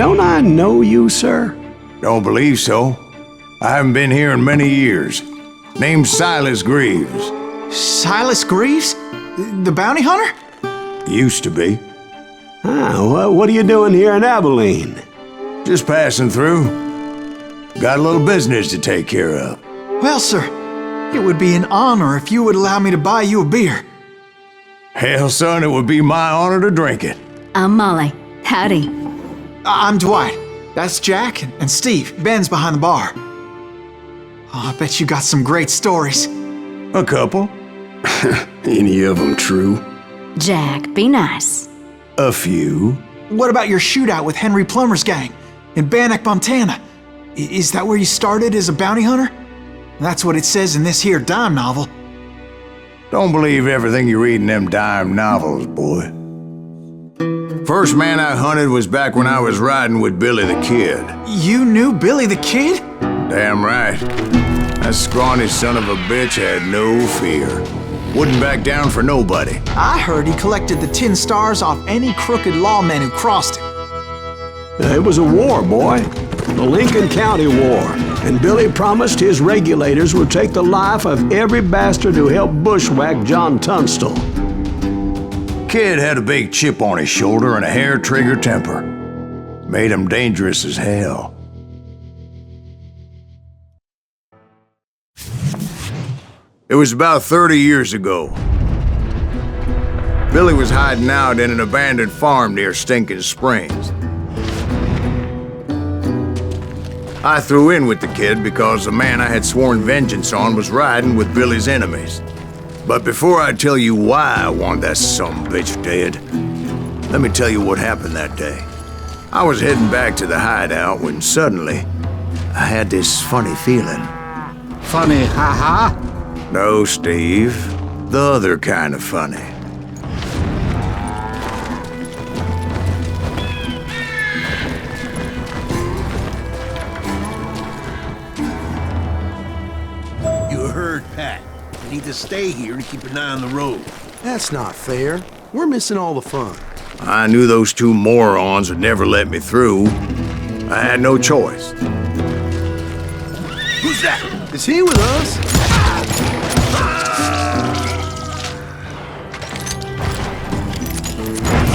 don't I know you, sir? Don't believe so. I haven't been here in many years. Name's Silas Greaves. Silas Greaves? The bounty hunter? Used to be. Well, what are you doing here in Abilene? Just passing through. Got a little business to take care of. Well, sir, it would be an honor if you would allow me to buy you a beer. Hell, son, it would be my honor to drink it. I'm Molly. Howdy. I'm Dwight. That's Jack and Steve. Ben's behind the bar. Oh, I bet you got some great stories. A couple. Any of them true? Jack, be nice. A few. What about your shootout with Henry Plummer's gang in Bannock, Montana? Is that where you started as a bounty hunter? That's what it says in this here dime novel. Don't believe everything you read in them dime novels, boy. First man I hunted was back when I was riding with Billy the Kid. You knew Billy the Kid? Damn right. That scrawny son of a bitch had no fear. Wouldn't back down for nobody. I heard he collected the 10 stars off any crooked lawman who crossed him. It was a war, boy. The Lincoln County War. And Billy promised his regulators would take the life of every bastard who helped bushwhack John Tunstall. Kid had a big chip on his shoulder and a hair-trigger temper. Made him dangerous as hell. It was about 30 years ago. Billy was hiding out in an abandoned farm near Stinking Springs. I threw in with the kid because the man I had sworn vengeance on was riding with Billy's enemies. But before I tell you why I want that sumbitch dead, let me tell you what happened that day. I was heading back to the hideout when suddenly I had this funny feeling. Funny, ha-ha? No, Steve. The other kind of funny. You heard Pat. You need to stay here and keep an eye on the road. That's not fair. We're missing all the fun. I knew those two morons would never let me through. I had no choice. Who's that? Is he with us?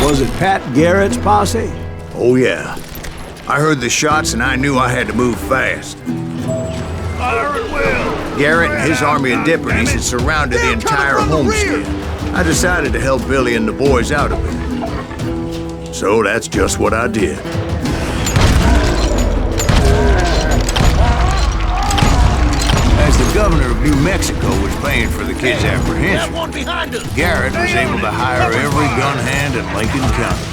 Was it Pat Garrett's posse? Oh, yeah. I heard the shots and I knew I had to move fast. Fire at will! Garrett and his army of deputies had surrounded the entire homestead. I decided to help Billy and the boys out of it. So that's just what I did. As the governor of New Mexico was paying for the kid's apprehension, That one behind us! Garrett was able to hire every gun hand in Lincoln County.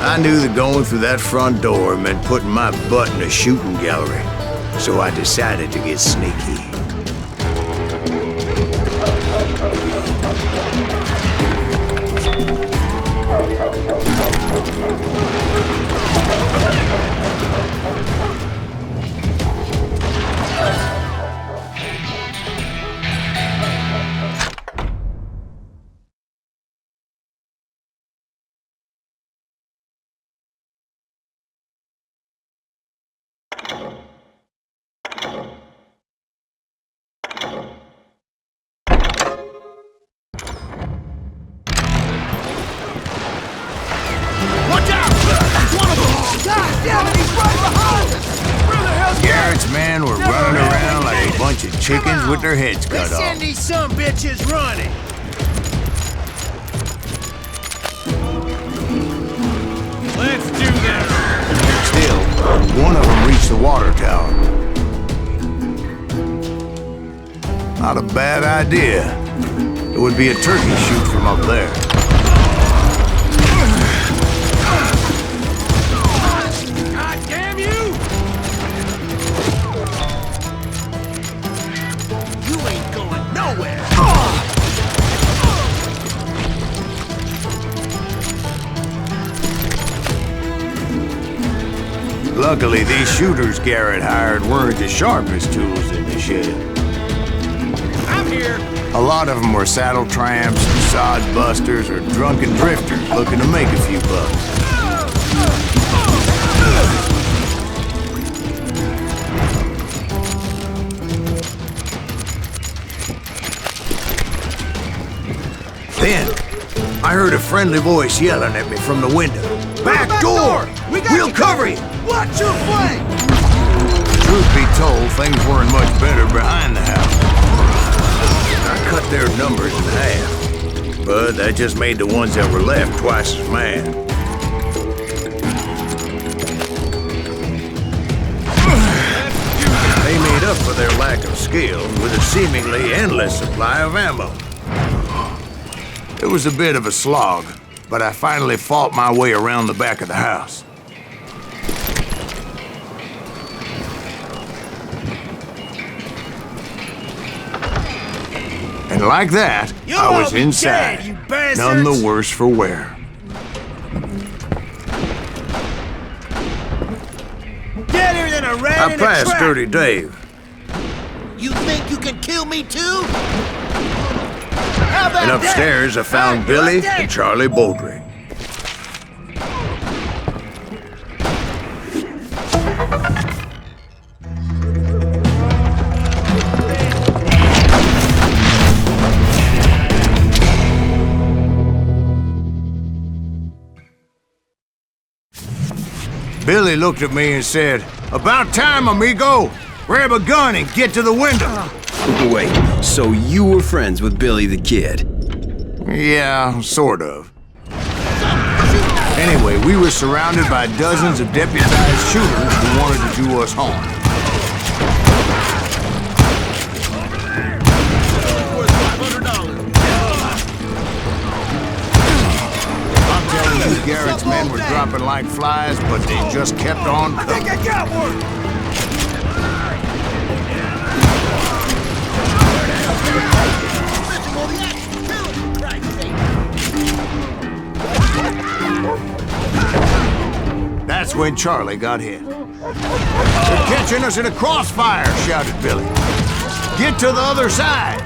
I knew that going through that front door meant putting my butt in a shooting gallery, so I decided to get sneaky. Garrett's men were running around like a bunch of chickens with their heads cut Let's off. send these sumbitches running! Let's do this! Still, one of them reached the water tower. Not a bad idea. It would be a turkey shoot from up there. God damn you! You ain't going nowhere! Luckily, these shooters Garrett hired weren't the sharpest tools in the shed. I'm here! A lot of them were saddle tramps, sod busters, or drunken drifters looking to make a few bucks. Then, I heard a friendly voice yelling at me from the window. Back door! We'll cover you! Watch your flank! Truth be told, things weren't much better behind the house. I cut their numbers in half, but that just made the ones that were left twice as mad. They made up for their lack of skill with a seemingly endless supply of ammo. It was a bit of a slog, but I finally fought my way around the back of the house. And like that, I was inside, none the worse for wear. Deader than a rat I in a passed trap! Dirty Dave. You think you can kill me too? How about And upstairs, I found Billy that? and Charlie Baldry. Billy looked at me and said, "About time, amigo! Grab a gun and get to the window!" Wait, so you were friends with Billy the Kid? Yeah, sort of. Anyway, we were surrounded by dozens of deputized shooters who wanted to do us harm. I'm telling you, Garrett's men were dropping like flies, but they just kept on coming. I got one! That's when Charlie got hit. "They're catching us in a crossfire," shouted Billy. "Get to the other side!"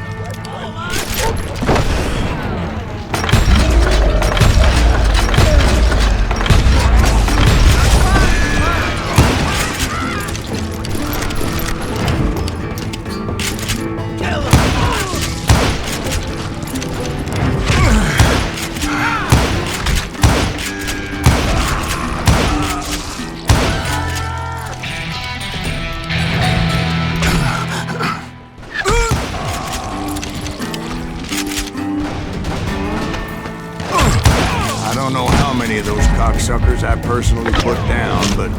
I don't know how many of those cocksuckers I personally put down, but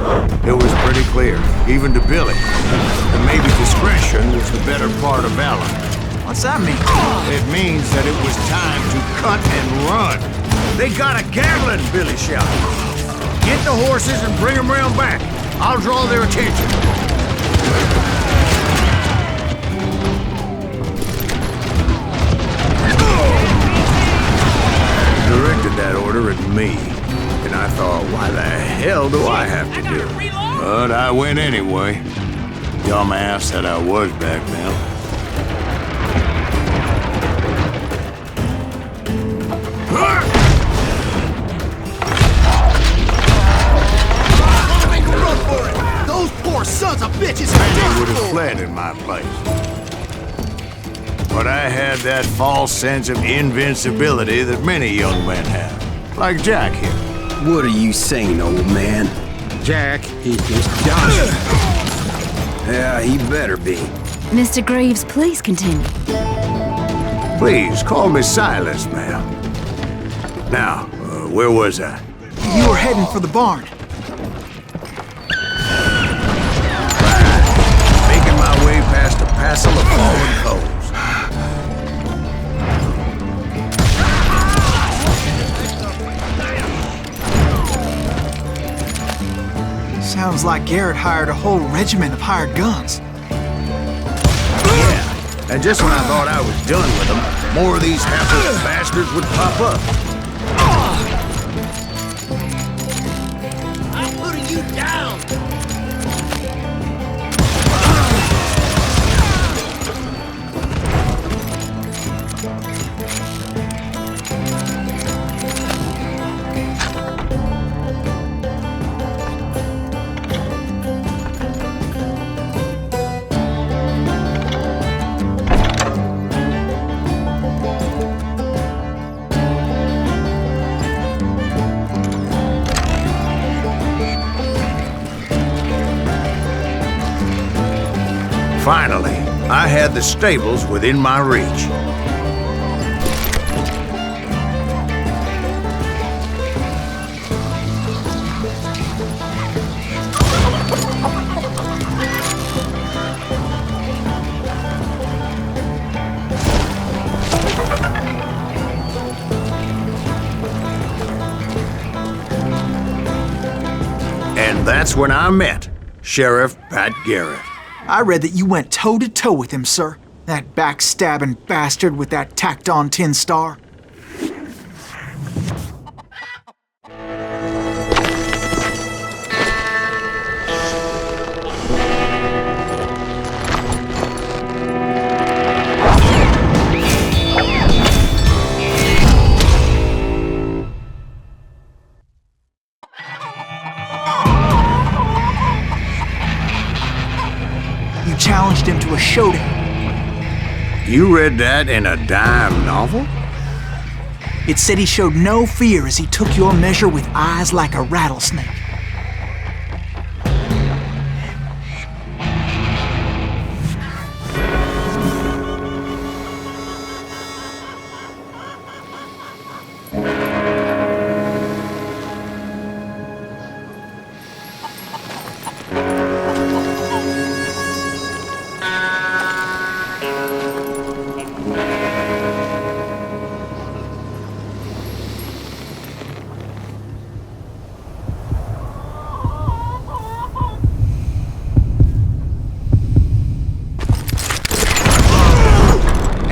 it was pretty clear, even to Billy, that maybe discretion was the better part of valor. What's that mean? It means that it was time to cut and run. "They got a Gatling," Billy shouted. "Get the horses and bring them round back. I'll draw their attention." Directed that order at me, and I thought, why the hell do I have to do it? But I went anyway. Dumbass that I was back then. Make a run for it! Those poor sons of bitches They are would have dead! fled in my place. But I had that false sense of invincibility that many young men have. Like Jack here. What are you saying, old man? Jack, he's Josh. Yeah, he better be. Mr. Greaves, please continue. Please, call me Silas, ma'am. Now, where was I? You were heading for the barn. Making my way past a passel of fallen foes. Sounds like Garrett hired a whole regiment of hired guns. Yeah, and just when I thought I was done with them, more of these hapless bastards would pop up. I'm putting you down! Finally, I had the stables within my reach. And that's when I met Sheriff Pat Garrett. I read that you went toe-to-toe with him, sir. That backstabbing bastard with that tacked-on tin star. You challenged him to a showdown. You read that in a dime novel? It said he showed no fear as he took your measure with eyes like a rattlesnake.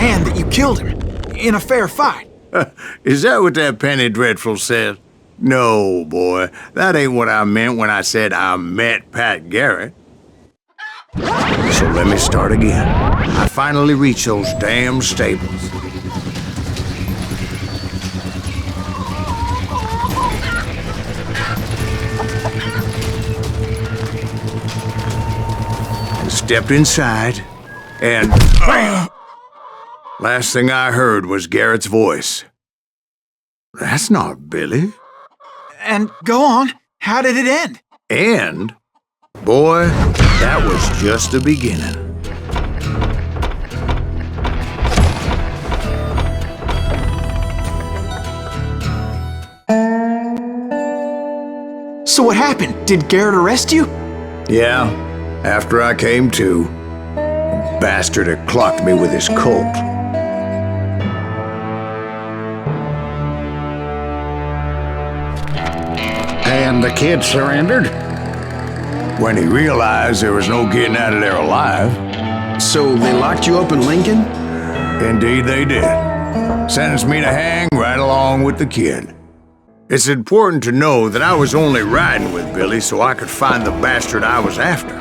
And that you killed him in a fair fight. Is that what that penny dreadful said? No, boy. That ain't what I meant when I said I met Pat Garrett. So let me start again. I finally reached those damn stables. And stepped inside, and bam! Last thing I heard was Garrett's voice. That's not Billy. And go on, how did it end? And, boy, that was just the beginning. So what happened? Did Garrett arrest you? Yeah, after I came to, the bastard had clocked me with his Colt. And the kid surrendered? When he realized there was no getting out of there alive. So they locked you up in Lincoln? Indeed they did. Sentenced me to hang right along with the kid. It's important to know that I was only riding with Billy so I could find the bastard I was after.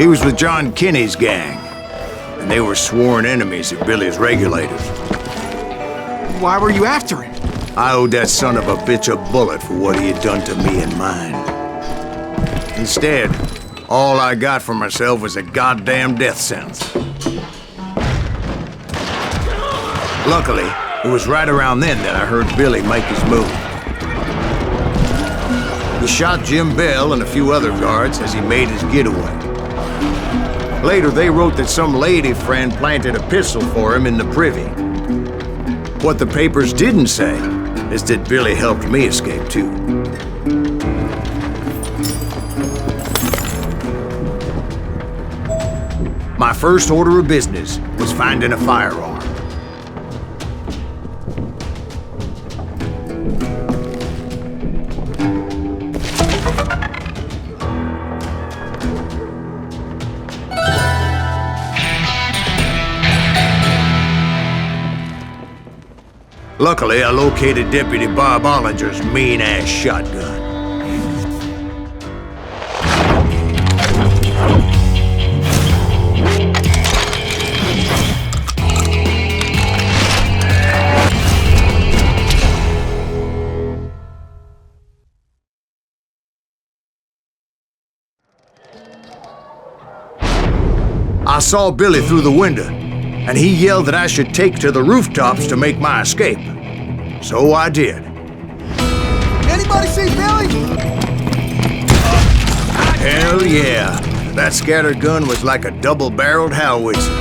He was with John Kinney's gang, and they were sworn enemies of Billy's regulators. Why were you after him? I owed that son of a bitch a bullet for what he had done to me and mine. Instead, all I got for myself was a goddamn death sentence. Luckily, it was right around then that I heard Billy make his move. He shot Jim Bell and a few other guards as he made his getaway. Later, they wrote that some lady friend planted a pistol for him in the privy. What the papers didn't say is that Billy helped me escape too. My first order of business was finding a firearm. Luckily, I located Deputy Bob Ollinger's mean-ass shotgun. I saw Billy through the window, and he yelled that I should take to the rooftops to make my escape. So I did. Anybody see Billy? Hell yeah. That scatter gun was like a double-barreled howitzer.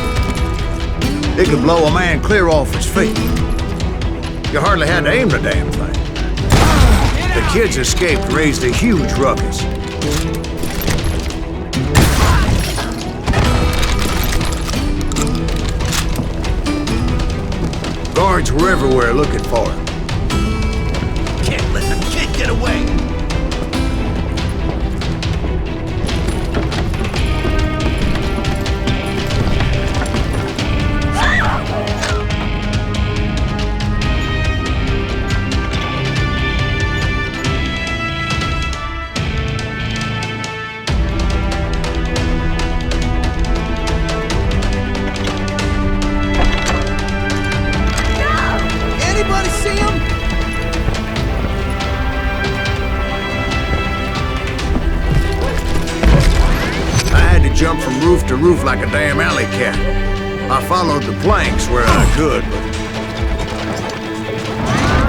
It could blow a man clear off his feet. You hardly had to aim the damn thing. The kids escaped raised a huge ruckus. Guards were everywhere looking for him. Can't let the kid get away. Anybody see him? I had to jump from roof to roof like a damn alley cat. I followed the planks where I could,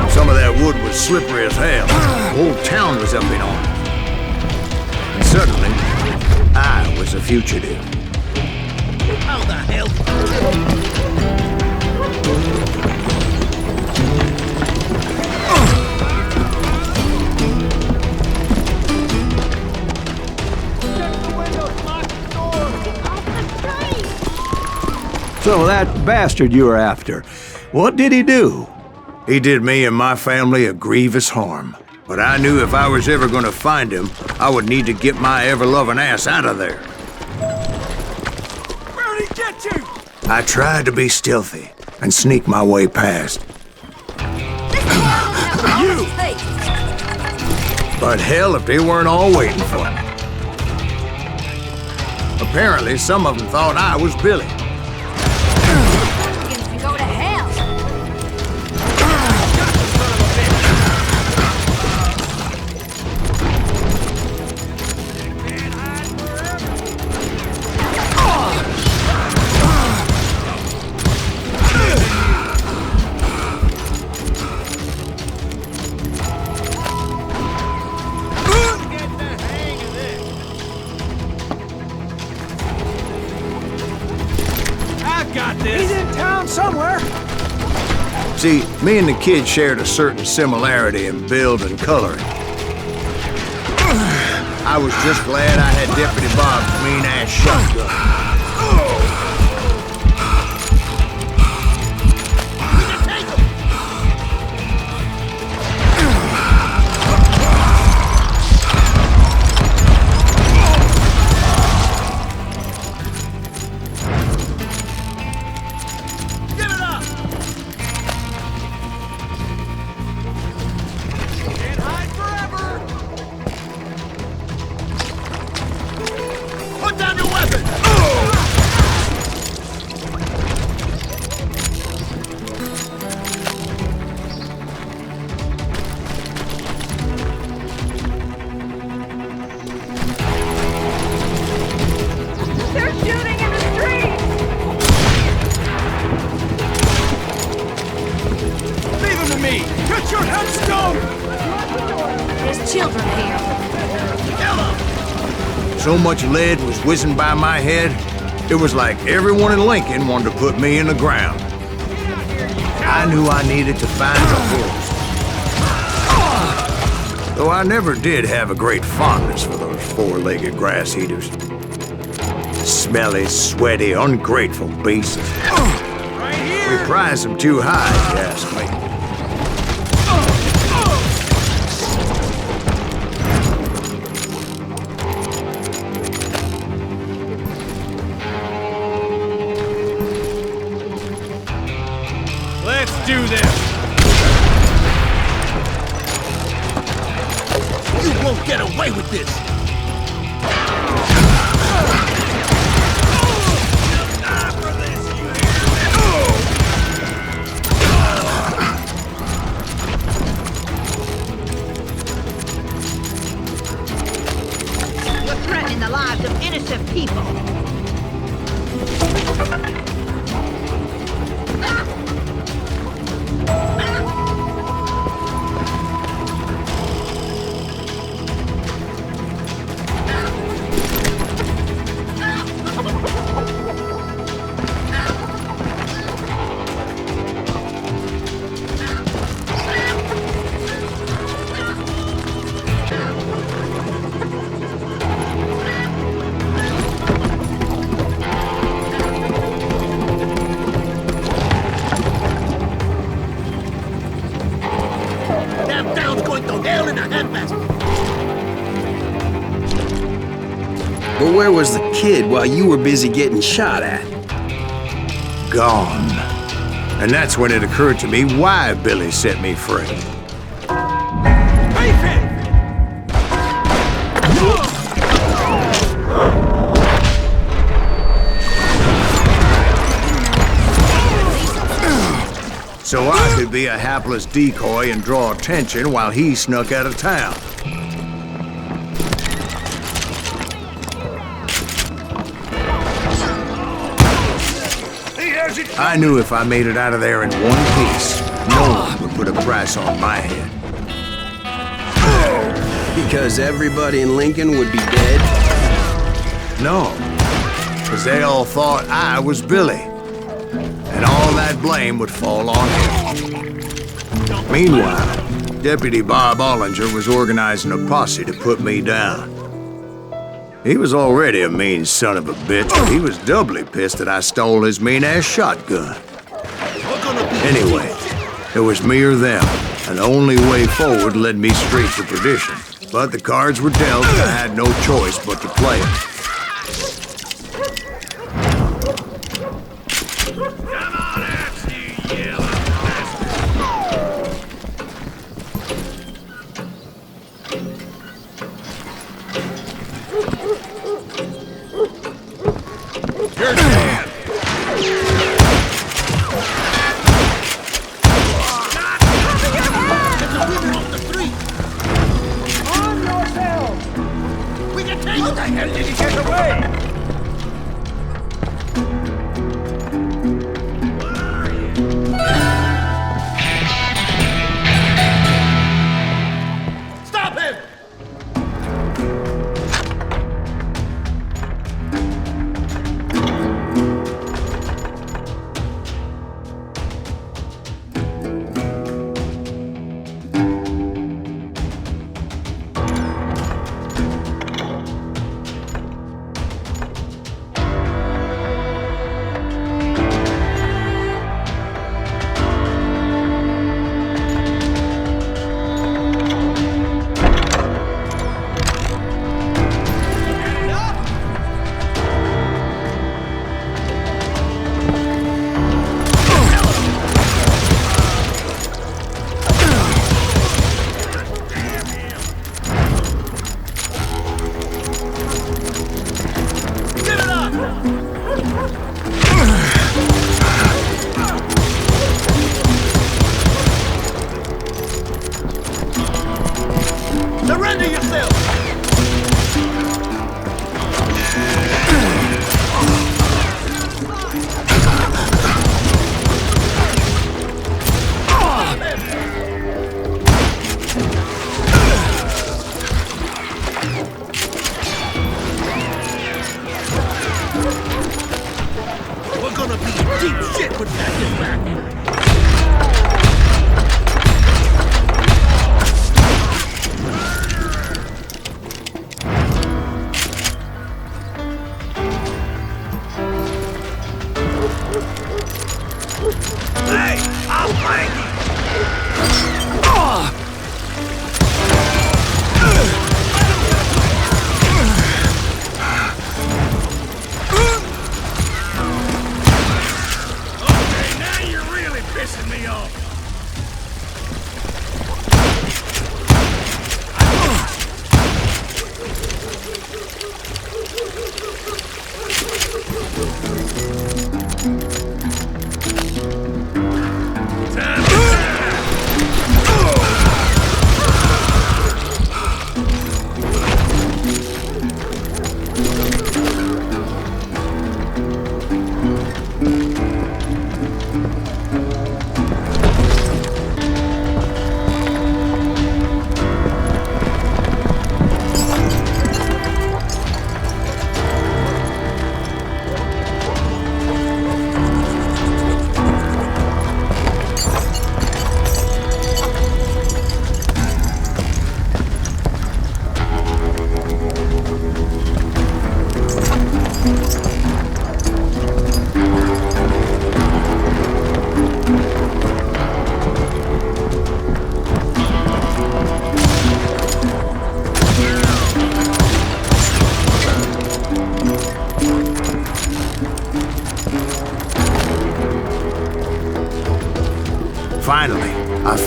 but some of that wood was slippery as hell. The whole town was up in arms. And suddenly, I was a fugitive. How the hell? So that bastard you were after, what did he do? He did me and my family a grievous harm. But I knew if I was ever gonna find him, I would need to get my ever-loving ass out of there. Where'd he get you? I tried to be stealthy and sneak my way past. But hell if they weren't all waiting for me. Apparently, some of them thought I was Billy. Go to hell. He's in town somewhere. See, me and the kid shared a certain similarity in build and coloring. I was just glad I had Deputy Bob's mean-ass shotgun. So much lead was whizzing by my head, it was like everyone in Lincoln wanted to put me in the ground. I knew I needed to find the horse. Though I never did have a great fondness for those four-legged grass eaters. Smelly, sweaty, ungrateful beasts. We prize them too high, if you ask me. Let's do this. won't get away with this! You're threatening the lives of innocent people. Damn town's going to hell in a handbasket! But where was the kid while you were busy getting shot at? Gone. And that's when it occurred to me why Billy set me free. So I could be a hapless decoy and draw attention while he snuck out of town. I knew if I made it out of there in one piece, no one would put a price on my head. Because everybody in Lincoln would be dead? No, because they all thought I was Billy. And all that blame would fall on him. Meanwhile, Deputy Bob Ollinger was organizing a posse to put me down. He was already a mean son of a bitch, but he was doubly pissed that I stole his mean-ass shotgun. Anyway, it was me or them, and the only way forward led me straight to perdition. But the cards were dealt, and I had no choice but to play it.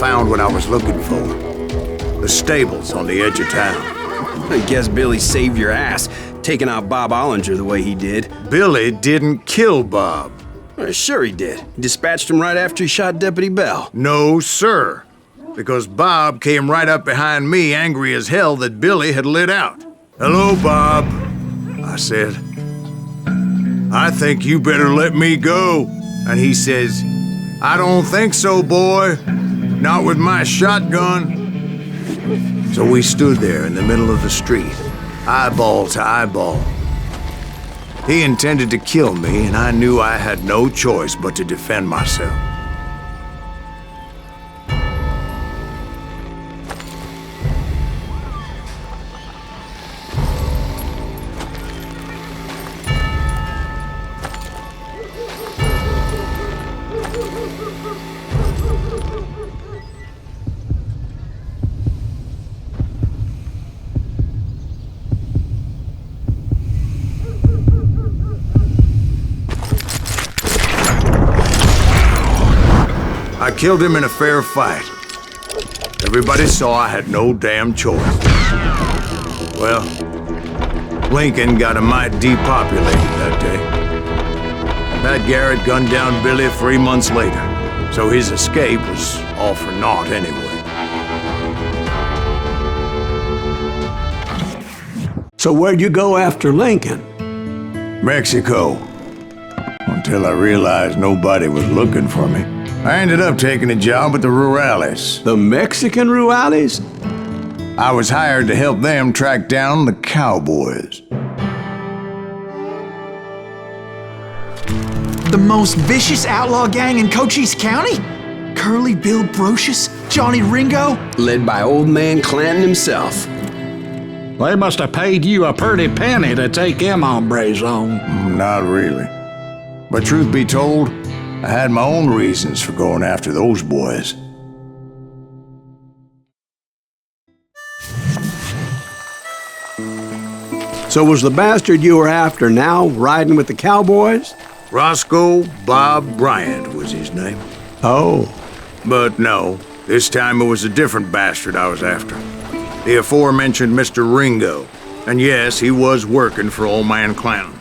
found what I was looking for. The stables on the edge of town. I guess Billy saved your ass, taking out Bob Ollinger the way he did. Billy didn't kill Bob. Sure he did. He dispatched him right after he shot Deputy Bell. No, sir. Because Bob came right up behind me, angry as hell that Billy had lit out. "Hello, Bob," I said. "I think you better let me go." And he says, "I don't think so, boy. Not with my shotgun." So we stood there in the middle of the street, eyeball to eyeball. He intended to kill me, and I knew I had no choice but to defend myself. I killed him in a fair fight. Everybody saw I had no damn choice. Well, Lincoln got a mite depopulated that day. Pat Garrett gunned down Billy 3 months later, so his escape was all for naught anyway. So where'd you go after Lincoln? Mexico. Until I realized nobody was looking for me. I ended up taking a job at the Rurales. The Mexican Rurales? I was hired to help them track down the Cowboys. The most vicious outlaw gang in Cochise County? Curly Bill Brocious? Johnny Ringo? Led by old man Clanton himself. They must have paid you a pretty penny to take them hombres on. Not really. But truth be told, I had my own reasons for going after those boys. So was the bastard you were after now riding with the Cowboys? Roscoe Bob Bryant was his name. Oh. But no, this time it was a different bastard I was after. The aforementioned Mr. Ringo. And yes, he was working for old man Clanton.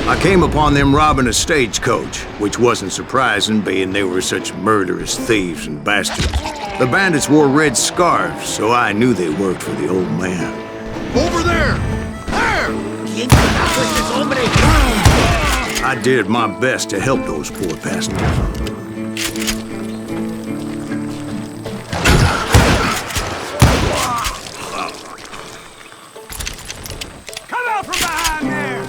I came upon them robbing a stagecoach, which wasn't surprising, being they were such murderous thieves and bastards. The bandits wore red scarves, so I knew they worked for the old man. Over there! There! ¿Quién carajo es ese hombre? I did my best to help those poor passengers. Come out from behind there!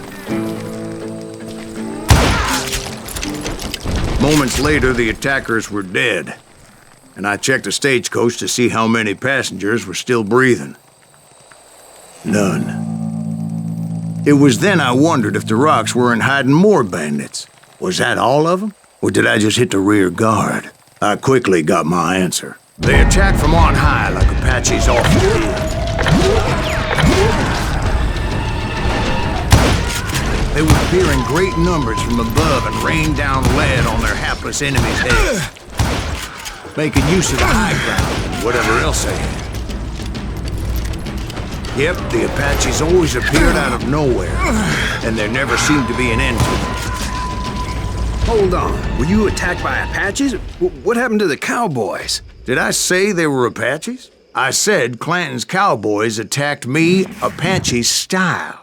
Moments later, the attackers were dead, and I checked the stagecoach to see how many passengers were still breathing. None. It was then I wondered if the rocks weren't hiding more bandits. Was that all of them? Or did I just hit the rear guard? I quickly got my answer. They attacked from on high like Apaches often do. They would appear in great numbers from above and rain down lead on their hapless enemies' heads, making use of the high ground and whatever else they had. Yep, the Apaches always appeared out of nowhere, and there never seemed to be an end to them. Hold on, were you attacked by Apaches? What happened to the Cowboys? Did I say they were Apaches? I said Clanton's Cowboys attacked me Apache style.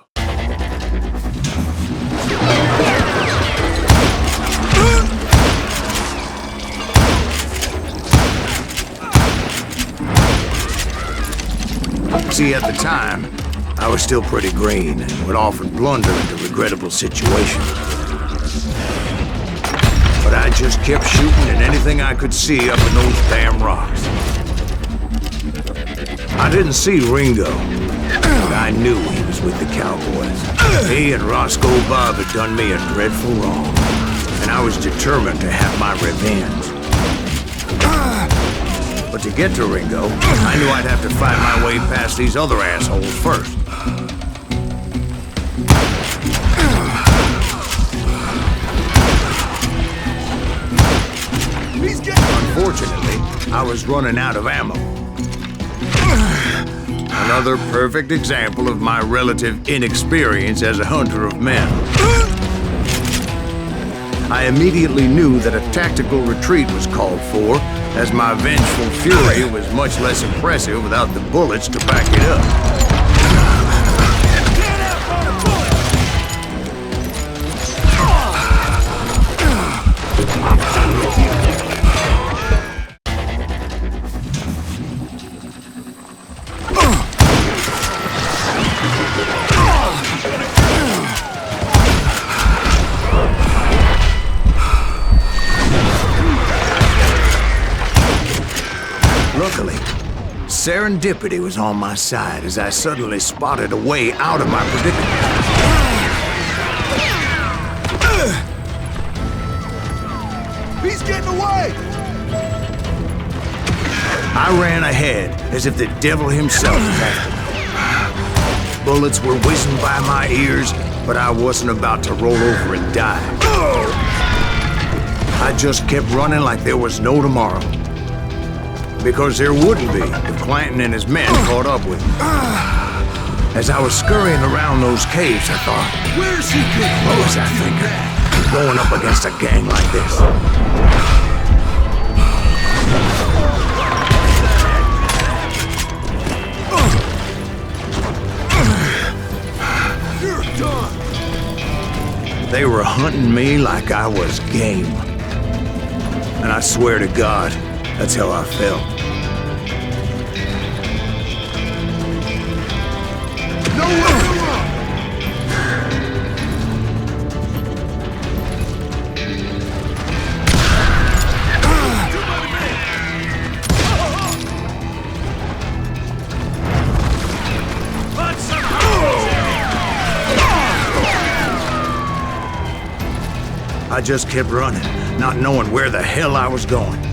See, at the time, I was still pretty green and would often blunder into regrettable situations. But I just kept shooting at anything I could see up in those damn rocks. I didn't see Ringo, but I knew he was with the Cowboys. He and Roscoe Bob had done me a dreadful wrong, and I was determined to have my revenge. But to get to Ringo, I knew I'd have to find my way past these other assholes first. Unfortunately, I was running out of ammo. Another perfect example of my relative inexperience as a hunter of men. I immediately knew that a tactical retreat was called for, as my vengeful fury was much less impressive without the bullets to back it up. Luckily, serendipity was on my side as I suddenly spotted a way out of my predicament. He's getting away! I ran ahead as if the devil himself was after me. Bullets were whizzing by my ears, but I wasn't about to roll over and die. I just kept running like there was no tomorrow. Because there wouldn't be if Clanton and his men caught up with me. As I was scurrying around those caves, I thought, Where's he getting? what was I thinking? Going up against a gang like this. You're done! They were hunting me like I was game. And I swear to God, that's how I felt. Nowhere to run! I just kept running, not knowing where the hell I was going.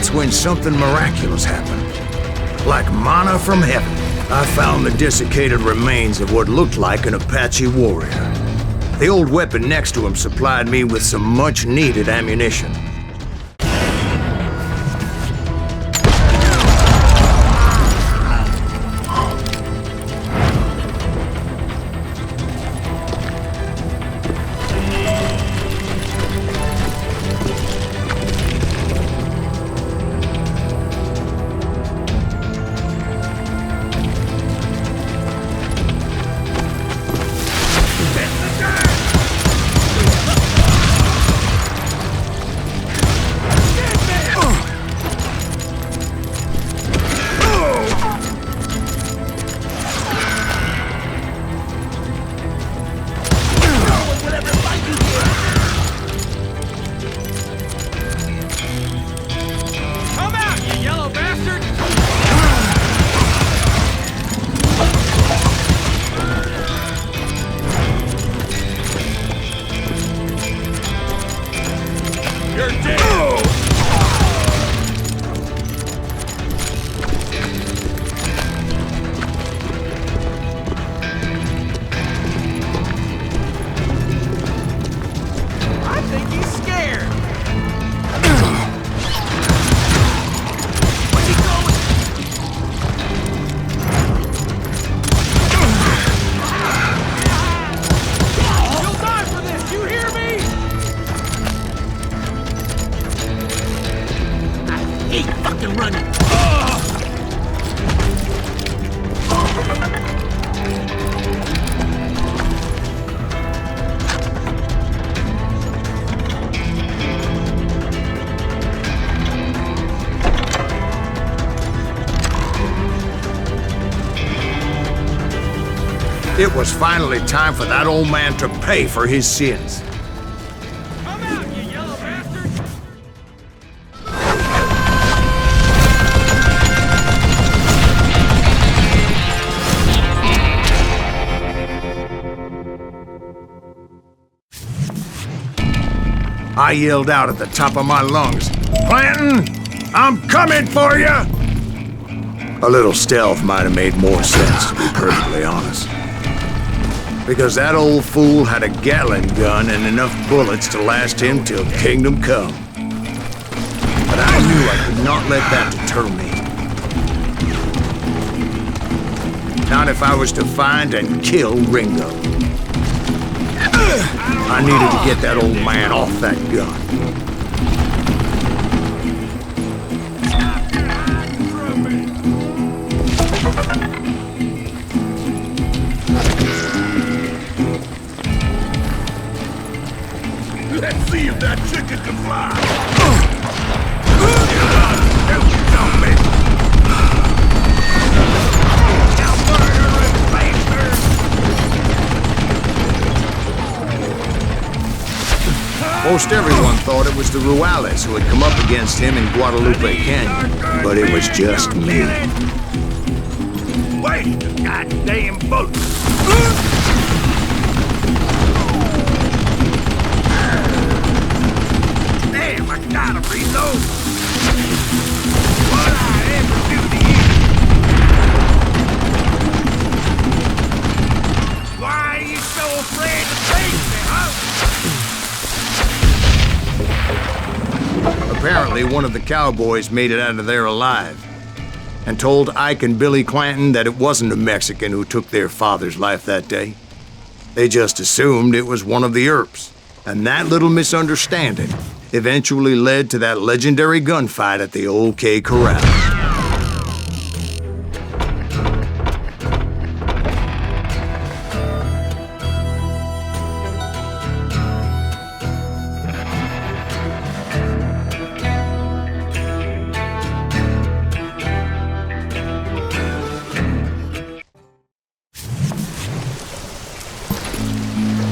That's when something miraculous happened. Like manna from heaven, I found the desiccated remains of what looked like an Apache warrior. The old weapon next to him supplied me with some much-needed ammunition. It was finally time for that old man to pay for his sins. Come out, you yellow bastard! I yelled out at the top of my lungs, "Clanton, I'm coming for you!" A little stealth might have made more sense, to be perfectly honest. Because that old fool had a Gatling gun and enough bullets to last him till kingdom come. But I knew I could not let that deter me. Not if I was to find and kill Ringo. I needed to get that old man off that gun. Let's see if that chicken can fly! Most everyone thought it was the Ruales who had come up against him in Guadalupe Canyon, but it was just me. Wait! Goddamn boat! Damn, I gotta reload! What I ever do to you? Why are you so afraid to face me, huh? Apparently, one of the Cowboys made it out of there alive and told Ike and Billy Clanton that it wasn't a Mexican who took their father's life that day. They just assumed it was one of the Earps, and that little misunderstanding eventually led to that legendary gunfight at the OK Corral.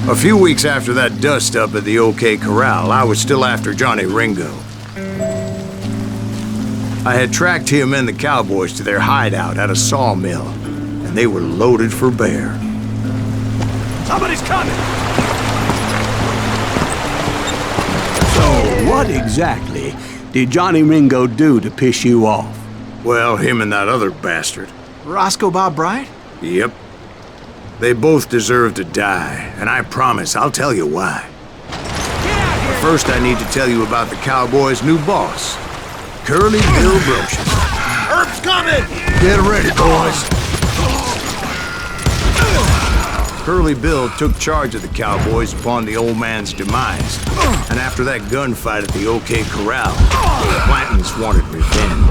A few weeks after that dust-up at the OK Corral, I was still after Johnny Ringo. I had tracked him and the Cowboys to their hideout at a sawmill, and they were loaded for bear. Somebody's coming! So, what exactly did Johnny Ringo do to piss you off? Well, him and that other bastard. Roscoe Bob Bryant? Yep. They both deserve to die, and I promise I'll tell you why. But first I need to tell you about the Cowboys' new boss, Curly Bill Brocious. Earp's coming! Get ready, boys. Curly Bill took charge of the Cowboys upon the old man's demise, and after that gunfight at the OK Corral, the Clantons wanted revenge.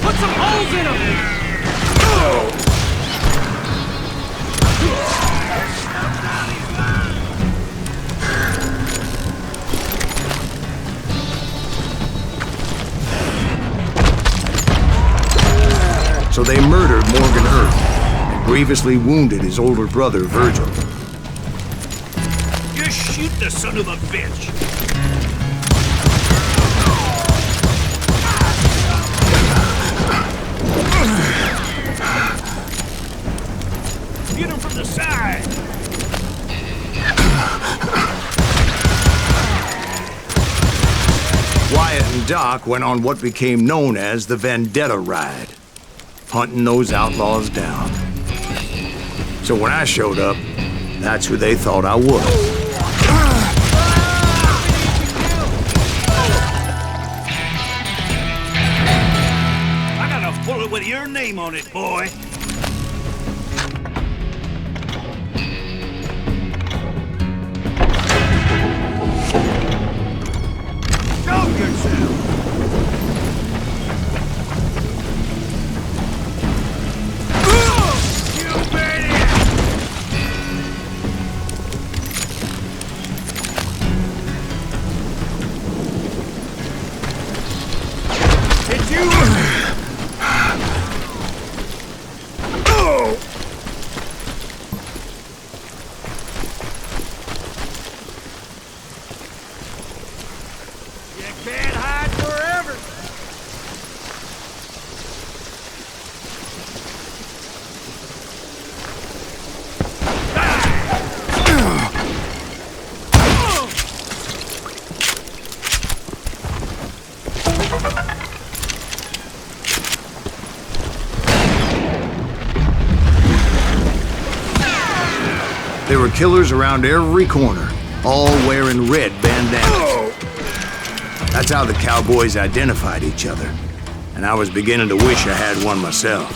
Put some holes in him! So they murdered Morgan Earp and grievously wounded his older brother, Virgil. Just shoot the son of a bitch! Get him from the side! Wyatt and Doc went on what became known as the Vendetta Ride, hunting those outlaws down. So when I showed up, that's who they thought I was. I got a bullet with your name on it, boy! Show yourself! You made it! Can't hide forever. There were killers around every corner, all wearing red bandanas. That's how the Cowboys identified each other, and I was beginning to wish I had one myself.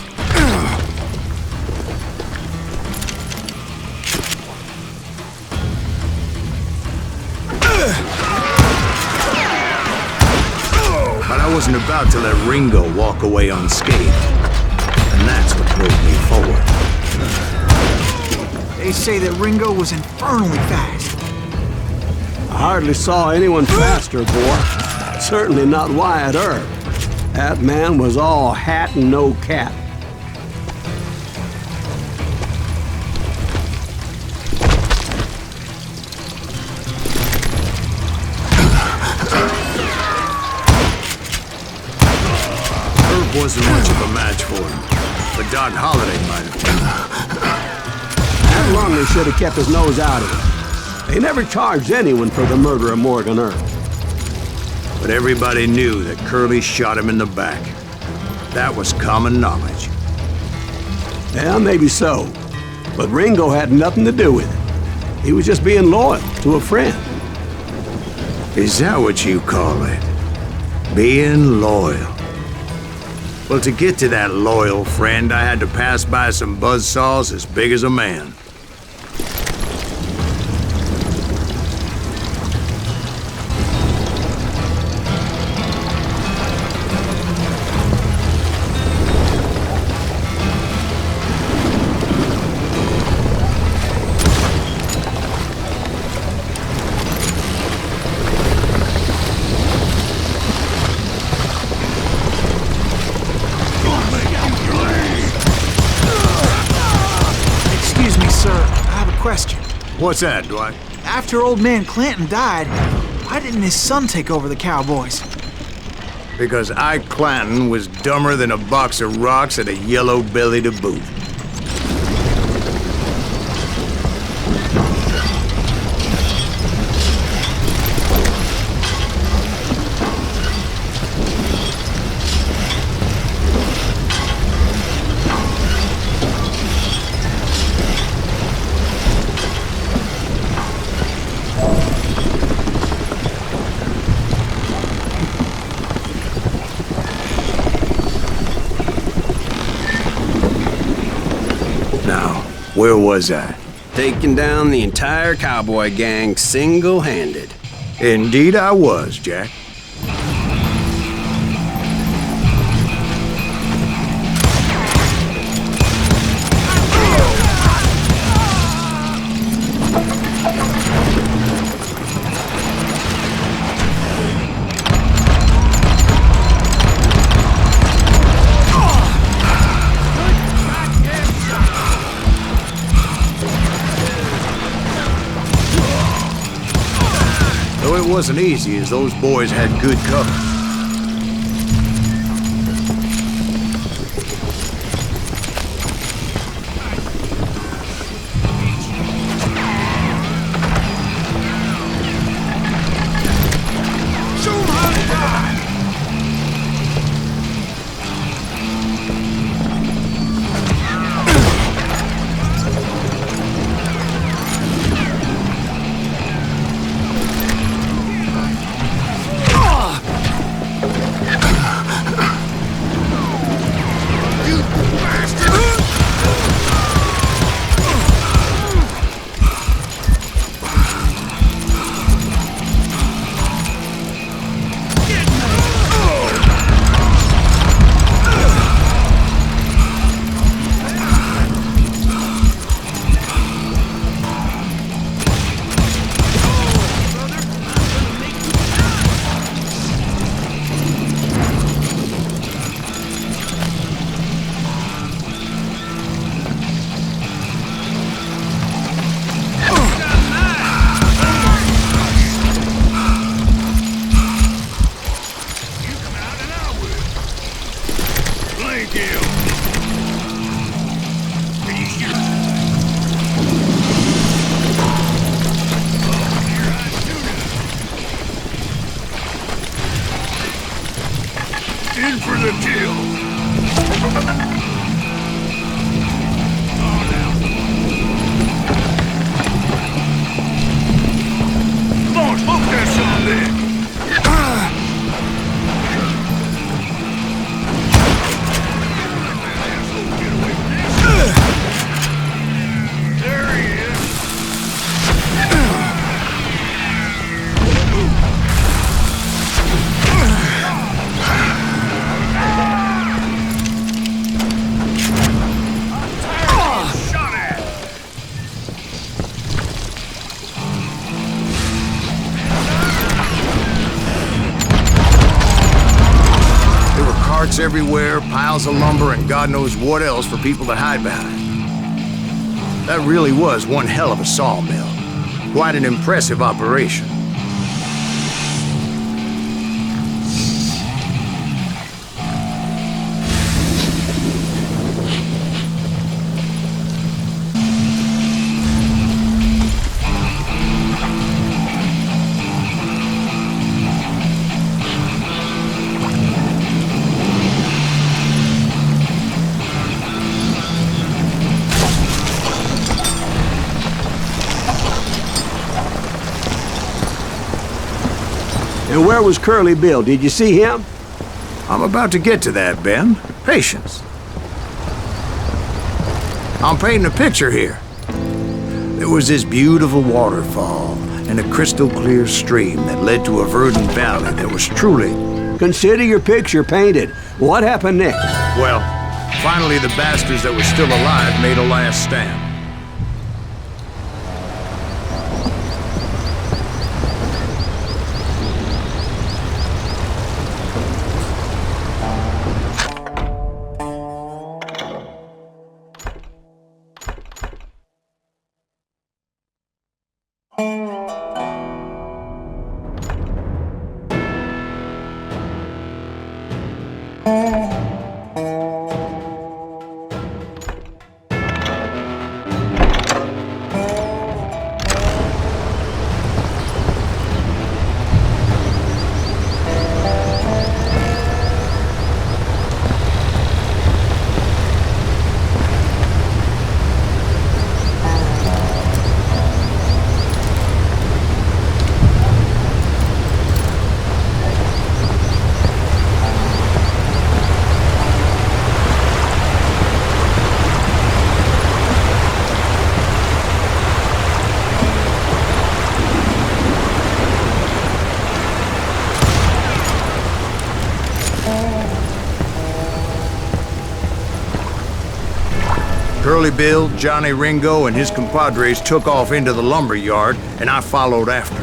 But I wasn't about to let Ringo walk away unscathed, and that's what drove me forward. They say that Ringo was infernally fast. I hardly saw anyone faster, boy. Certainly not Wyatt Earp. That man was all hat and no cap. Earp wasn't much of a match for him, but Doc Holliday might have been. That Lumley should have kept his nose out of it. They never charged anyone for the murder of Morgan Earp. But everybody knew that Curly shot him in the back. That was common knowledge. Yeah, maybe so. But Ringo had nothing to do with it. He was just being loyal to a friend. Is that what you call it? Being loyal? Well, to get to that loyal friend, I had to pass by some buzzsaws as big as a man. Question. What's that, Dwight? After old man Clanton died, why didn't his son take over the Cowboys? Because Ike Clanton was dumber than a box of rocks and a yellow belly to boot. Where was I? Taking down the entire cowboy gang single-handed. Indeed I was, Jack. It wasn't easy, as those boys had good cover. Thank you. In for the kill. Come on, smoke that son then. There he is. Everywhere, piles of lumber, and God knows what else for people to hide behind. That really was one hell of a sawmill. Quite an impressive operation. And where was Curly Bill? Did you see him? I'm about to get to that, Ben. Patience. I'm painting a picture here. There was this beautiful waterfall and a crystal clear stream that led to a verdant valley that was truly... Consider your picture painted. What happened next? Well, finally the bastards that were still alive made a last stand. Curly Bill, Johnny Ringo, and his compadres took off into the lumber yard, and I followed after.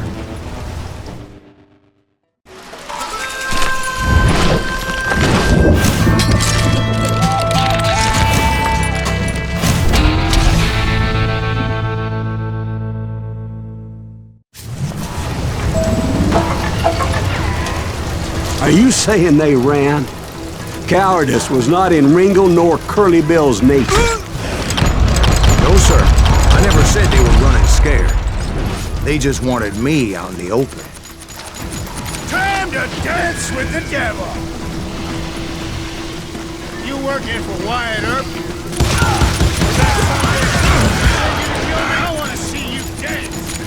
Are you saying they ran? Cowardice was not in Ringo nor Curly Bill's nature. No, sir. I never said they were running scared. They just wanted me out in the open. Time to dance with the devil! You working for Wyatt Earp? I want to see you dance!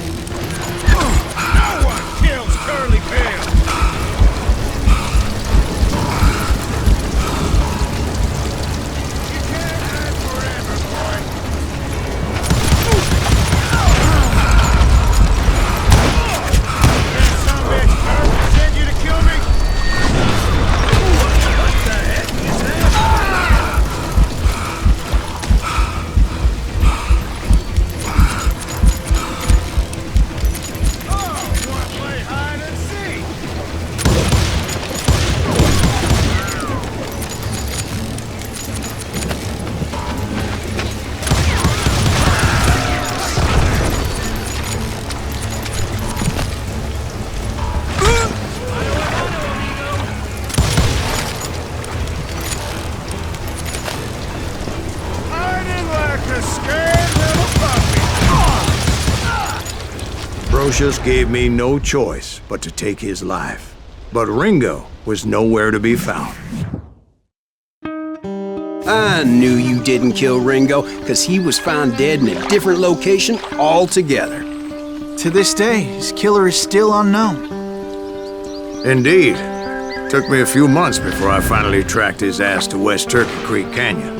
No one kills Curly Bill! Aloysius gave me no choice but to take his life. But Ringo was nowhere to be found. I knew you didn't kill Ringo, because he was found dead in a different location altogether. To this day, his killer is still unknown. Indeed. Took me a few months before I finally tracked his ass to West Turkey Creek Canyon.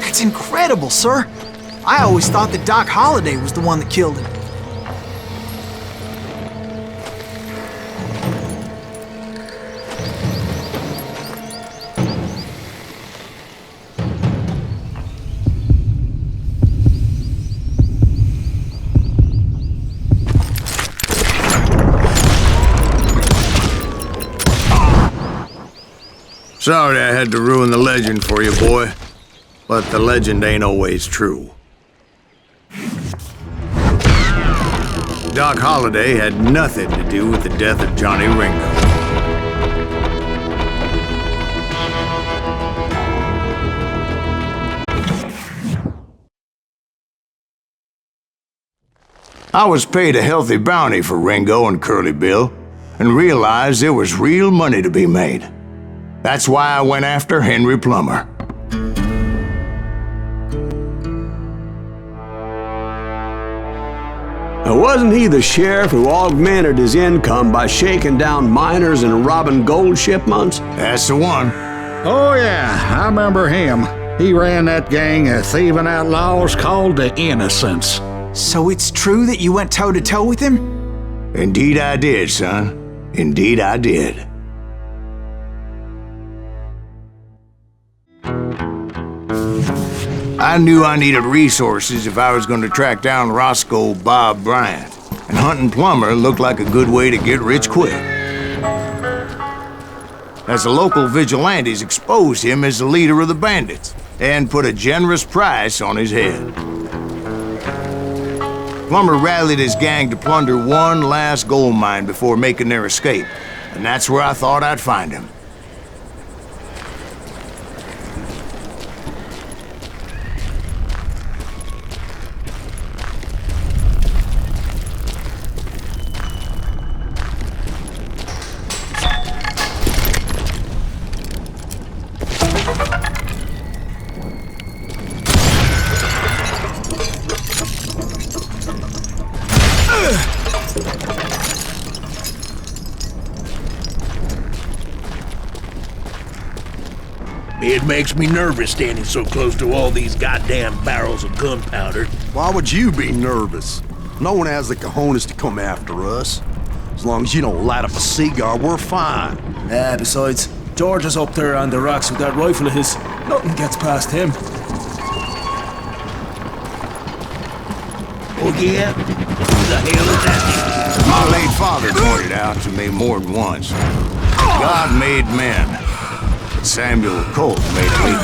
That's incredible, sir. I always thought that Doc Holliday was the one that killed him. Sorry I had to ruin the legend for you, boy. But the legend ain't always true. Doc Holliday had nothing to do with the death of Johnny Ringo. I was paid a healthy bounty for Ringo and Curly Bill, and realized there was real money to be made. That's why I went after Henry Plummer. Now, wasn't he the sheriff who augmented his income by shaking down miners and robbing gold shipments? That's the one. Oh, yeah, I remember him. He ran that gang of thieving outlaws called the Innocents. So it's true that you went toe-to-toe with him? Indeed I did, son. Indeed I did. I knew I needed resources if I was going to track down Roscoe Bob Bryant, and hunting Plummer looked like a good way to get rich quick. As the local vigilantes exposed him as the leader of the bandits, and put a generous price on his head. Plummer rallied his gang to plunder one last gold mine before making their escape, and that's where I thought I'd find him. It makes me nervous standing so close to all these goddamn barrels of gunpowder. Why would you be nervous? No one has the cojones to come after us. As long as you don't light up a cigar, we're fine. Besides, George is up there on the rocks with that rifle of his. Nothing gets past him. Oh yeah? Who the hell is that? My late father pointed out to me more than once. God made men. Samuel Colt made me.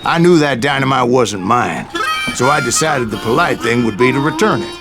I knew that dynamite wasn't mine, so I decided the polite thing would be to return it.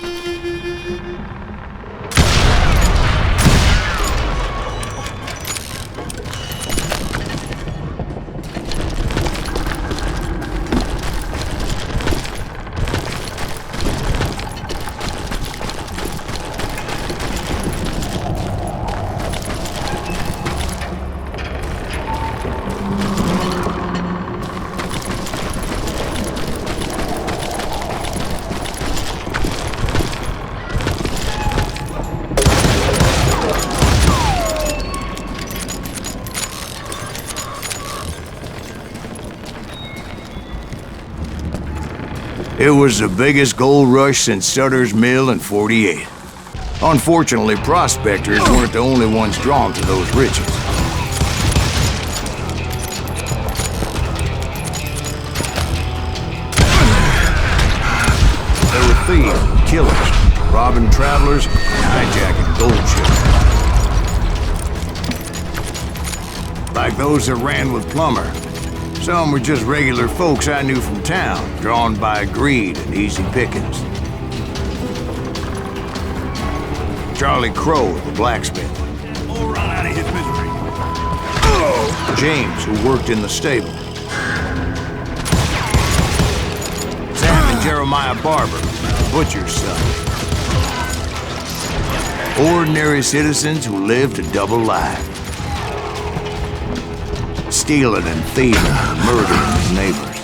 It was the biggest gold rush since Sutter's Mill in '48. Unfortunately, prospectors weren't the only ones drawn to those riches. There were thieves, killers, robbing travelers, and hijacking gold ships. Like those that ran with Plummer. Some were just regular folks I knew from town, drawn by greed and easy pickings. Charlie Crow, the blacksmith. All run out of his misery. James, who worked in the stable. Sam and Jeremiah Barber, the butcher's son. Ordinary citizens who lived a double life. Stealing and thieving and murdering his neighbors.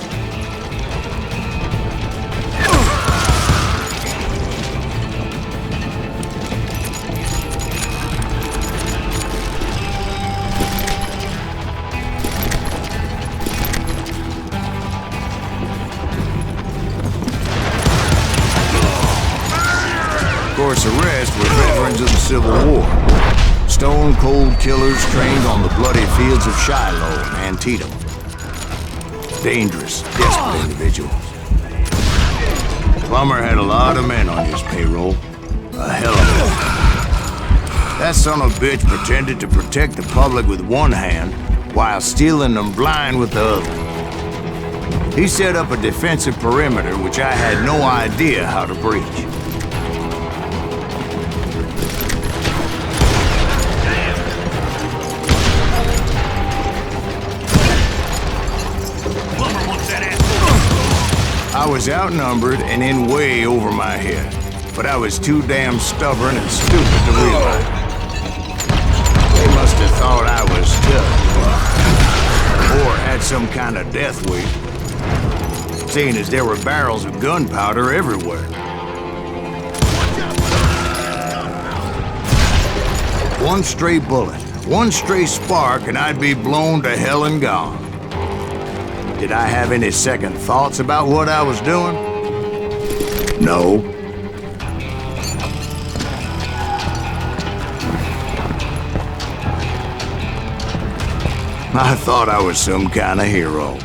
Of course, the rest were veterans of the Civil War. Stone-cold killers trained on the bloody fields of Shiloh and Antietam. Dangerous, desperate individuals. Plummer had a lot of men on his payroll. A hell of them. That son of a bitch pretended to protect the public with one hand while stealing them blind with the other. He set up a defensive perimeter which I had no idea how to breach. I was outnumbered and in way over my head, but I was too damn stubborn and stupid to realize. They must have thought I was tough, or had some kind of death weight, seeing as there were barrels of gunpowder everywhere. One stray bullet, one stray spark, and I'd be blown to hell and gone. Did I have any second thoughts about what I was doing? No. I thought I was some kind of hero.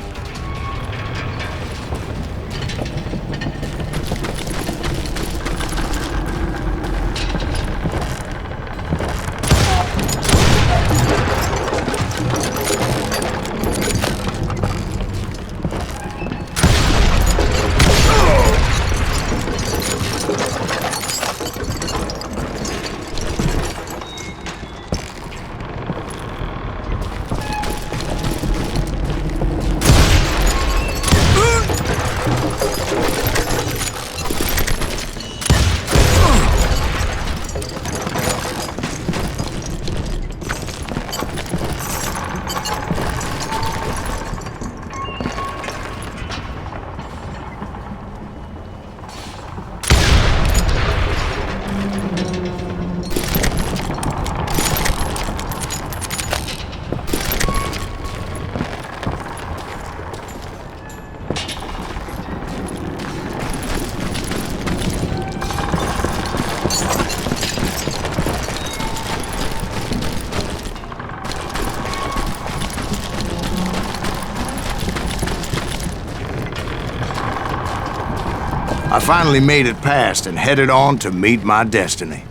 I finally made it past and headed on to meet my destiny.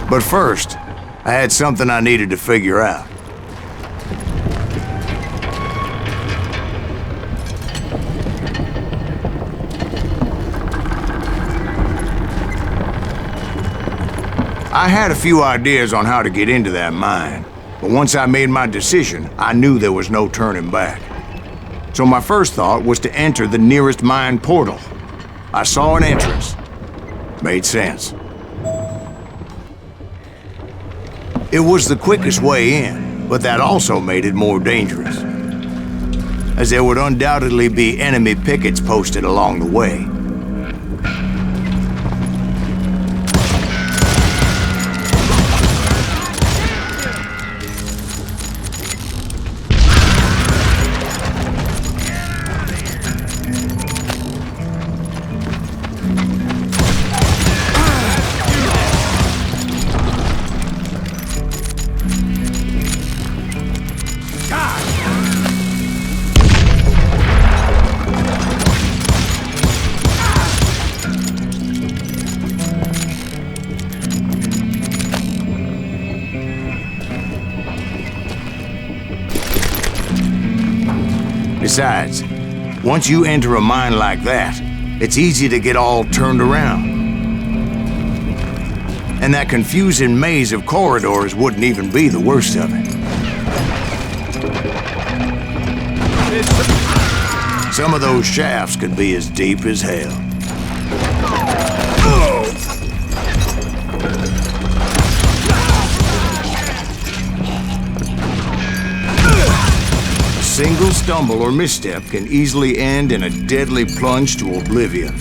But first, I had something I needed to figure out. I had a few ideas on how to get into that mine, but once I made my decision, I knew there was no turning back. So my first thought was to enter the nearest mine portal. I saw an entrance. Made sense. It was the quickest way in, but that also made it more dangerous, as there would undoubtedly be enemy pickets posted along the way. Besides, once you enter a mine like that, it's easy to get all turned around. And that confusing maze of corridors wouldn't even be the worst of it. Some of those shafts could be as deep as hell. A single stumble or misstep can easily end in a deadly plunge to oblivion.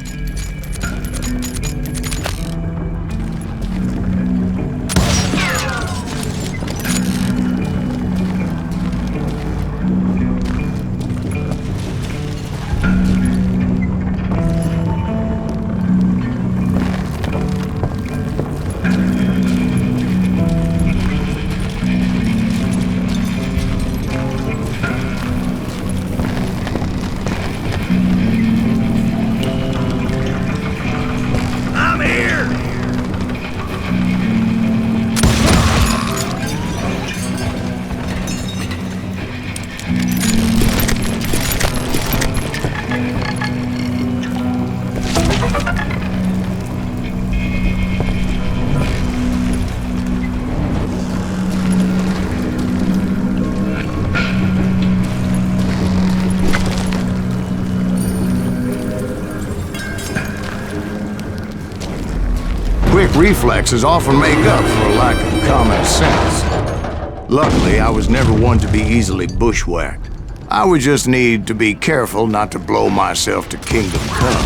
Quick reflexes often make up for a lack of common sense. Luckily, I was never one to be easily bushwhacked. I would just need to be careful not to blow myself to kingdom come.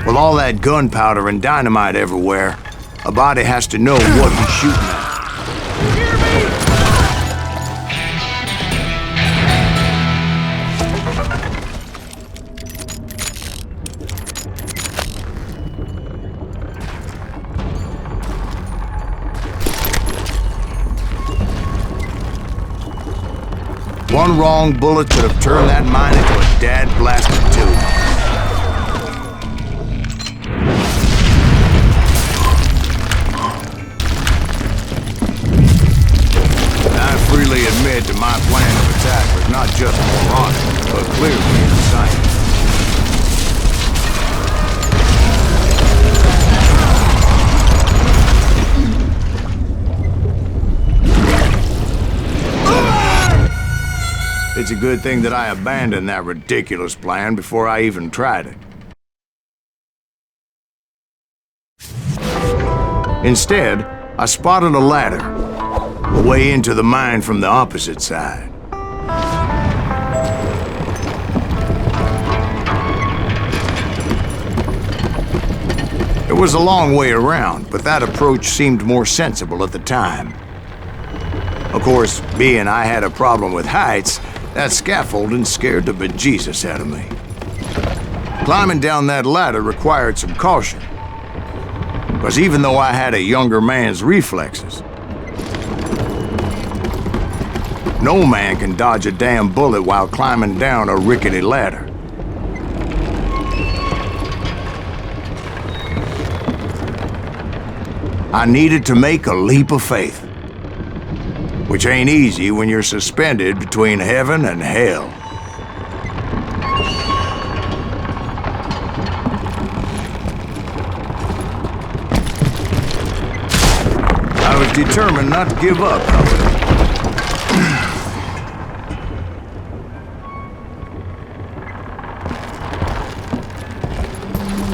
With all that gunpowder and dynamite everywhere, a body has to know what he's shooting at. One wrong bullet could have turned that mine into a dad-blasted tube. I freely admit that my plan of attack was not just moronic, but clearly insane. It's a good thing that I abandoned that ridiculous plan before I even tried it. Instead, I spotted a ladder, a way into the mine from the opposite side. It was a long way around, but that approach seemed more sensible at the time. Of course, being I had a problem with heights, that scaffolding scared the bejesus out of me. Climbing down that ladder required some caution, because even though I had a younger man's reflexes, no man can dodge a damn bullet while climbing down a rickety ladder. I needed to make a leap of faith, which ain't easy when you're suspended between heaven and hell. I was determined not to give up, however.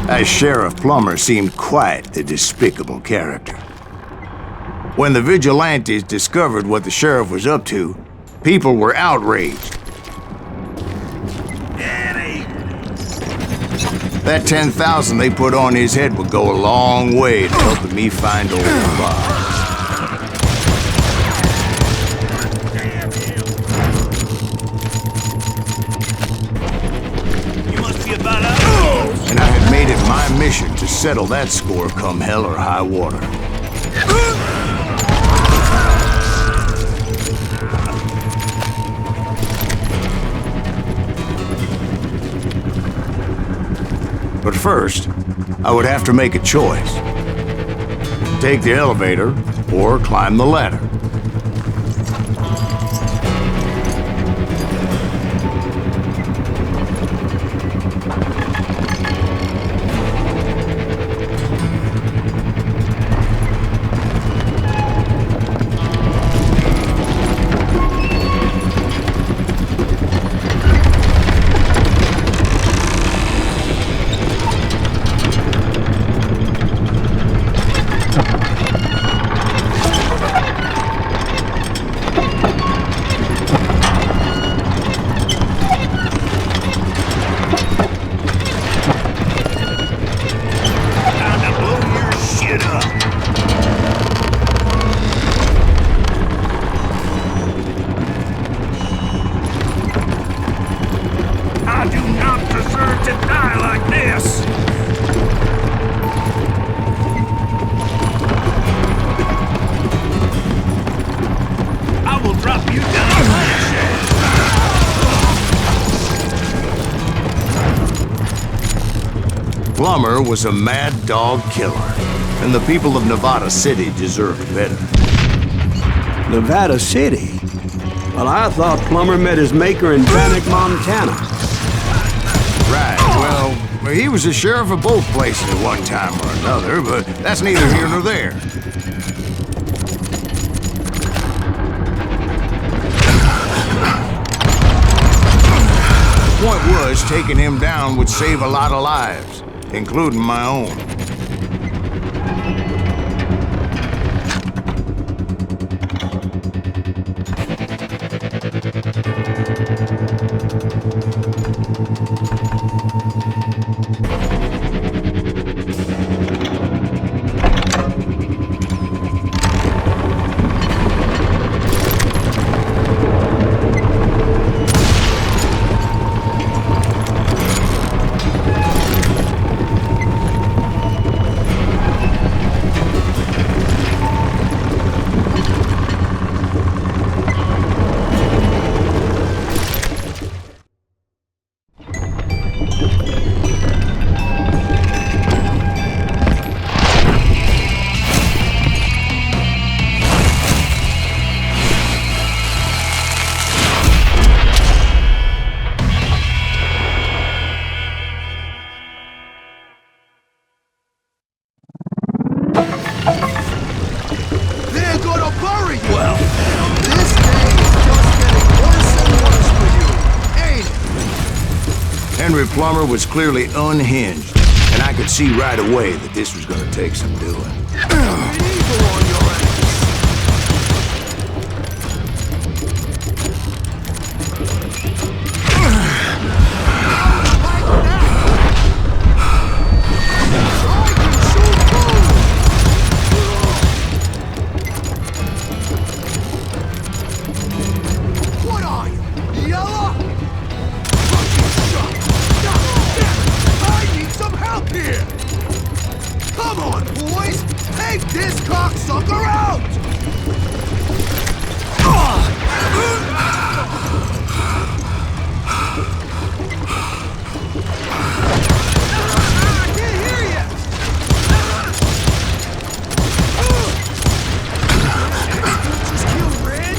As Sheriff Plummer seemed quite the despicable character. When the vigilantes discovered what the sheriff was up to, people were outraged. That 10,000 they put on his head would go a long way to helping me find old Bob. And I had made it my mission to settle that score come hell or high water. But first, I would have to make a choice. Take the elevator or climb the ladder. Plummer was a mad dog killer, and the people of Nevada City deserved better. Nevada City? Well, I thought Plummer met his maker in Bannock, Montana. Right, well, he was the sheriff of both places at one time or another, but that's neither here nor there. The point was, taking him down would save a lot of lives, including my own. They're gonna bury you! Well, this day is just getting worse and worse for you, ain't it? Henry Plummer was clearly unhinged, and I could see right away that this was gonna take some doing. Evil on your ass! What are you, yellow? Fucking shot! God damn it! I need some help here! Come on, boys! Take this cocksucker out! I can't hear you! Just kill Red?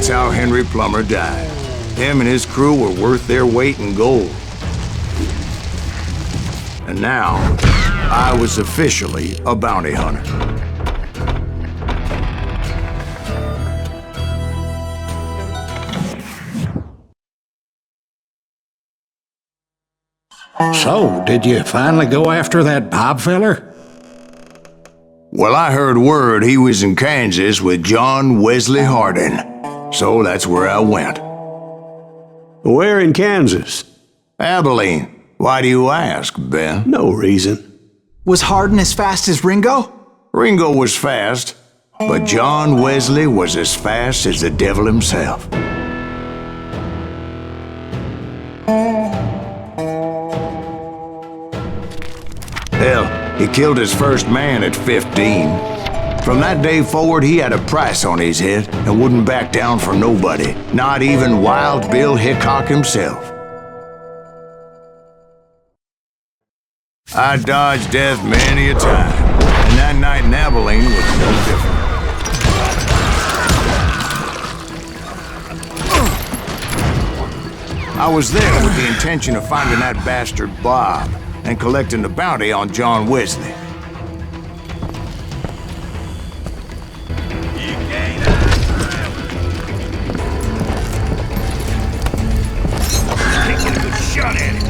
that's how Henry Plummer died. Him and his crew were worth their weight in gold. And now, I was officially a bounty hunter. So, did you finally go after that Bob feller? Well, I heard word he was in Kansas with John Wesley Hardin, so that's where I went. Where in Kansas? Abilene. Why do you ask, Ben? No reason. Was Hardin as fast as Ringo? Ringo was fast, but John Wesley was as fast as the devil himself. Hell, he killed his first man at 15. From that day forward, he had a price on his head and wouldn't back down for nobody, not even Wild Bill Hickok himself. I dodged death many a time, and that night in Abilene was no different. I was there with the intention of finding that bastard Bob and collecting the bounty on John Wesley. Take a good shot at it.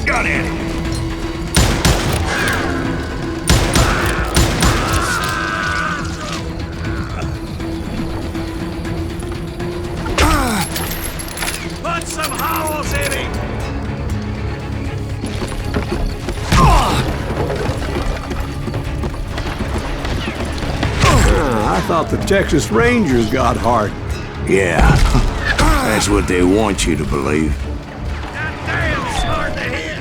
Got it. Put some holes in him. I thought the Texas Rangers got Hardin. Yeah, that's what they want you to believe. Goddamn, it's hard to hit.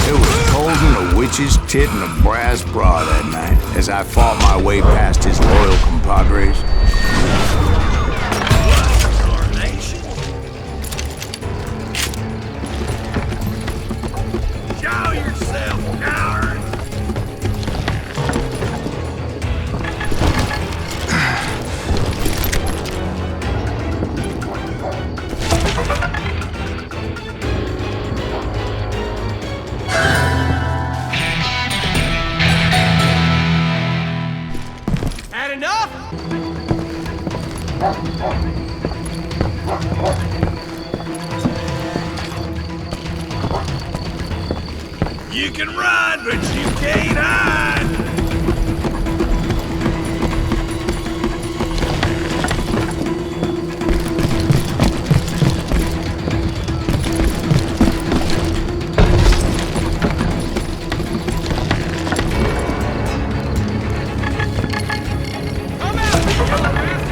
It was holding a witch's tit and a brass bra that night as I fought my way past his loyal compadres. Show yourself, coward. Had enough? You can run, but you can't hide. Come out, you bastard!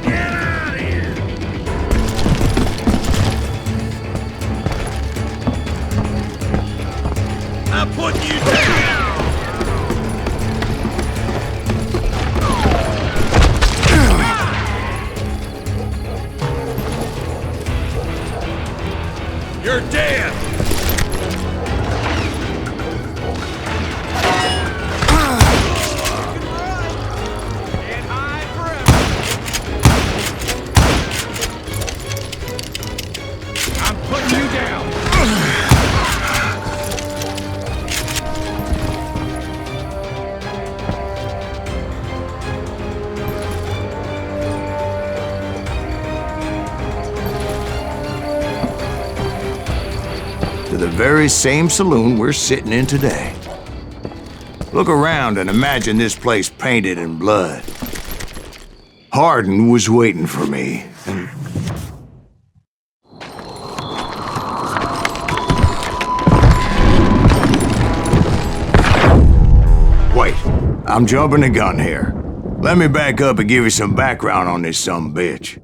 Get out of here! I'm putting you down! You're dead! Can't hide forever. I'm putting you down. To the very same saloon we're sitting in today. Look around and imagine this place painted in blood. Hardin was waiting for me, and wait, I'm jumping the gun here. Let me back up and give you some background on this sumbitch.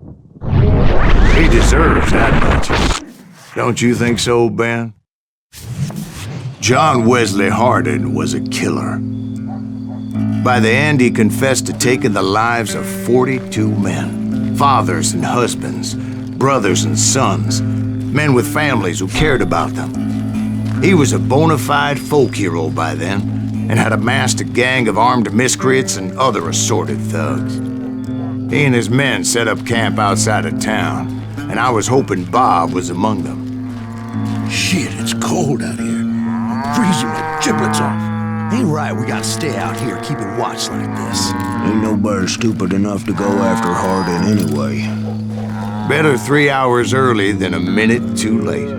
He deserves that much. Don't you think so, Ben? John Wesley Hardin was a killer. By the end, he confessed to taking the lives of 42 men. Fathers and husbands, brothers and sons, men with families who cared about them. He was a bona fide folk hero by then, and had amassed a gang of armed miscreants and other assorted thugs. He and his men set up camp outside of town, and I was hoping Bob was among them. Shit, it's cold out here. Freezing my giblets off. Ain't right we gotta stay out here keeping watch like this. Ain't nobody stupid enough to go after Hardin anyway. Better 3 hours early than a minute too late.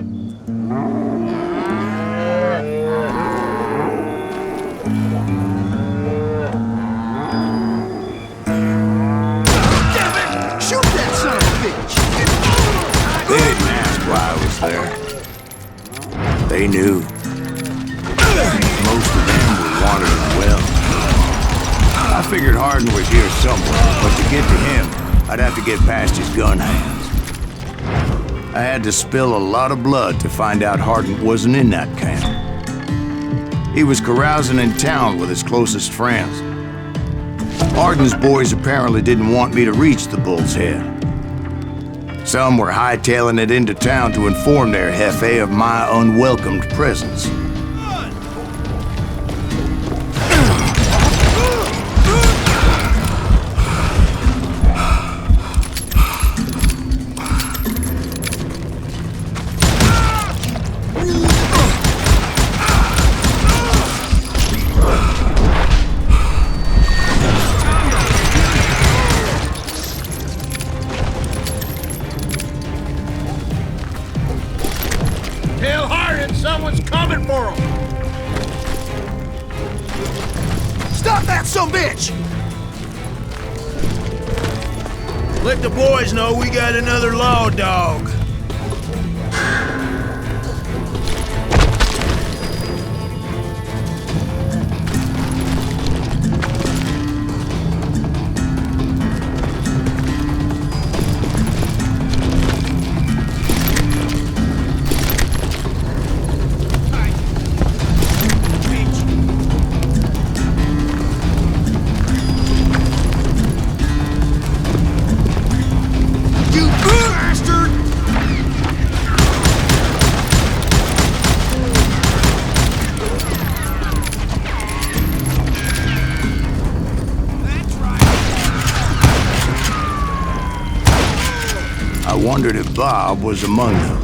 Damn it! Shoot that son of a bitch! They didn't ask why I was there. They knew. Most of them were wanted as well. I figured Hardin was here somewhere, but to get to him, I'd have to get past his gun hands. I had to spill a lot of blood to find out Hardin wasn't in that camp. He was carousing in town with his closest friends. Hardin's boys apparently didn't want me to reach the Bull's Head. Some were hightailing it into town to inform their jefe of my unwelcomed presence. Tell Hardin someone's coming for him! Stop that sumbitch! Let the boys know we got another law dog. You bastard! I wondered if Bob was among them.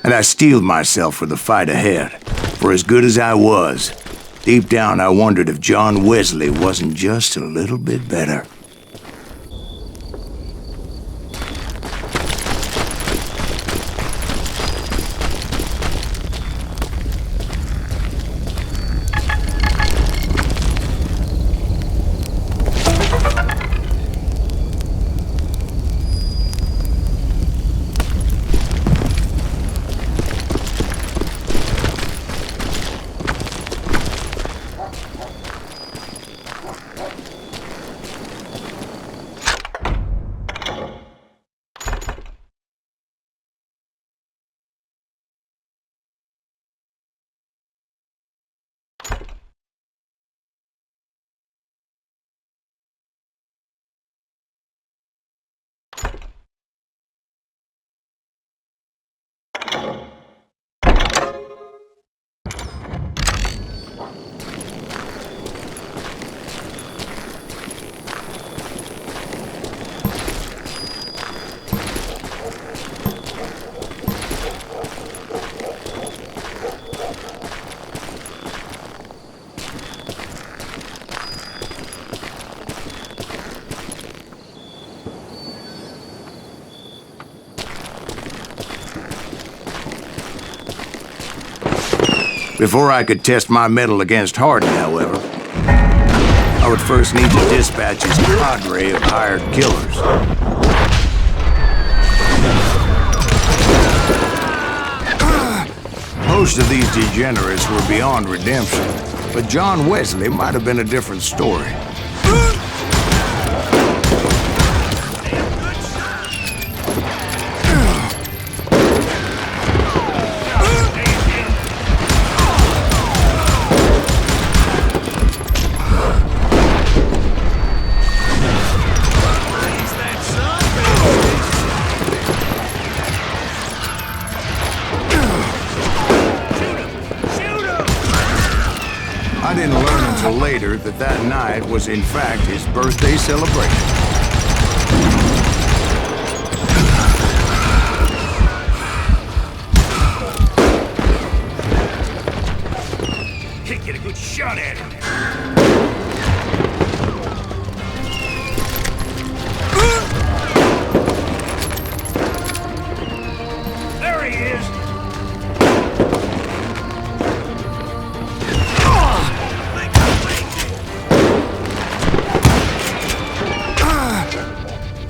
And I steeled myself for the fight ahead. For as good as I was, deep down I wondered if John Wesley wasn't just a little bit better. Before I could test my mettle against Hardin, however, I would first need to dispatch his cadre of hired killers. Most of these degenerates were beyond redemption, but John Wesley might have been a different story. I didn't learn until later that that night was in fact his birthday celebration. Can't get a good shot at him. There he is.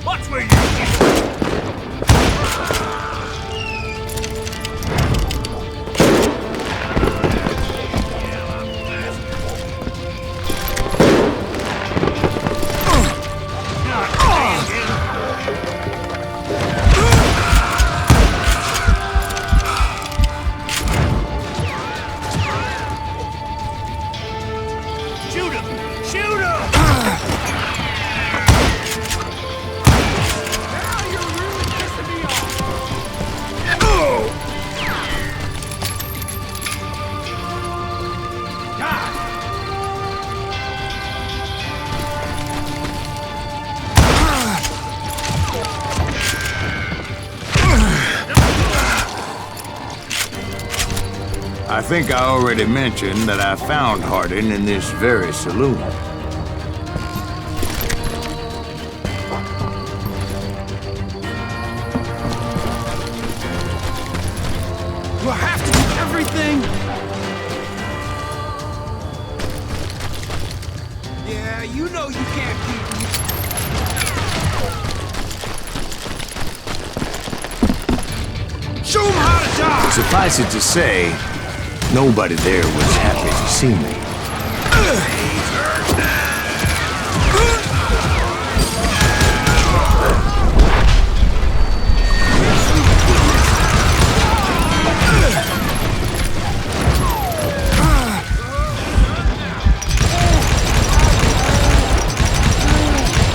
Watch where you shoot him! Shoot him! I think I already mentioned that I found Hardin in this very saloon. Do I have to do everything? Yeah, you know you can't beat me. Show 'em how to die! Suffice it to say, nobody there was happy to see me.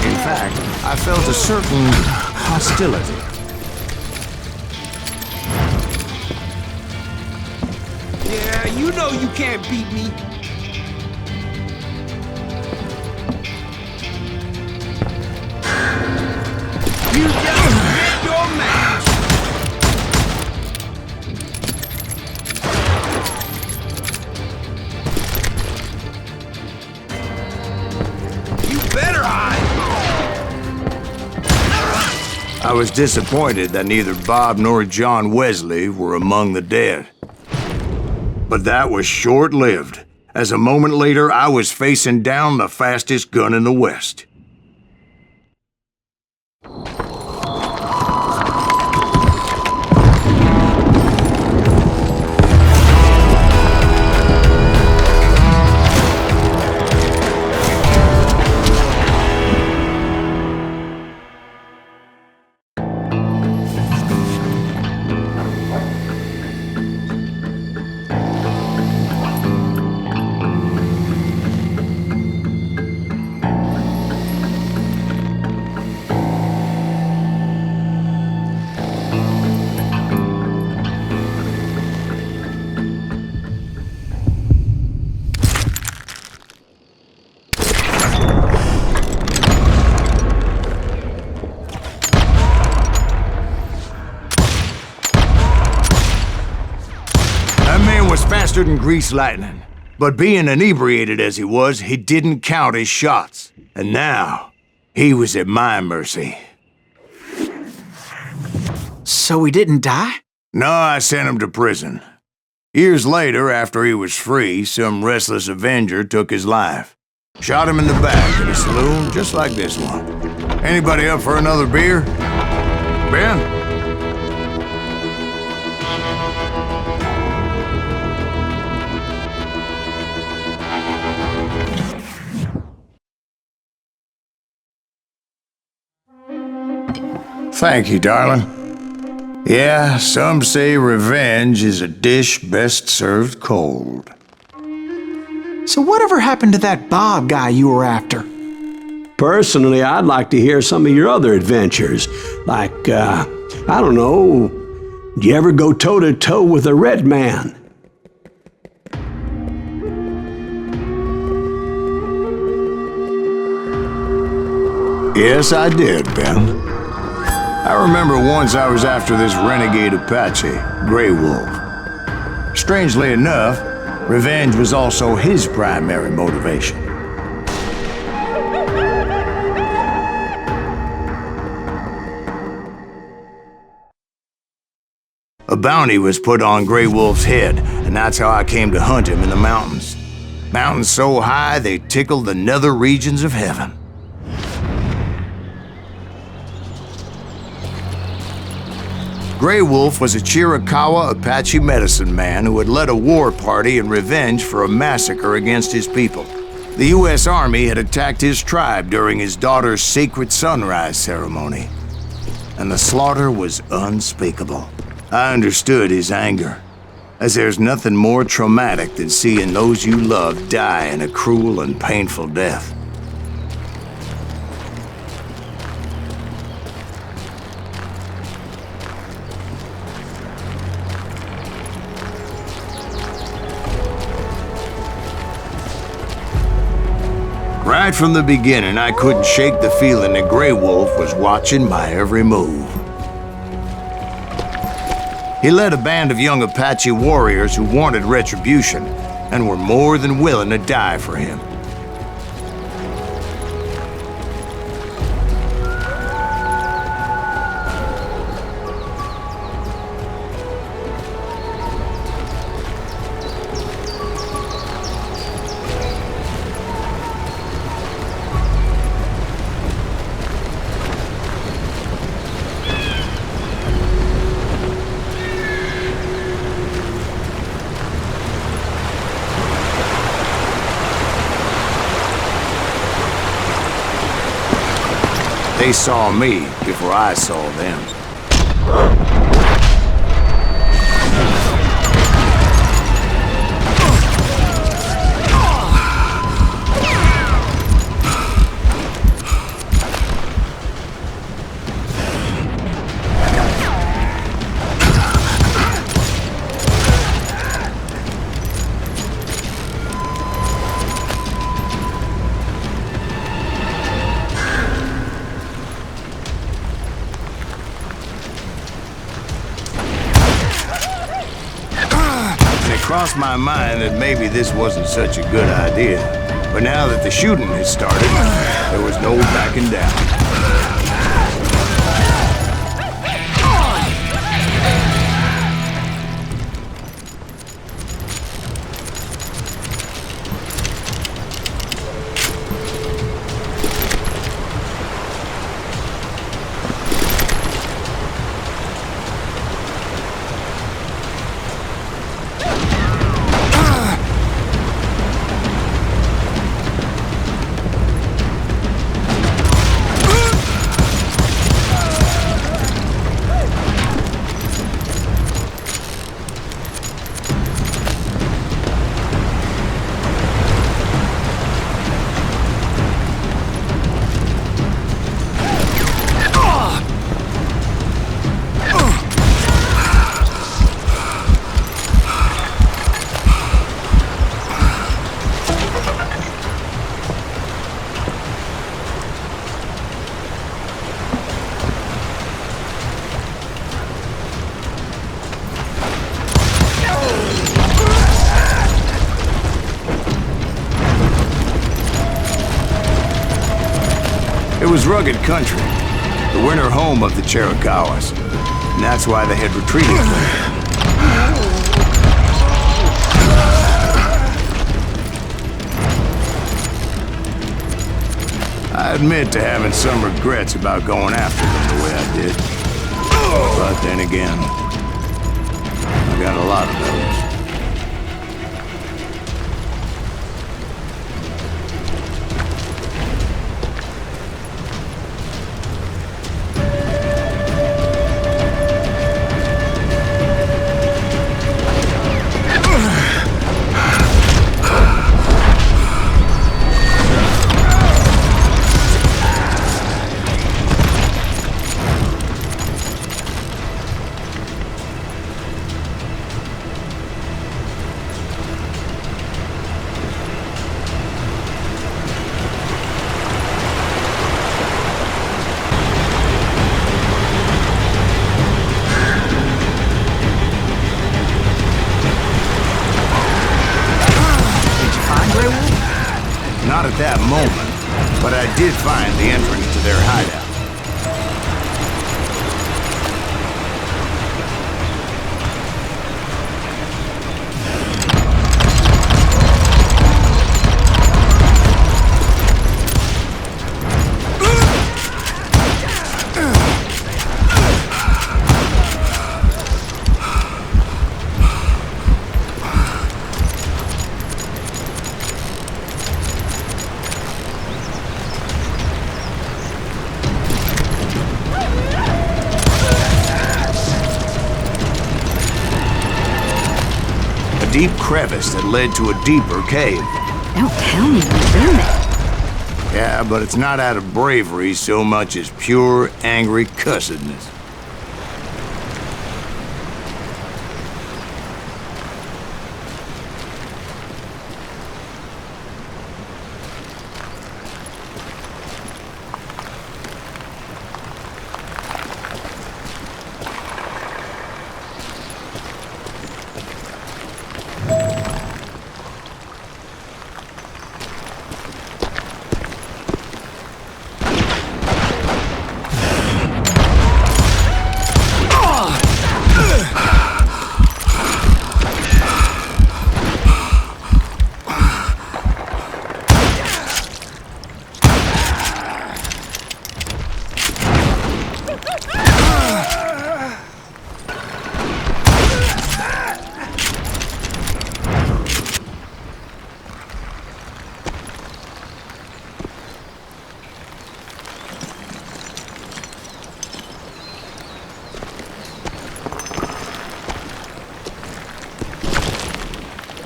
In fact, I felt a certain hostility. Yeah, you know you can't beat me. You just made your match. You better hide. I was disappointed that neither Bob nor John Wesley were among the dead. But that was short-lived, as a moment later I was facing down the fastest gun in the West. Faster than greased lightning. But being inebriated as he was, he didn't count his shots. And now, he was at my mercy. So he didn't die? No, I sent him to prison. Years later, after he was free, some restless avenger took his life. Shot him in the back at a saloon just like this one. Anybody up for another beer? Ben? Thank you, darling. Yeah, some say revenge is a dish best served cold. So whatever happened to that Bob guy you were after? Personally, I'd like to hear some of your other adventures. Like, I don't know, did you ever go toe-to-toe with a red man? Yes, I did, Ben. I remember once I was after this renegade Apache, Grey Wolf. Strangely enough, revenge was also his primary motivation. A bounty was put on Grey Wolf's head, and that's how I came to hunt him in the mountains. Mountains so high they tickled the nether regions of heaven. Grey Wolf was a Chiricahua Apache medicine man who had led a war party in revenge for a massacre against his people. The U.S. Army had attacked his tribe during his daughter's sacred sunrise ceremony, and the slaughter was unspeakable. I understood his anger, as there's nothing more traumatic than seeing those you love die in a cruel and painful death. Right from the beginning, I couldn't shake the feeling that Grey Wolf was watching my every move. He led a band of young Apache warriors who wanted retribution and were more than willing to die for him. They saw me before I saw them. Crossed my mind that maybe this wasn't such a good idea. But now that the shooting had started, there was no backing down. It was rugged country, the winter home of the Chiricahuas, and that's why they had retreated from it. I admit to having some regrets about going after them the way I did. But then again, I got a lot of those. Not at that moment, but I did find the entrance to their hideout. Deep crevice that led to a deeper cave. Don't tell me you're in it. Yeah, but it's not out of bravery so much as pure, angry cussedness.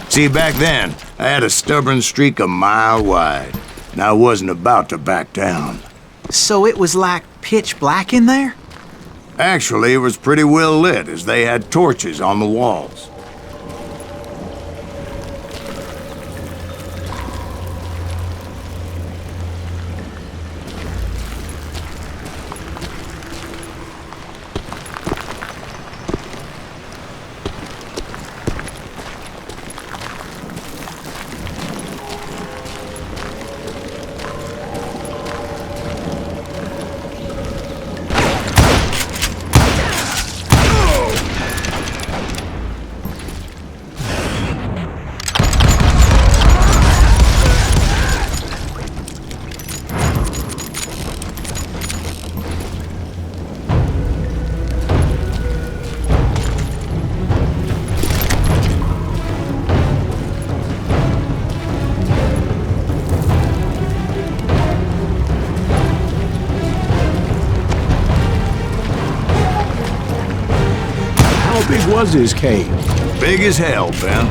See, back then, I had a stubborn streak a mile wide, and I wasn't about to back down. So it was like pitch black in there? Actually, it was pretty well lit, as they had torches on the walls. How big was this cave? Big as hell, Ben.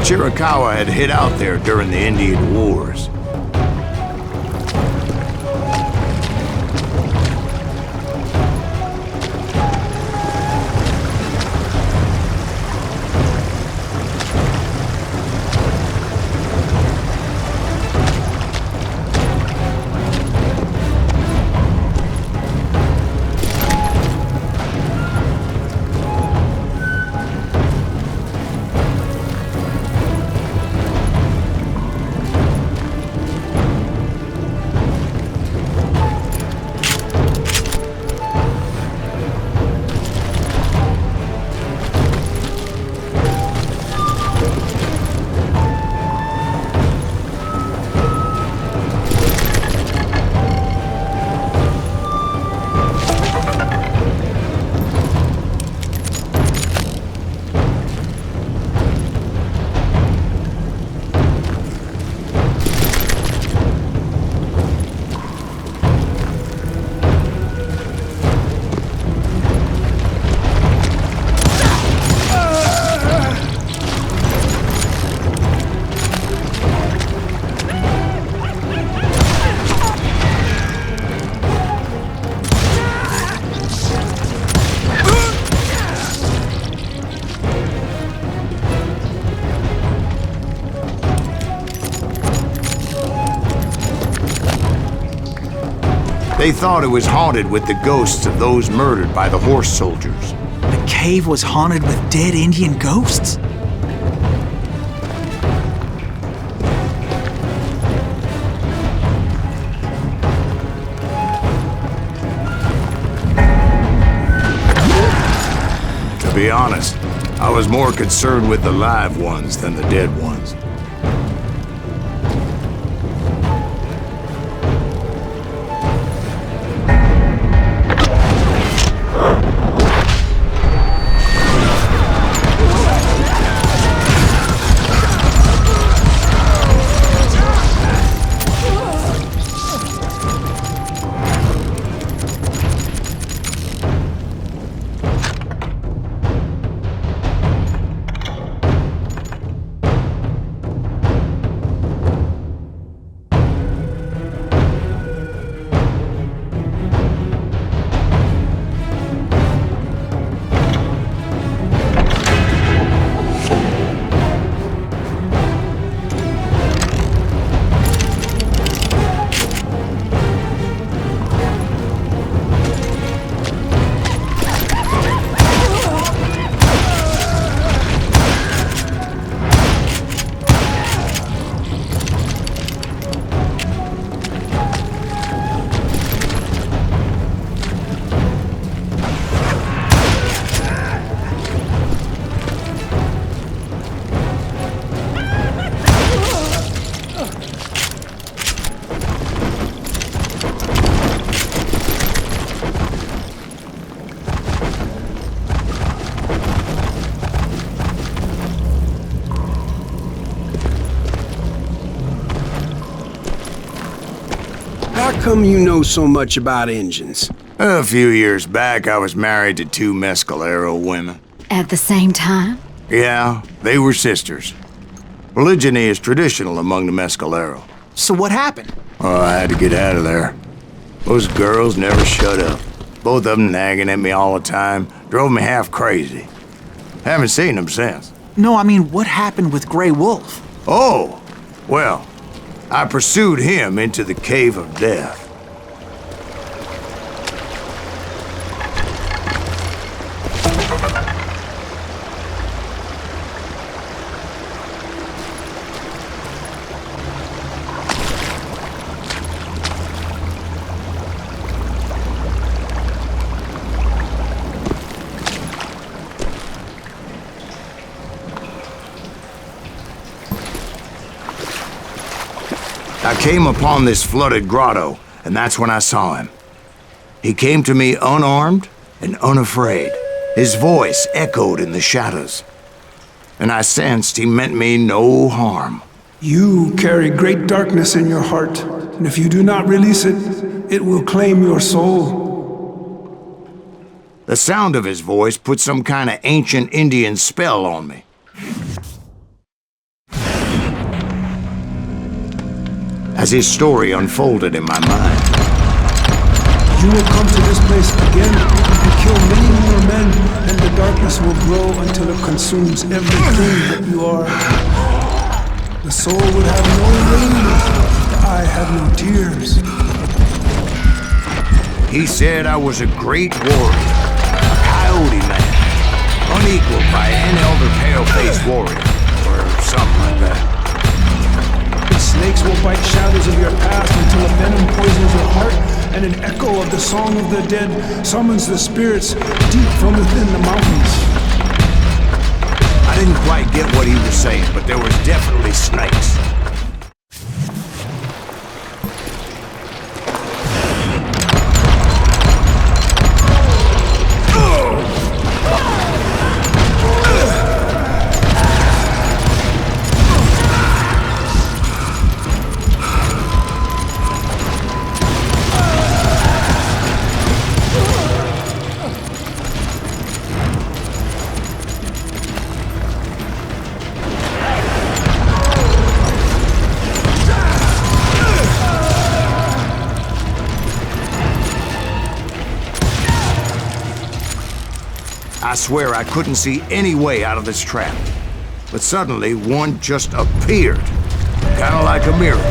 Chiricahua had hid out there during the Indian Wars. They thought it was haunted with the ghosts of those murdered by the horse soldiers. The cave was haunted with dead Indian ghosts? To be honest, I was more concerned with the live ones than the dead ones. How come you know so much about engines? A few years back, I was married to 2 Mescalero women. At the same time? Yeah, they were sisters. Polygyny is traditional among the Mescalero. So what happened? Oh, I had to get out of there. Those girls never shut up. Both of them nagging at me all the time. Drove me half crazy. Haven't seen them since. No, I mean, what happened with Grey Wolf? Oh, well, I pursued him into the Cave of Death. I came upon this flooded grotto, and that's when I saw him. He came to me unarmed and unafraid. His voice echoed in the shadows, and I sensed he meant me no harm. You carry great darkness in your heart, and if you do not release it, it will claim your soul. The sound of his voice put some kind of ancient Indian spell on me. As his story unfolded in my mind. You will come to this place again and kill many more men, and the darkness will grow until it consumes everything that you are. The soul would have no raiment, the eye have no tears. He said I was a great warrior, a coyote man, unequaled by any other pale-faced warrior, or something like that. Snakes will bite shadows of your past until a venom poisons your heart, and an echo of the song of the dead summons the spirits deep from within the mountains. I didn't quite get what he was saying, but there was definitely snakes. I swear I couldn't see any way out of this trap. But suddenly, one just appeared. Kinda like a miracle.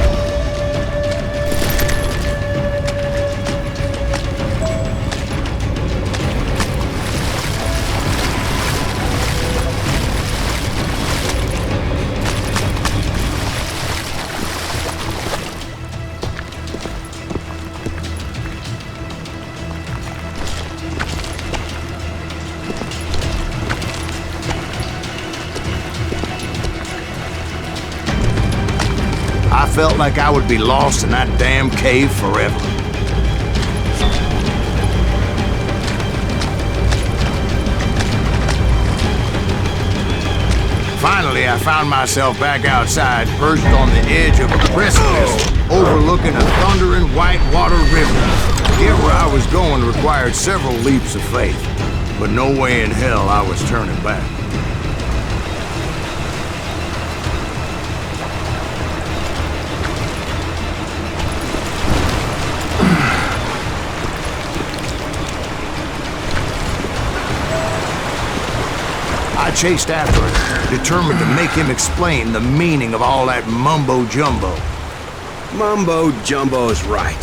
felt like I would be lost in that damn cave forever. Finally, I found myself back outside, perched on the edge of a precipice, overlooking a thundering whitewater river. To get where I was going required several leaps of faith, but no way in hell I was turning back. I chased after it, determined to make him explain the meaning of all that mumbo-jumbo. Mumbo-jumbo's right.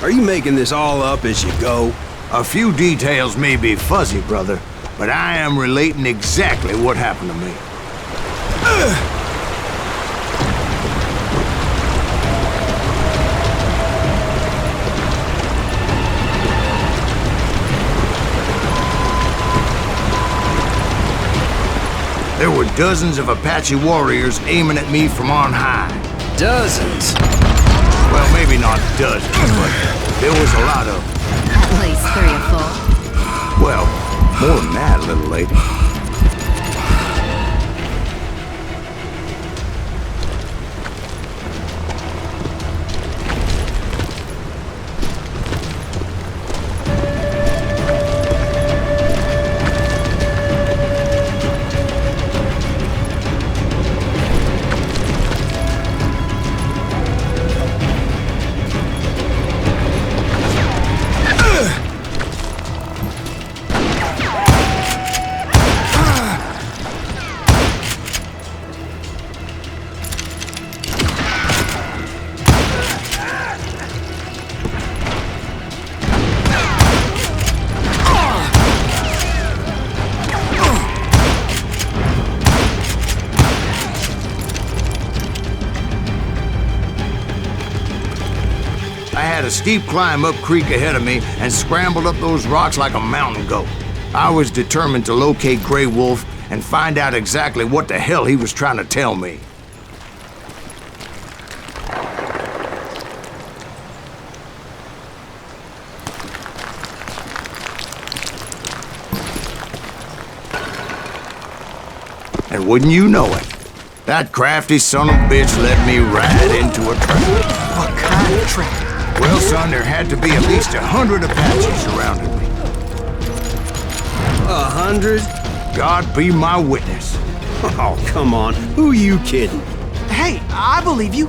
Are you making this all up as you go? A few details may be fuzzy, brother, but I am relating exactly what happened to me. There were dozens of Apache warriors aiming at me from on high. Dozens? Well, maybe not dozens, but there was a lot of them. At least 3 or 4. Well, more than that, little lady. A steep climb up creek ahead of me and scrambled up those rocks like a mountain goat. I was determined to locate Grey Wolf and find out exactly what the hell he was trying to tell me. And wouldn't you know it, that crafty son of a bitch led me right into a trap. What kind of trap? Well, son, there had to be at least 100 Apaches surrounding me. 100? God be my witness. Oh, come on. Who are you kidding? Hey, I believe you.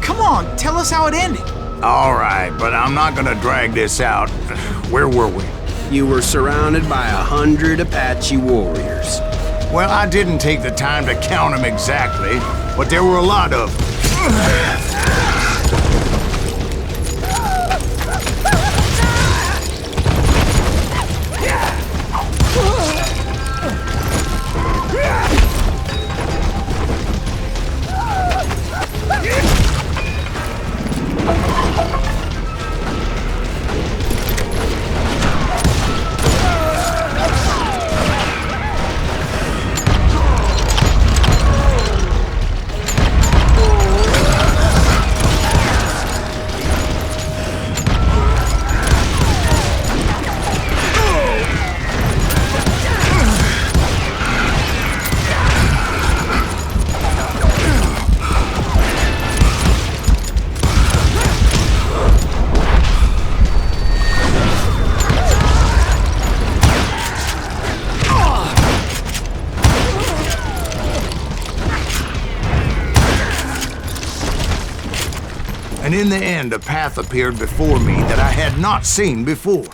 Come on, tell us how it ended. All right, but I'm not gonna drag this out. Where were we? You were surrounded by 100 Apache warriors. Well, I didn't take the time to count them exactly, but there were a lot of them. And in the end, a path appeared before me that I had not seen before.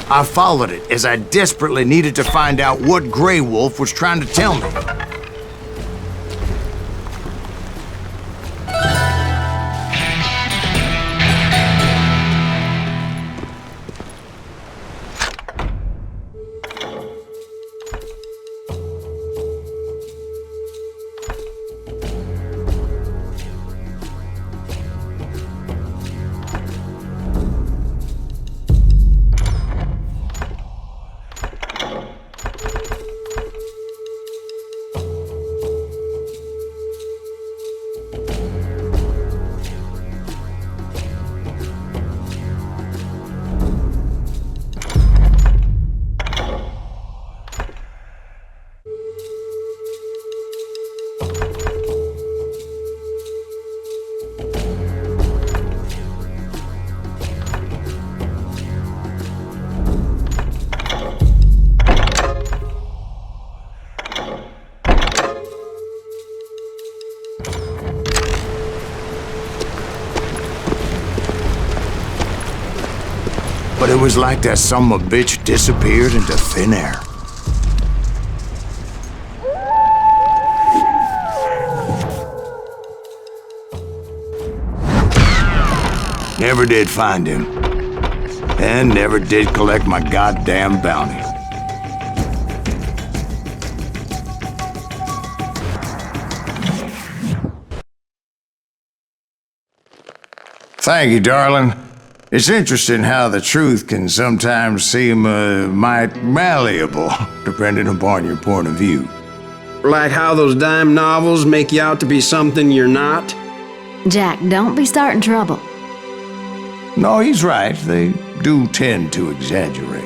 I followed it as I desperately needed to find out what Grey Wolf was trying to tell me. But it was like that son of a bitch disappeared into thin air. Never did find him. And never did collect my goddamn bounty. Thank you, darling. It's interesting how the truth can sometimes seem might malleable, depending upon your point of view. Like how those dime novels make you out to be something you're not? Jack, don't be starting trouble. No, he's right. They do tend to exaggerate.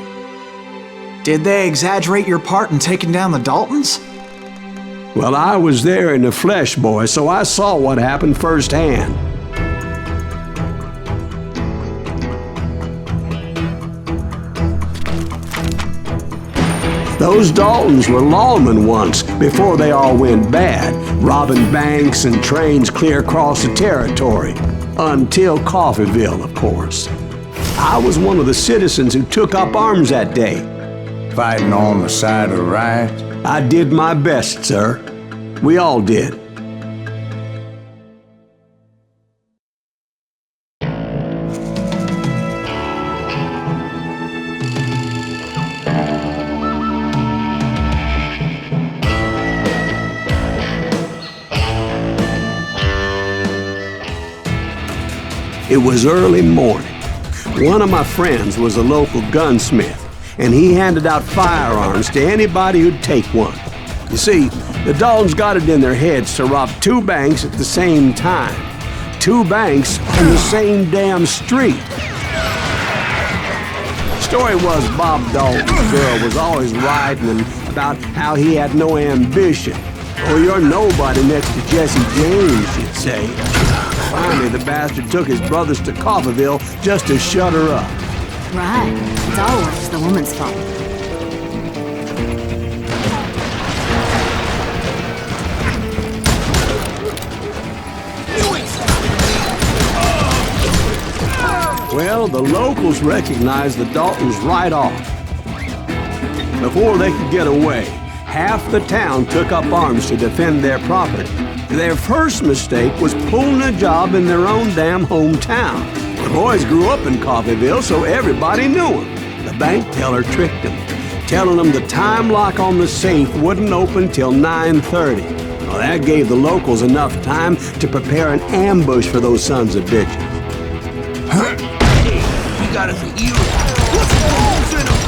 Did they exaggerate your part in taking down the Daltons? Well, I was there in the flesh, boy, so I saw what happened firsthand. Those Daltons were lawmen once, before they all went bad, robbing banks and trains clear across the territory. Until Coffeeville, of course. I was one of the citizens who took up arms that day. Fighting on the side of the riot? I did my best, sir. We all did. It was early morning. One of my friends was a local gunsmith, and he handed out firearms to anybody who'd take one. You see, the Daltons got it in their heads to rob 2 banks at the same time. 2 banks on the same damn street. Story was Bob Dalton's girl was always writing about how he had no ambition. Oh, you're nobody next to Jesse James, she'd say. Finally, the bastard took his brothers to Coffeeville just to shut her up. Right. It's always the woman's fault. Well, the locals recognized the Daltons right off. Before they could get away, half the town took up arms to defend their property. Their first mistake was pulling a job in their own damn hometown. The boys grew up in Coffeeville, so everybody knew them. The bank teller tricked them, telling them the time lock on the safe wouldn't open till 9:30. Well, that gave the locals enough time to prepare an ambush for those sons of bitches. We got it for you. What's the holes in them?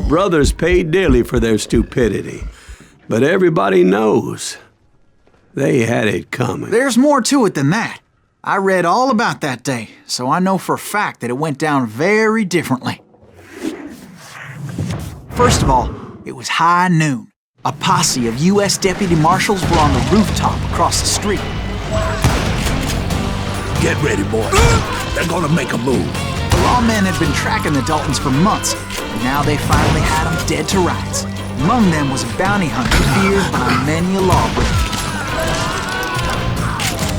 Brothers paid dearly for their stupidity, but everybody knows they had it coming. There's more to it than that. I read all about that day, so I know for a fact that it went down very differently. First of all, it was high noon. A posse of U.S. deputy marshals were on the rooftop across the street. Get ready, boys. They're gonna make a move. The lawmen had been tracking the Daltons for months, and now they finally had them dead to rights. Among them was a bounty hunter feared by many a lawbreaker.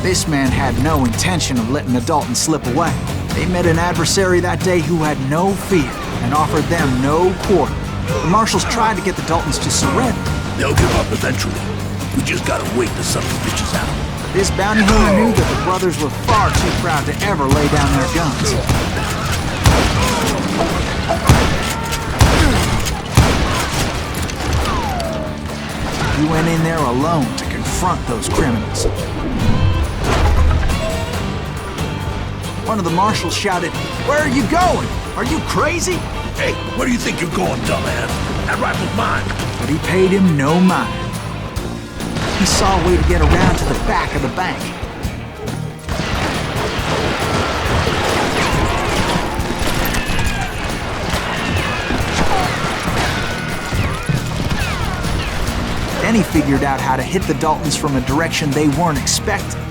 This man had no intention of letting the Daltons slip away. They met an adversary that day who had no fear and offered them no quarter. The marshals tried to get the Daltons to surrender. They'll give up eventually. We just gotta wait to suck the bitches out. This bounty hunter knew that the brothers were far too proud to ever lay down their guns. He went in there alone to confront those criminals. One of the marshals shouted, "Where are you going? Are you crazy?" Hey, where do you think you're going, dumbass? That rifle's mine. But he paid him no mind. He saw a way to get around to the back of the bank. Then he figured out how to hit the Daltons from a direction they weren't expecting.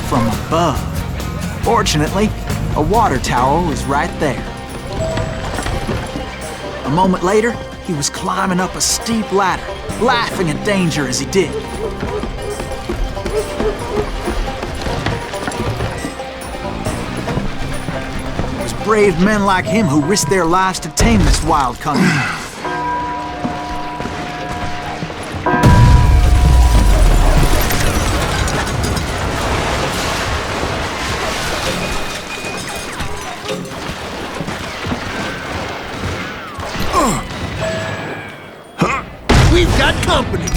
From above. Fortunately, a water tower was right there. A moment later, he was climbing up a steep ladder, laughing at danger as he did. It was brave men like him who risked their lives to tame this wild country. We've got company.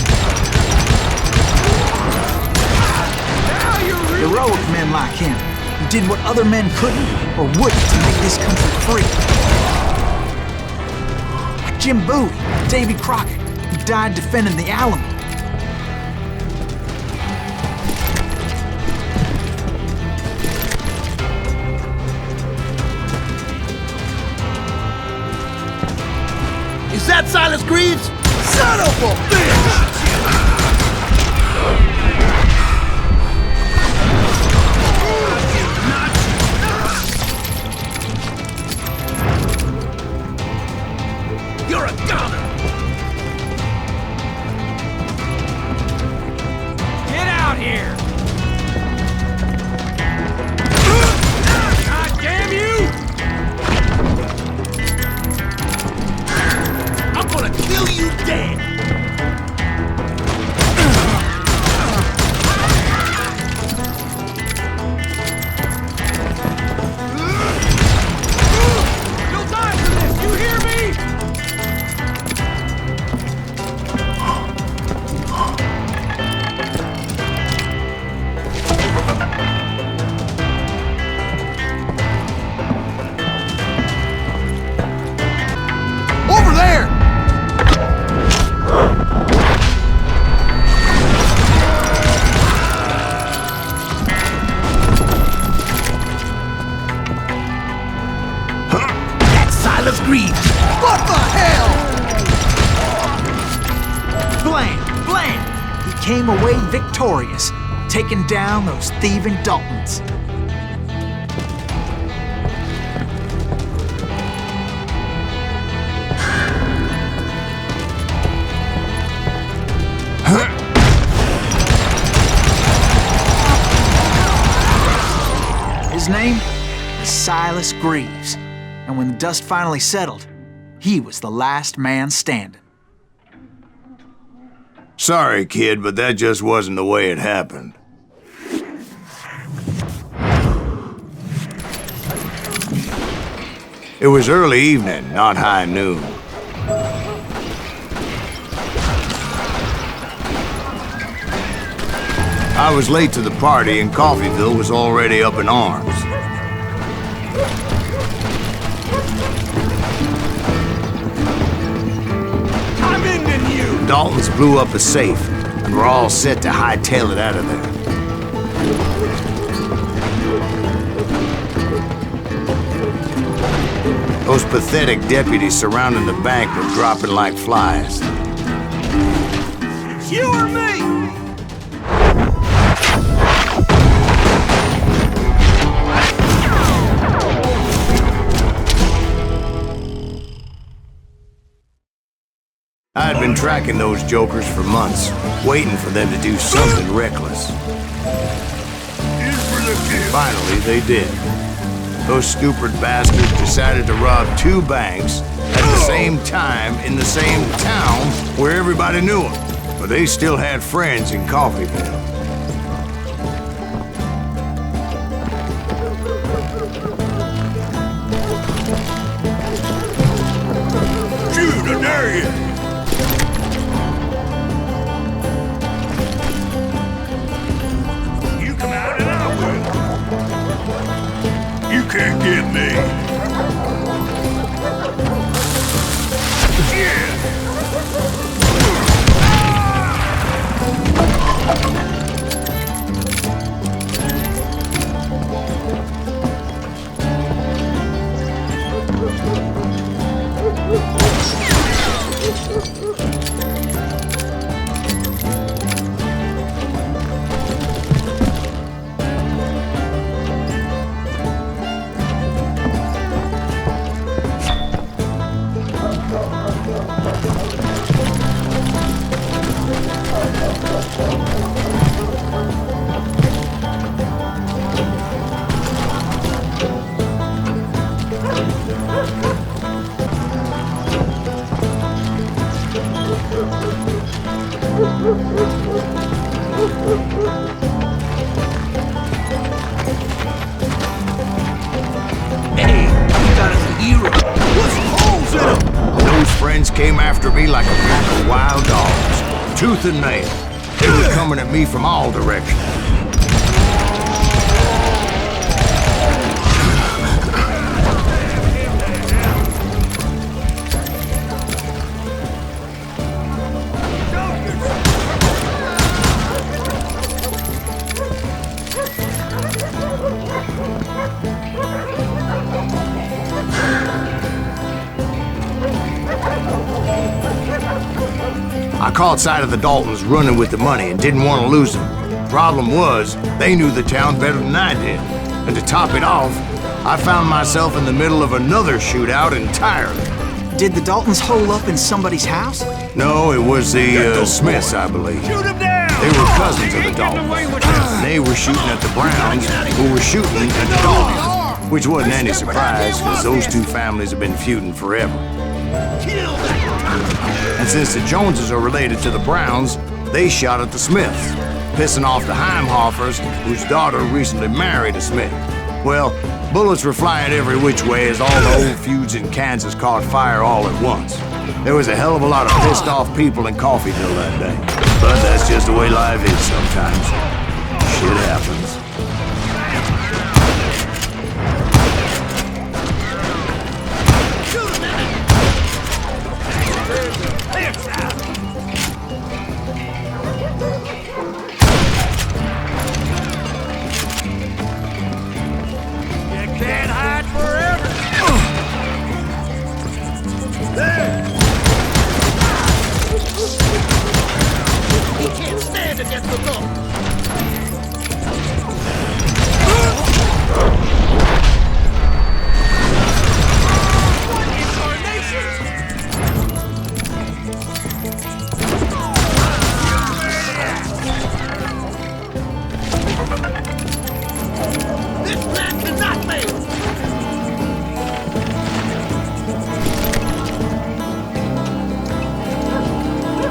Heroic men like him, who did what other men couldn't or wouldn't to make this country free. Like Jim Bowie, Davy Crockett, who died defending the Alamo. Is that Silas Greaves? Son of a bitch! You're a goner! Get out here! God damn you! I'm gonna kill you dead! You'll die for this, you hear me? Over there! That's Silas Greaves! What the hell? Blam! Blam! He came away victorious, taking down those thieving Daltons. His name is Silas Greaves, and when the dust finally settled, he was the last man standing. Sorry, kid, but that just wasn't the way it happened. It was early evening, not high noon. I was late to the party and Coffeyville was already up in arms. I'm ending you! Daltons blew up a safe, and we're all set to hightail it out of there. Those pathetic deputies surrounding the bank were dropping like flies. It's you or me! I had been tracking those jokers for months, waiting for them to do something reckless. Finally, they did. Those stupid bastards decided to rob 2 banks at the same time in the same town where everybody knew them. But they still had friends in Coffeyville. Shoot, I dare you! You come out and I will. get me. Hey, you got us a hero. What's holes in him? Those friends came after me like a pack of wild dogs, tooth and nail. They were coming at me from all directions. I caught sight of the Daltons running with the money and didn't want to lose them. Problem was, they knew the town better than I did. And to top it off, I found myself in the middle of another shootout entirely. Did the Daltons hole up in somebody's house? No, it was the Smiths, I believe. Shoot him down! They were cousins of the Daltons. And they were shooting at the Browns, who were shooting at the Daltons. Which wasn't any surprise, because those two families have been feuding forever. And since the Joneses are related to the Browns, they shot at the Smiths, pissing off the Heimhoffers, whose daughter recently married a Smith. Well, bullets were flying every which way as all the old feuds in Kansas caught fire all at once. There was a hell of a lot of pissed off people in Coffeeville that day. But that's just the way life is sometimes. Shit happens. Can't hide forever. There. He can't stand against the law. This plan cannot fail.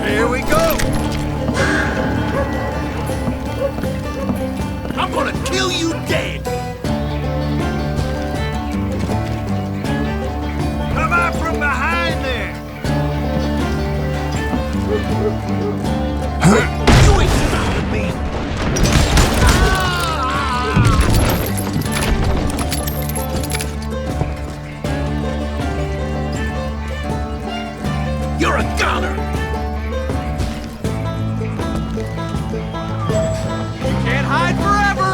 Here we go! I'm gonna kill you dead! Come out from behind there! You ain't stopping me! You're a goner! Can't hide forever!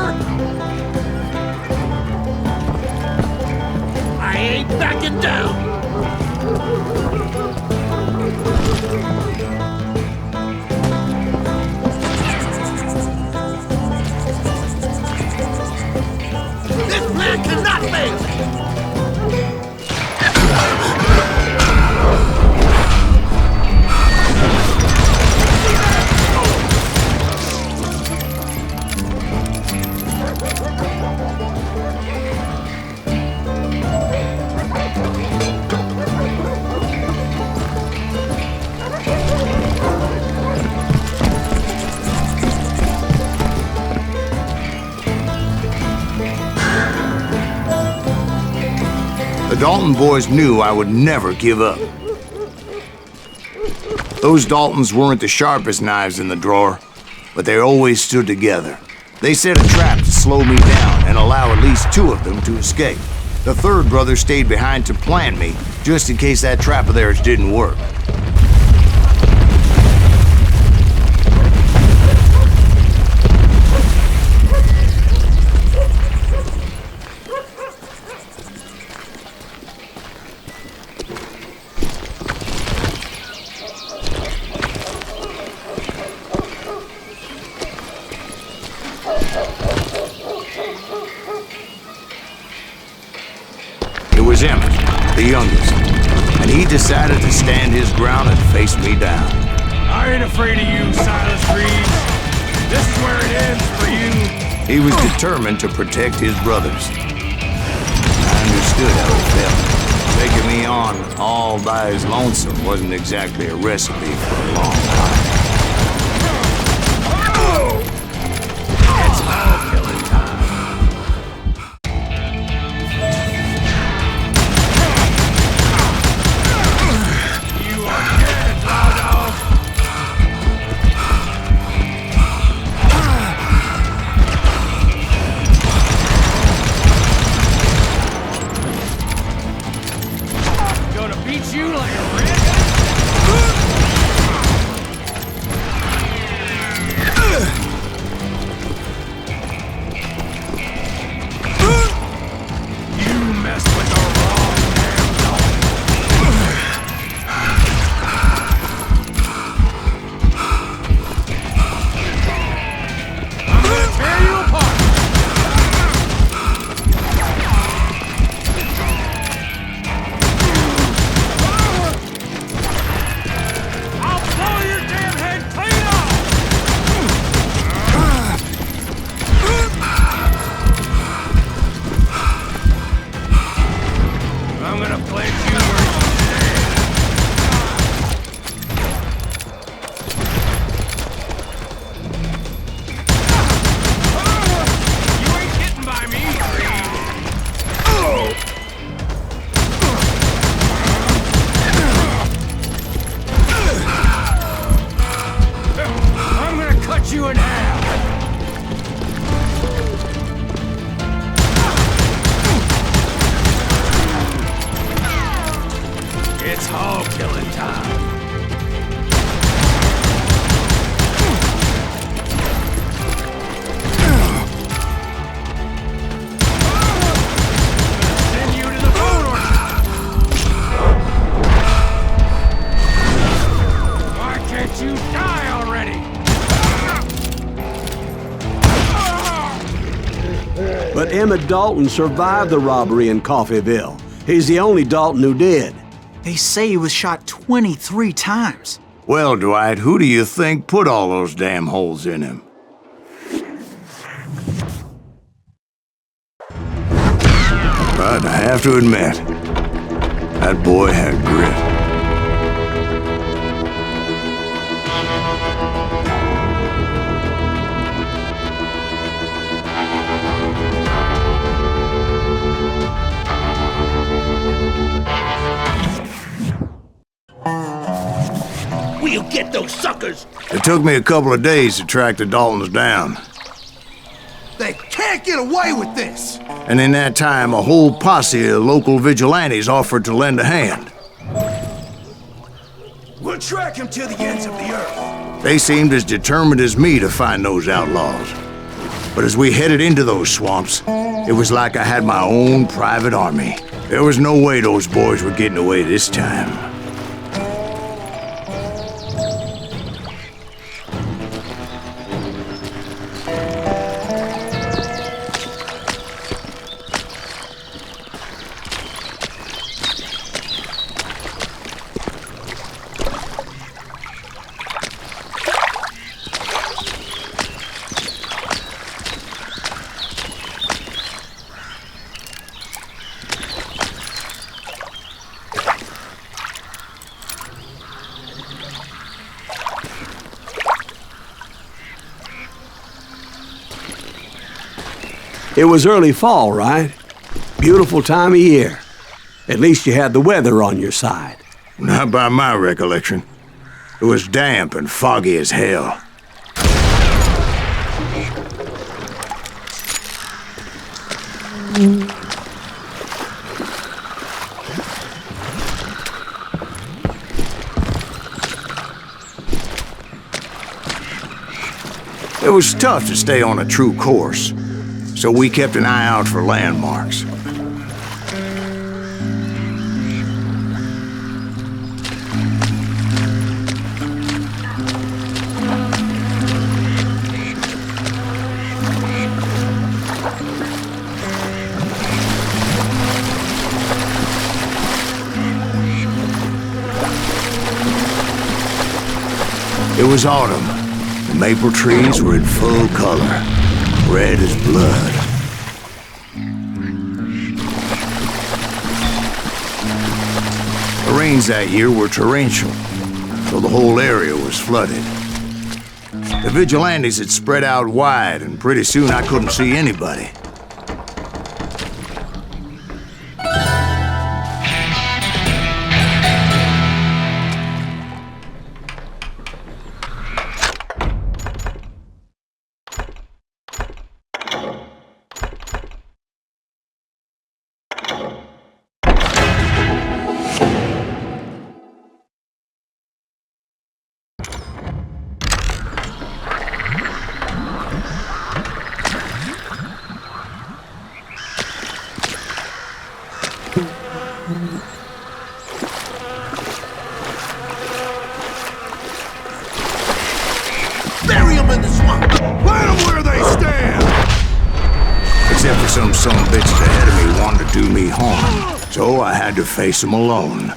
I ain't backing down! This plan cannot fail! The Dalton boys knew I would never give up. Those Daltons weren't the sharpest knives in the drawer, but they always stood together. They set a trap to slow me down and allow at least two of them to escape. The third brother stayed behind to plant me, just in case that trap of theirs didn't work. It was Emmett, the youngest, and he decided to stand his ground and face me down. I ain't afraid of you, Silas Greaves. This is where it ends for you. He was determined to protect his brothers. I understood how it felt. Taking me on all by his lonesome wasn't exactly a recipe for a long time. It's all killing time. But Emmett Dalton survived the robbery in Coffeyville. He's the only Dalton who did. They say he was shot 23 times. Well, Dwight, who do you think put all those damn holes in him? But I have to admit, that boy had grit. We'll get those suckers! It took me a couple of days to track the Daltons down. They can't get away with this! And in that time, a whole posse of local vigilantes offered to lend a hand. We'll track him to the ends of the earth. They seemed as determined as me to find those outlaws. But as we headed into those swamps, it was like I had my own private army. There was no way those boys were getting away this time. It was early fall, right? Beautiful time of year. At least you had the weather on your side. Not by my recollection. It was damp and foggy as hell. It was tough to stay on a true course, so we kept an eye out for landmarks. It was autumn. The maple trees were in full color, red as blood. The rains that year were torrential, so the whole area was flooded. The vigilantes had spread out wide, and pretty soon I couldn't see anybody. Bury them in the swamp! Plant them where they stand! Except for some son of a bitch ahead of me wanted to do me harm, so I had to face them alone.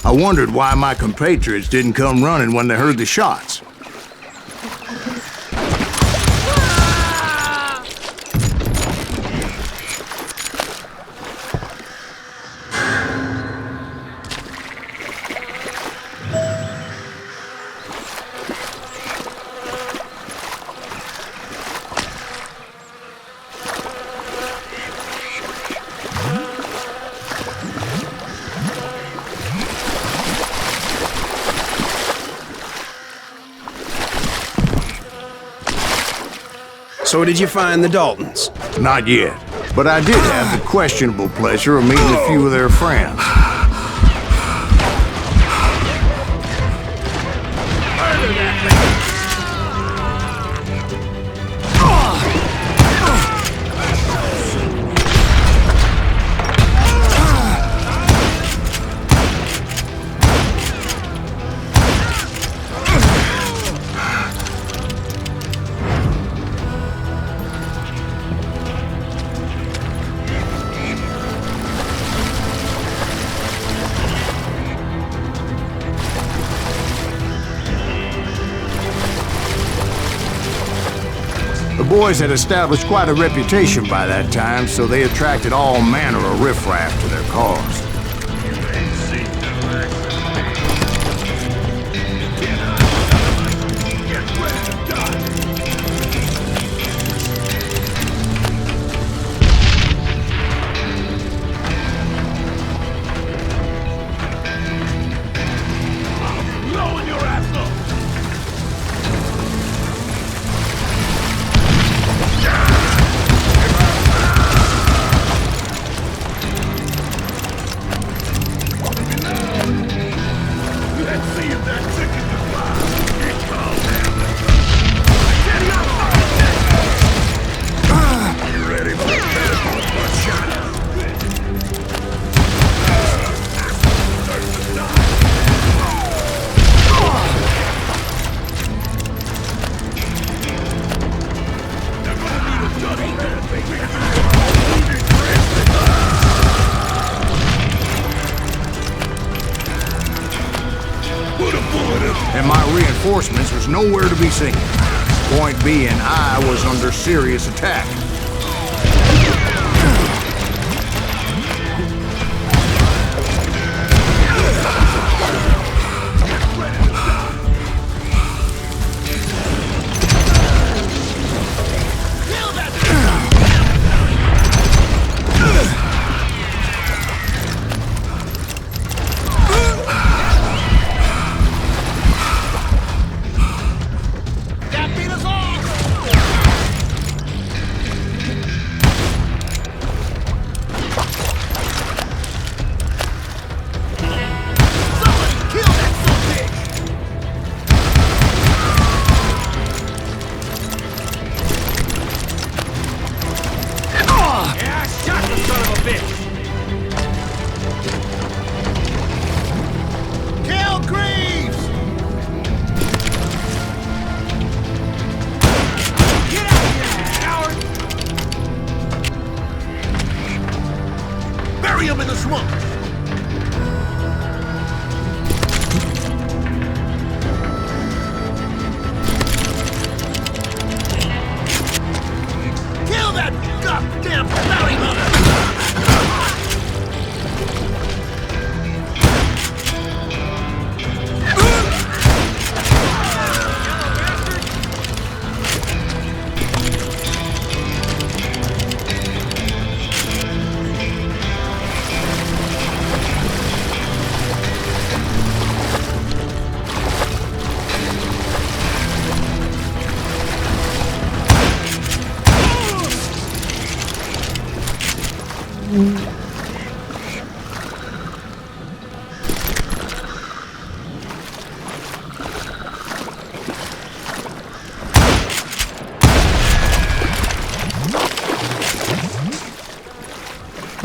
I wondered why my compatriots didn't come running when they heard the shots. So did you find the Daltons? Not yet, but I did have the questionable pleasure of meeting a few of their friends. The boys had established quite a reputation by that time, so they attracted all manner of riffraff to their cause. And my reinforcements was nowhere to be seen. Point being, I was under serious attack.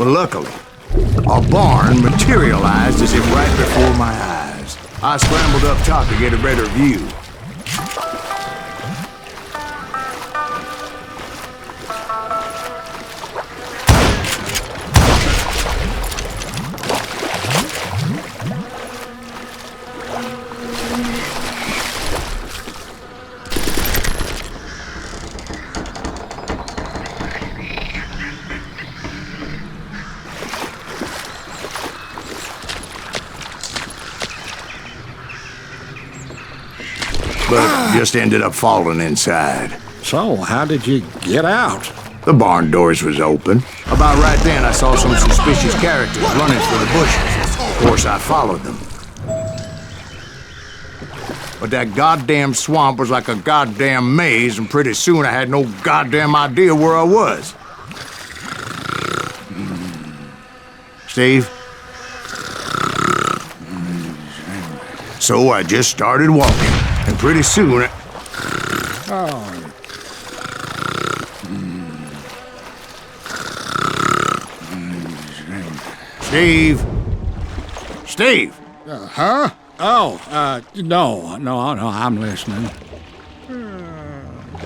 But luckily, a barn materialized as if right before my eyes. I scrambled up top to get a better view. But just ended up falling inside. So, how did you get out? The barn doors was open. About right then, I saw some suspicious characters running for the bushes. Of course, I followed them. But that goddamn swamp was like a goddamn maze, and pretty soon I had no goddamn idea where I was. Steve? So I just started walking. And pretty soon, Steve? Steve? Huh? Oh, no, I'm listening.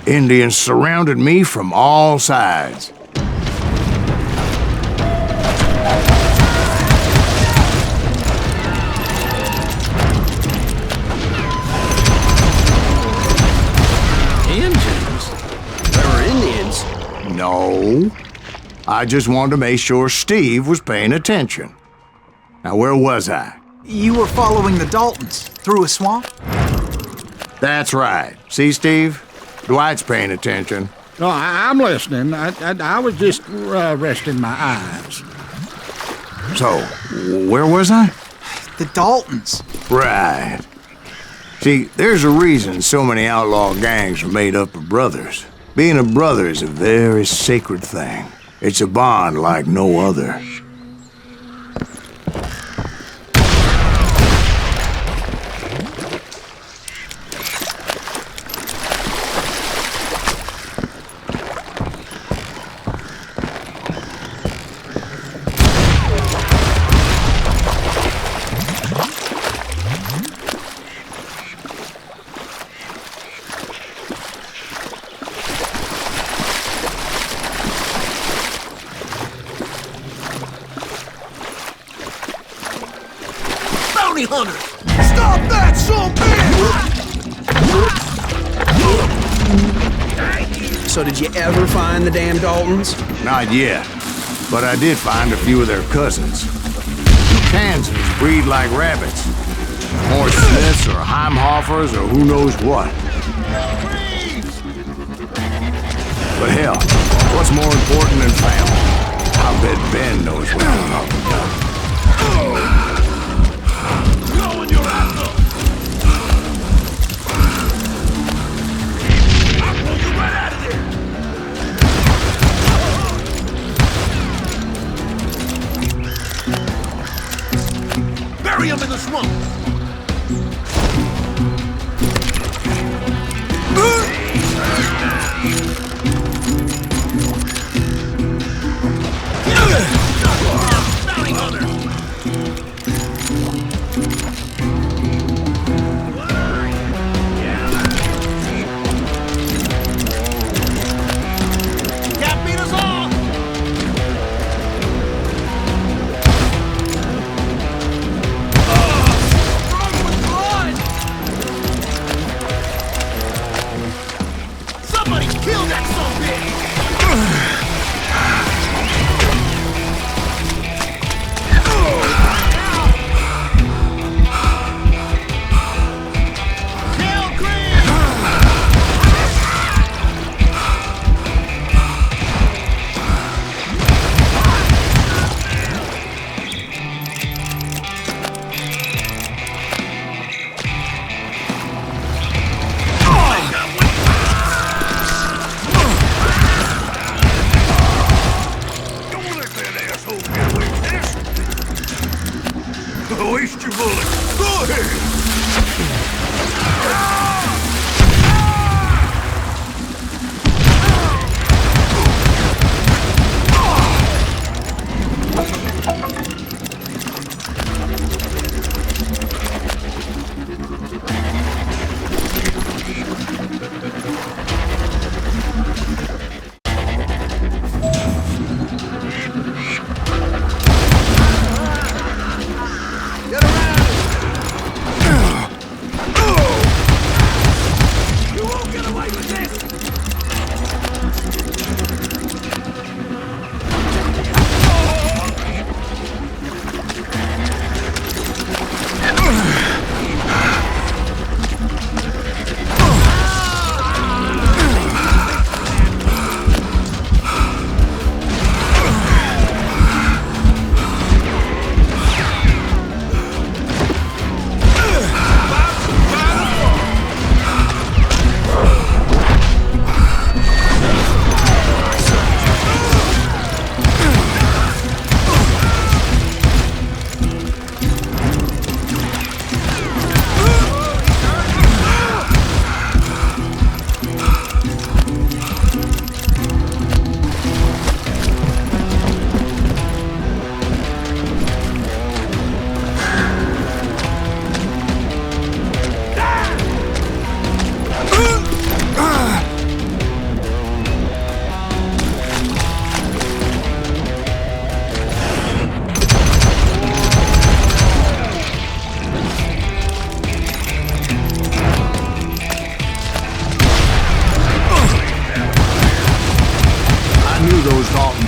Indians surrounded me from all sides. No. I just wanted to make sure Steve was paying attention. Now, where was I? You were following the Daltons through a swamp? That's right. See, Steve? Dwight's paying attention. No, I'm listening. I was just resting my eyes. So, where was I? The Daltons. Right. See, there's a reason so many outlaw gangs are made up of brothers. Being a brother is a very sacred thing. It's a bond like no other. Hunter! Stop that, So did you ever find the damn Daltons? Not yet, but I did find a few of their cousins. Kansans breed like rabbits. More Smiths or Heimhoffers or who knows what. But hell, what's more important than family? I bet Ben knows what I'm talking about. Bury him in the swamp!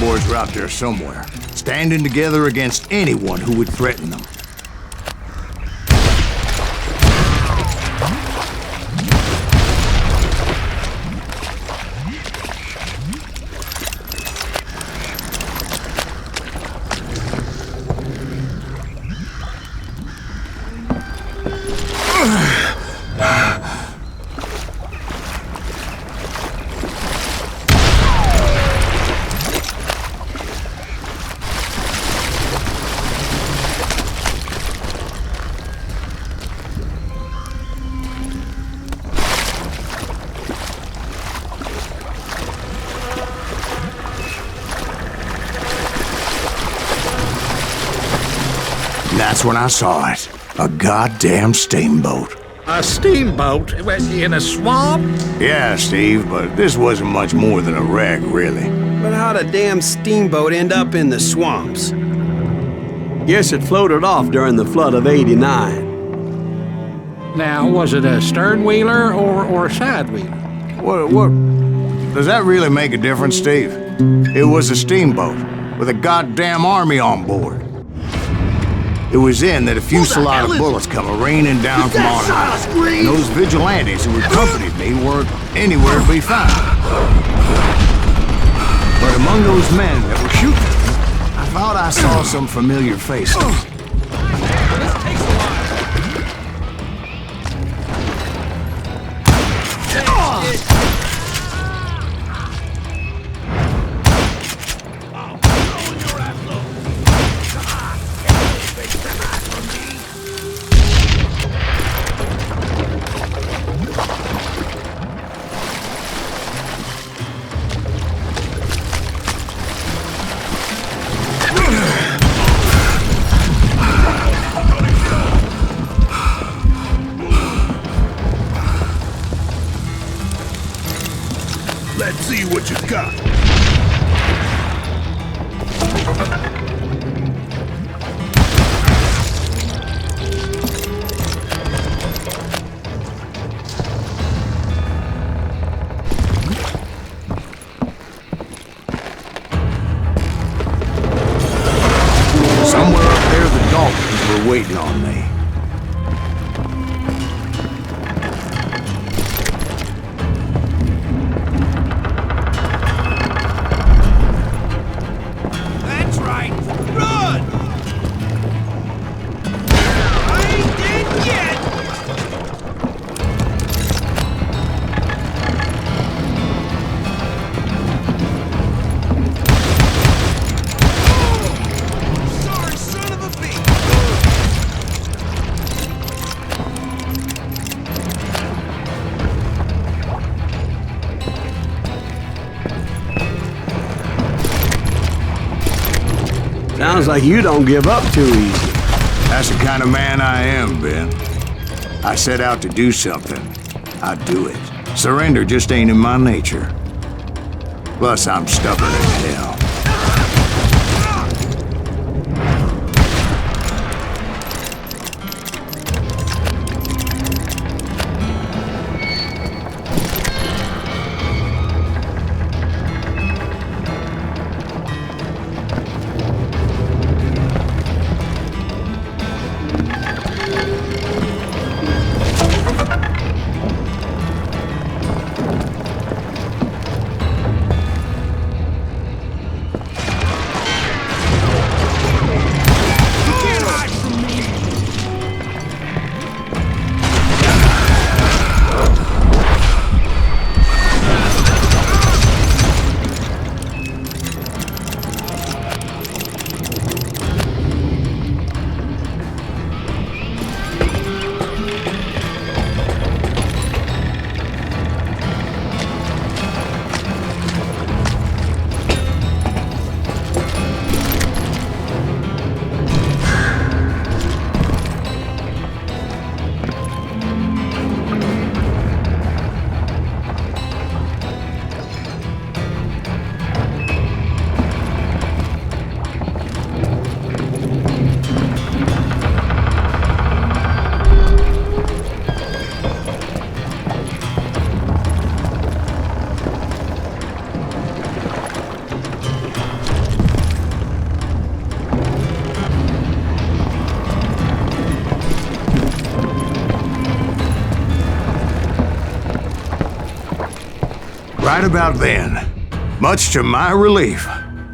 Cowboys were out there somewhere, standing together against anyone who would threaten them. That's when I saw it. A goddamn steamboat. A steamboat? In a swamp? Yeah, Steve, but this wasn't much more than a wreck, really. But how'd a damn steamboat end up in the swamps? Guess it floated off during the flood of '89. Now, was it a stern-wheeler or a side-wheeler? What? Does that really make a difference, Steve? It was a steamboat with a goddamn army on board. It was then that a fusillade of bullets come raining down from on high. And those vigilantes who accompanied me weren't anywhere to be found. But among those men that were shooting, I thought I saw some familiar faces. Let's see what you got. Somewhere up there, the Daltons were waiting on me. That's right. Run! I ain't dead yet! Sorry, son of a bitch! Sounds like you don't give up too easy. That's the kind of man I am, Ben. I set out to do something. I do it. Surrender just ain't in my nature. Plus, I'm stubborn as hell. Right about then, much to my relief,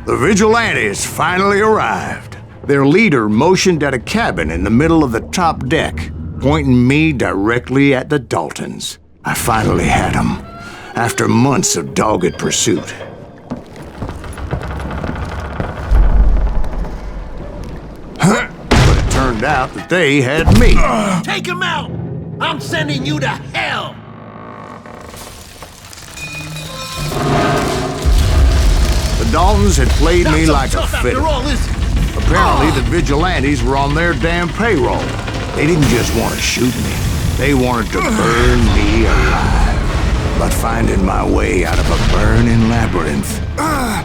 the vigilantes finally arrived. Their leader motioned at a cabin in the middle of the top deck, pointing me directly at the Daltons. I finally had them, after months of dogged pursuit. But it turned out that they had me. Take him out! I'm sending you to hell! The Daltons had played me like a fiddle. All, is it? Apparently, the vigilantes were on their damn payroll. They didn't just want to shoot me. They wanted to burn me alive. But finding my way out of a burning labyrinth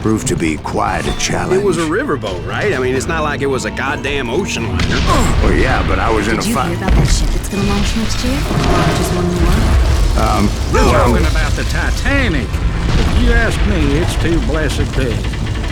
proved to be quite a challenge. It was a riverboat, right? I mean, it's not like it was a goddamn ocean liner. Well, yeah, but I was in a fight. Did you hear about that ship that's gonna launch next year? Just one more. We're talking about the Titanic. If you ask me, it's too blessed big.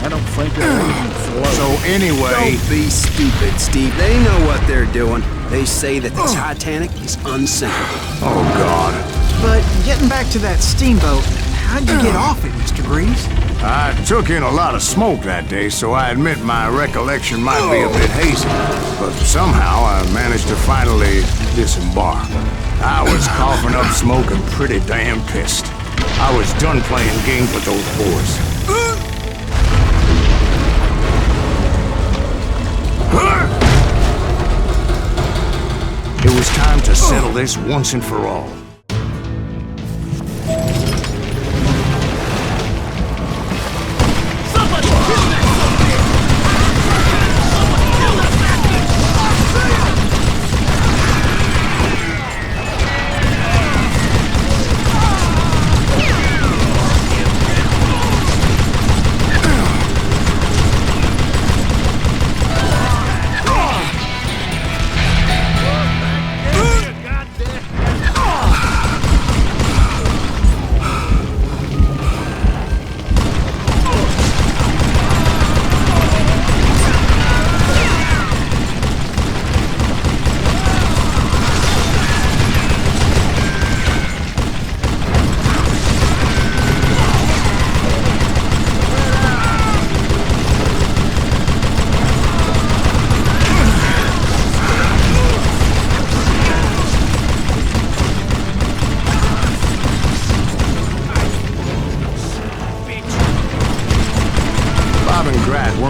I don't think it'll even float. So anyway... Don't be stupid, Steve. They know what they're doing. They say that the Titanic is unsinkable. Oh, God. But getting back to that steamboat, how'd you get off it, Mr. Greaves? I took in a lot of smoke that day, so I admit my recollection might be a bit hazy. But somehow I managed to finally disembark. I was coughing up smoke and pretty damn pissed. I was done playing games with those boys. It was time to settle this once and for all.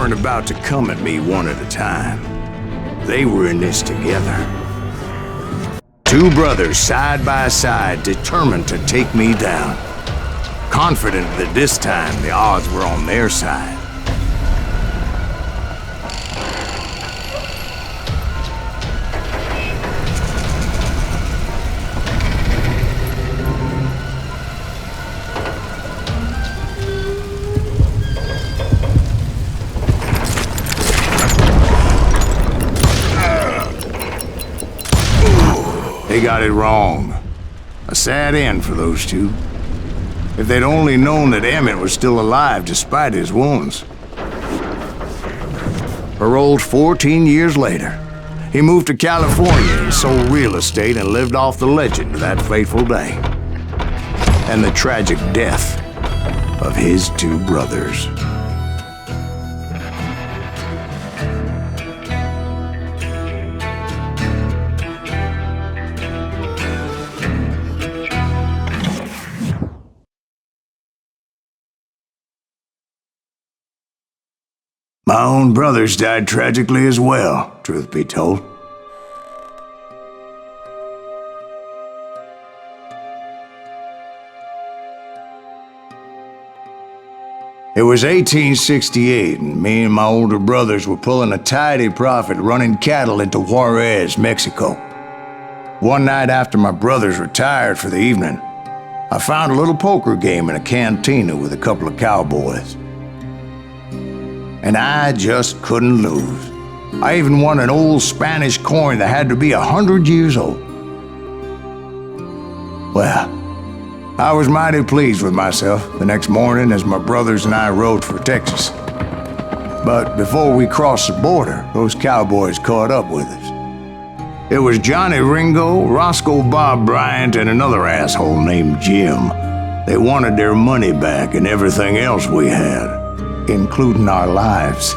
About to come at me one at a time. They were in this together. Two brothers side by side, determined to take me down. Confident that this time the odds were on their side. They got it wrong. A sad end for those two. If they'd only known that Emmett was still alive despite his wounds. Paroled 14 years later, he moved to California and sold real estate and lived off the legend of that fateful day. And the tragic death of his two brothers. My own brothers died tragically as well, truth be told. It was 1868, and me and my older brothers were pulling a tidy profit running cattle into Juarez, Mexico. One night after my brothers retired for the evening, I found a little poker game in a cantina with a couple of cowboys. And I just couldn't lose. I even won an old Spanish coin that had to be 100 years old. Well, I was mighty pleased with myself the next morning as my brothers and I rode for Texas. But before we crossed the border, those cowboys caught up with us. It was Johnny Ringo, Roscoe Bob Bryant, and another asshole named Jim. They wanted their money back and everything else we had, including our lives,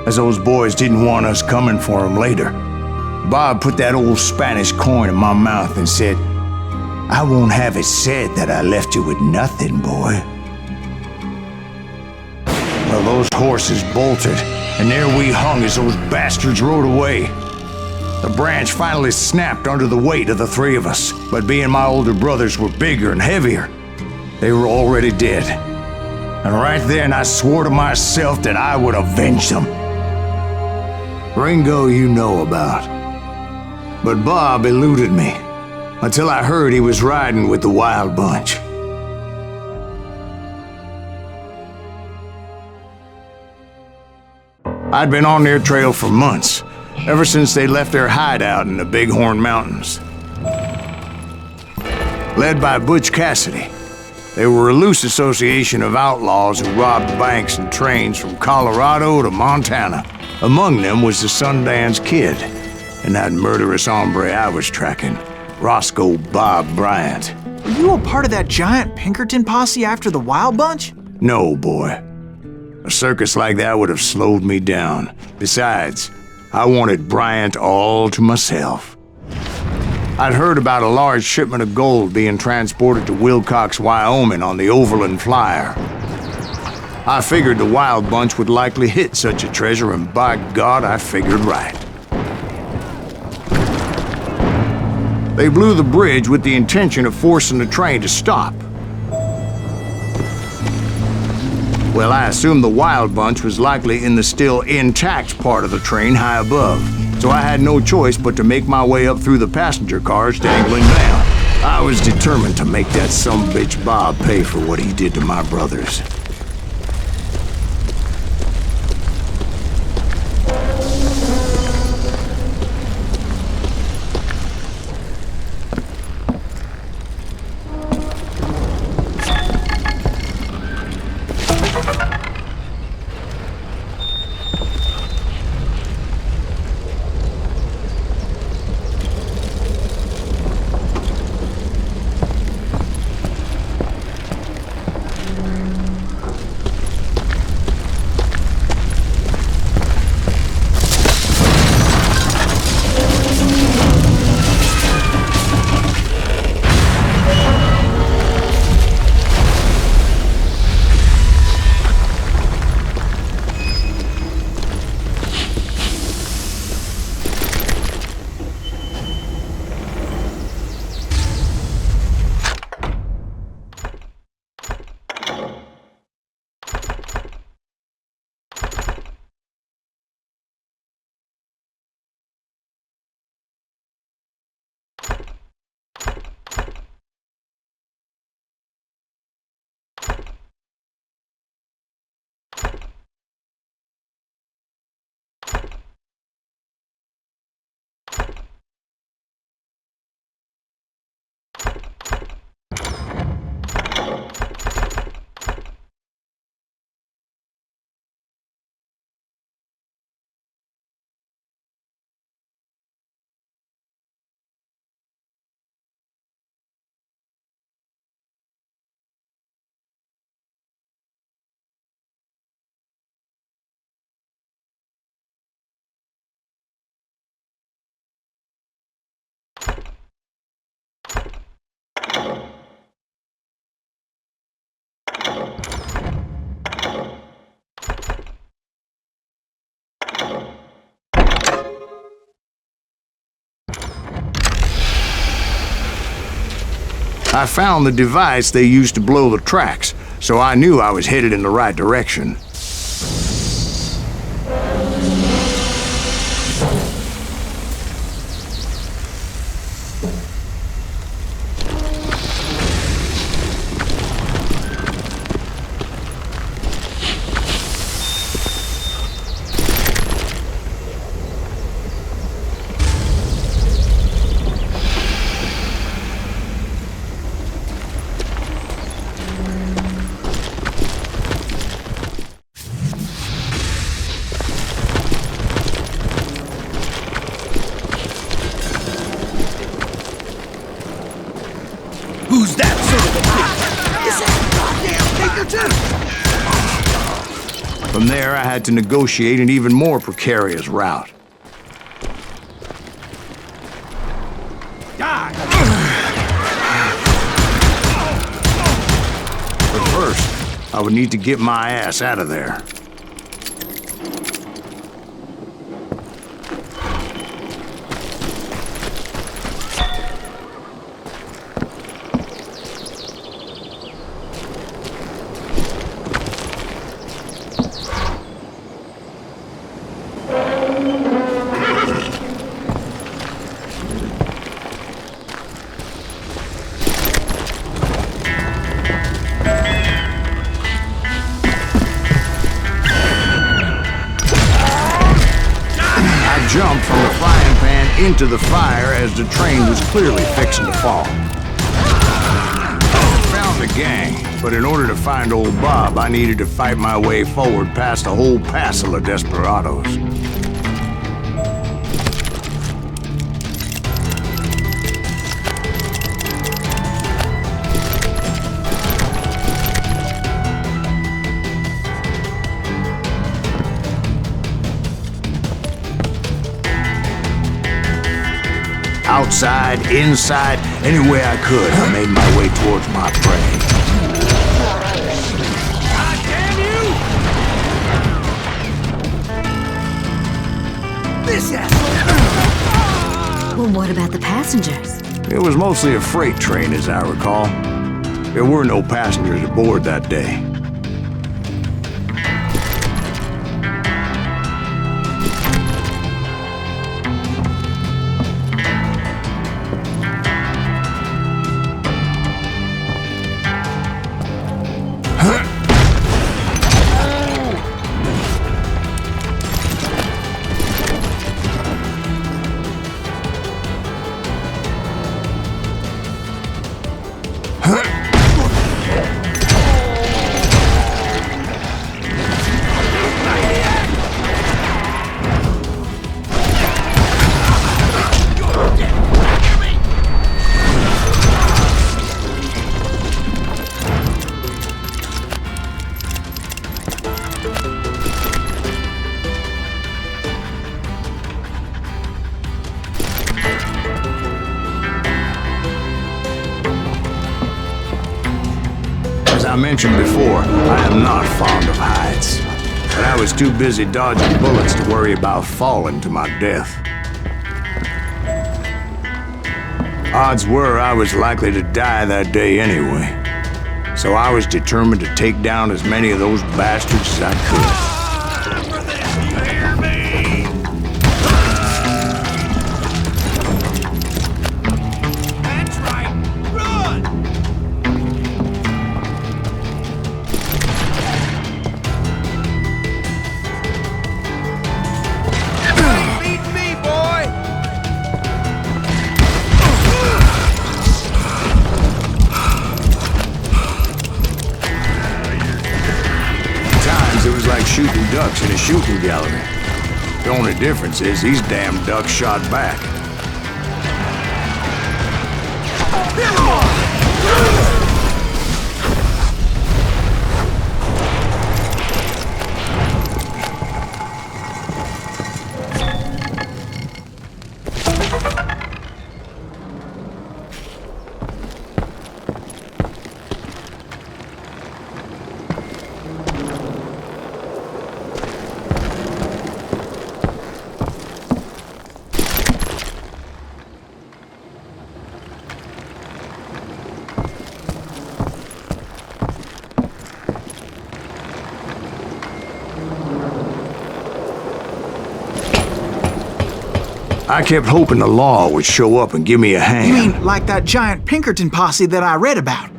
as those boys didn't want us coming for them later. Bob put that old Spanish coin in my mouth and said, "I won't have it said that I left you with nothing, boy." Well, those horses bolted, and there we hung as those bastards rode away. The branch finally snapped under the weight of the three of us, but being my older brothers were bigger and heavier, they were already dead. And right then I swore to myself that I would avenge them. Ringo you know about. But Bob eluded me, until I heard he was riding with the Wild Bunch. I'd been on their trail for months, ever since they left their hideout in the Bighorn Mountains. Led by Butch Cassidy, they were a loose association of outlaws who robbed banks and trains from Colorado to Montana. Among them was the Sundance Kid, and that murderous hombre I was tracking, Roscoe Bob Bryant. Were you a part of that giant Pinkerton posse after the Wild Bunch? No, boy. A circus like that would have slowed me down. Besides, I wanted Bryant all to myself. I'd heard about a large shipment of gold being transported to Wilcox, Wyoming on the Overland Flyer. I figured the Wild Bunch would likely hit such a treasure, and by God, I figured right. They blew the bridge with the intention of forcing the train to stop. Well, I assumed the Wild Bunch was likely in the still intact part of the train high above, so I had no choice but to make my way up through the passenger cars dangling down. I was determined to make that sumbitch Bob pay for what he did to my brothers. I found the device they used to blow the tracks, so I knew I was headed in the right direction. Who's that son of a bitch? Is that Pinkerton! From there, I had to negotiate an even more precarious route. But first, I would need to get my ass out of there. Jumped from the frying pan into the fire as the train was clearly fixing to fall. I found the gang, but in order to find old Bob, I needed to fight my way forward past a whole passel of desperados. Outside, inside, any way I could, I made my way towards my prey. God damn you! This asshole! Well, what about the passengers? It was mostly a freight train, as I recall. There were no passengers aboard that day. As I mentioned before, I am not fond of heights. But I was too busy dodging bullets to worry about falling to my death. Odds were I was likely to die that day anyway. So I was determined to take down as many of those bastards as I could. Shooting ducks in a shooting gallery. The only difference is these damn ducks shot back. I kept hoping the law would show up and give me a hand. You mean like that giant Pinkerton posse that I read about?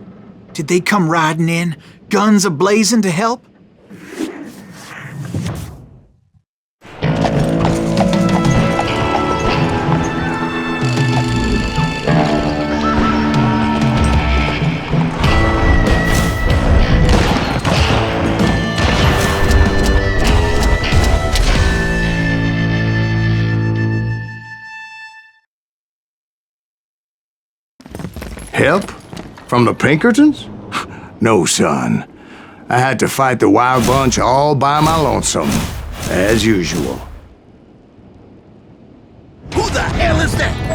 Did they come riding in, guns a-blazing to help? Help? From the Pinkertons? No, son. I had to fight the wild bunch all by my lonesome, as usual. Who the hell is that?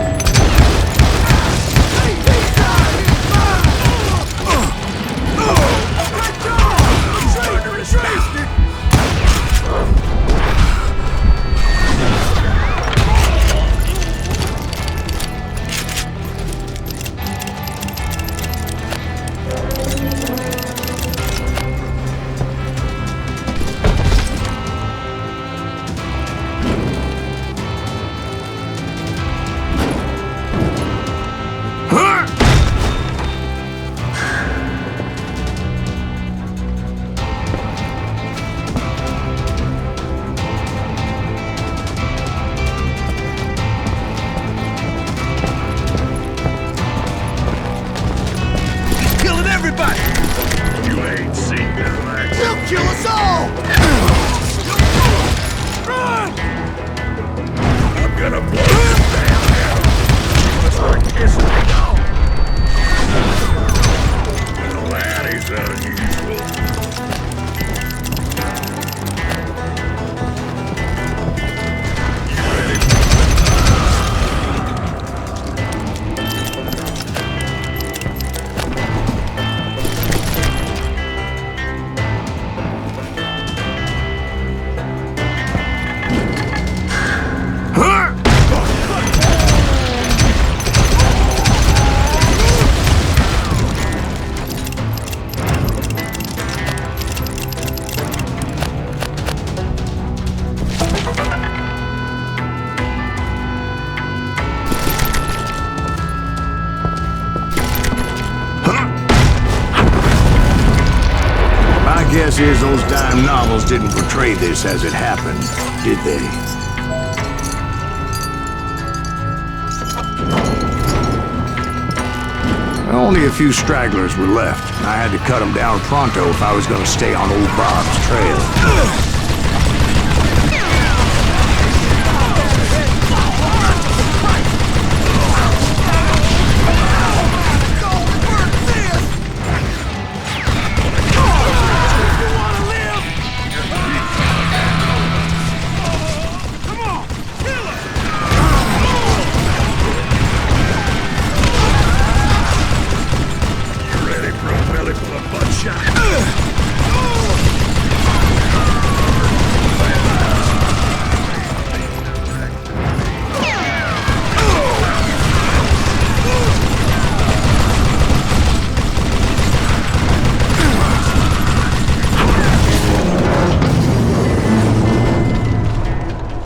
Guess is those dime novels didn't portray this as it happened, did they? Only a few stragglers were left. I had to cut them down pronto if I was going to stay on old Bob's trail.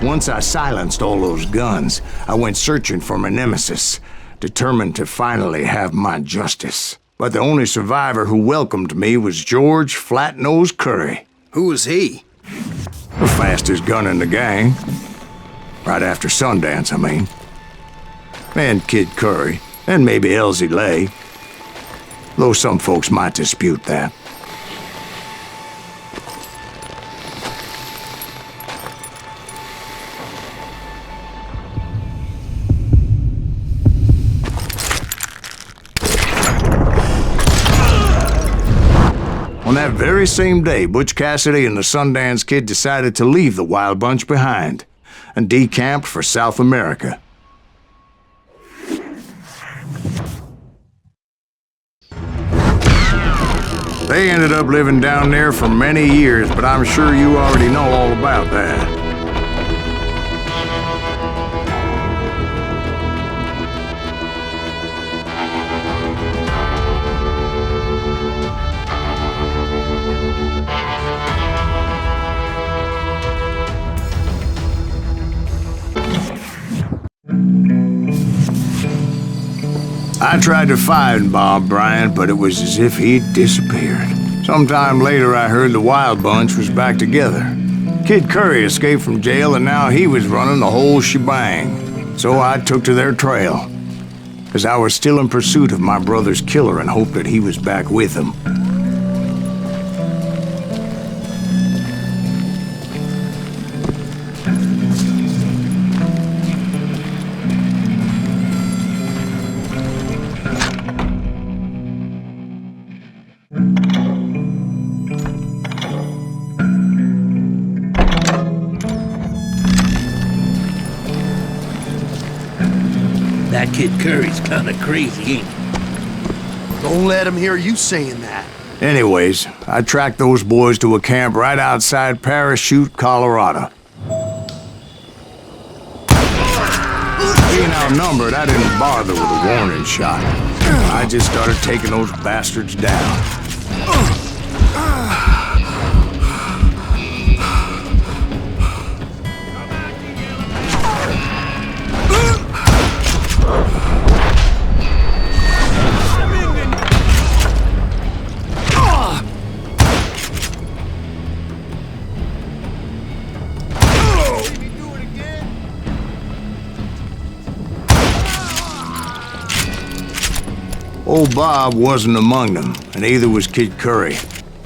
Once I silenced all those guns, I went searching for my nemesis, determined to finally have my justice. But the only survivor who welcomed me was George Flat-Nosed Curry. Who was he? The fastest gun in the gang. Right after Sundance, I mean. And Kid Curry, and maybe Elsie Lay. Though some folks might dispute that. On that very same day, Butch Cassidy and the Sundance Kid decided to leave the Wild Bunch behind and decamped for South America. They ended up living down there for many years, but I'm sure you already know all about that. I tried to find Bob Bryant, but it was as if he'd disappeared. Sometime later, I heard the Wild Bunch was back together. Kid Curry escaped from jail, and now he was running the whole shebang. So I took to their trail, as I was still in pursuit of my brother's killer and hoped that he was back with him. Kid Curry's kinda crazy, ain't he? Don't let him hear you saying that. Anyways, I tracked those boys to a camp right outside Parachute, Colorado. Being outnumbered, I didn't bother with a warning shot. I just started taking those bastards down. Old Bob wasn't among them, and neither was Kid Curry.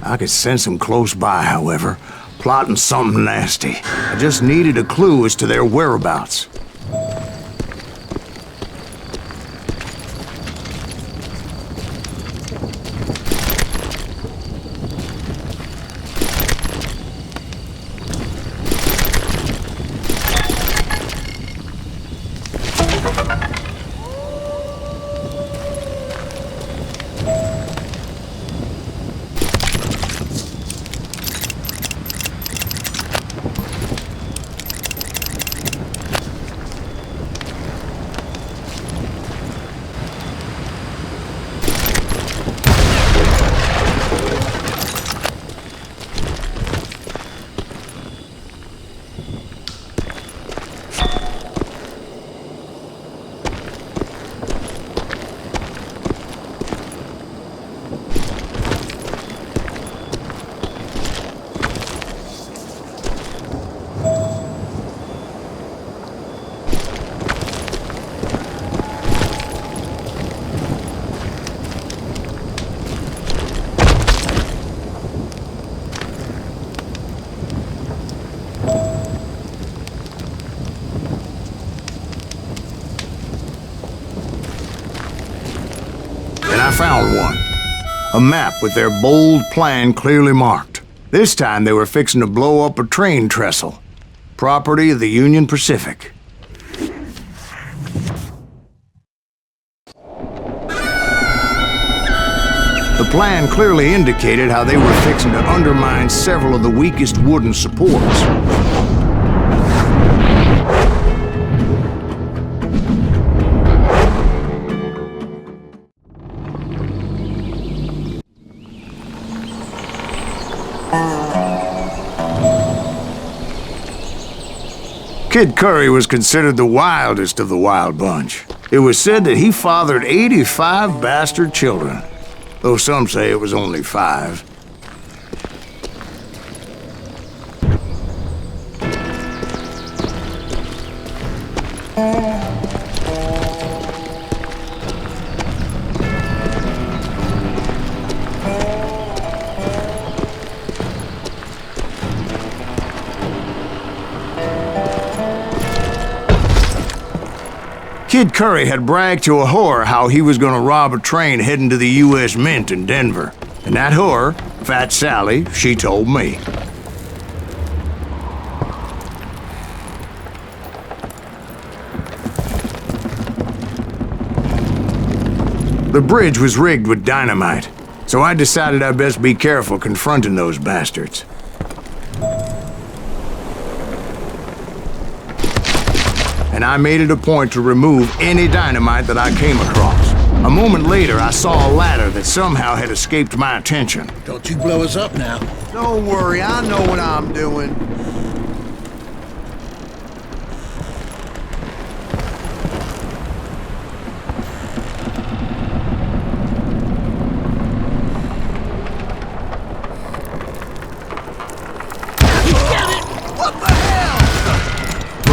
I could sense him close by, however, plotting something nasty. I just needed a clue as to their whereabouts. I found one. A map with their bold plan clearly marked. This time they were fixing to blow up a train trestle. Property of the Union Pacific. The plan clearly indicated how they were fixing to undermine several of the weakest wooden supports. Kid Curry was considered the wildest of the wild bunch. It was said that he fathered 85 bastard children, though some say it was only 5. Kid Curry had bragged to a whore how he was gonna rob a train heading to the U.S. Mint in Denver. And that whore, Fat Sally, she told me. The bridge was rigged with dynamite, so I decided I'd best be careful confronting those bastards. And I made it a point to remove any dynamite that I came across. A moment later, I saw a ladder that somehow had escaped my attention. Don't you blow us up now. Don't worry, I know what I'm doing.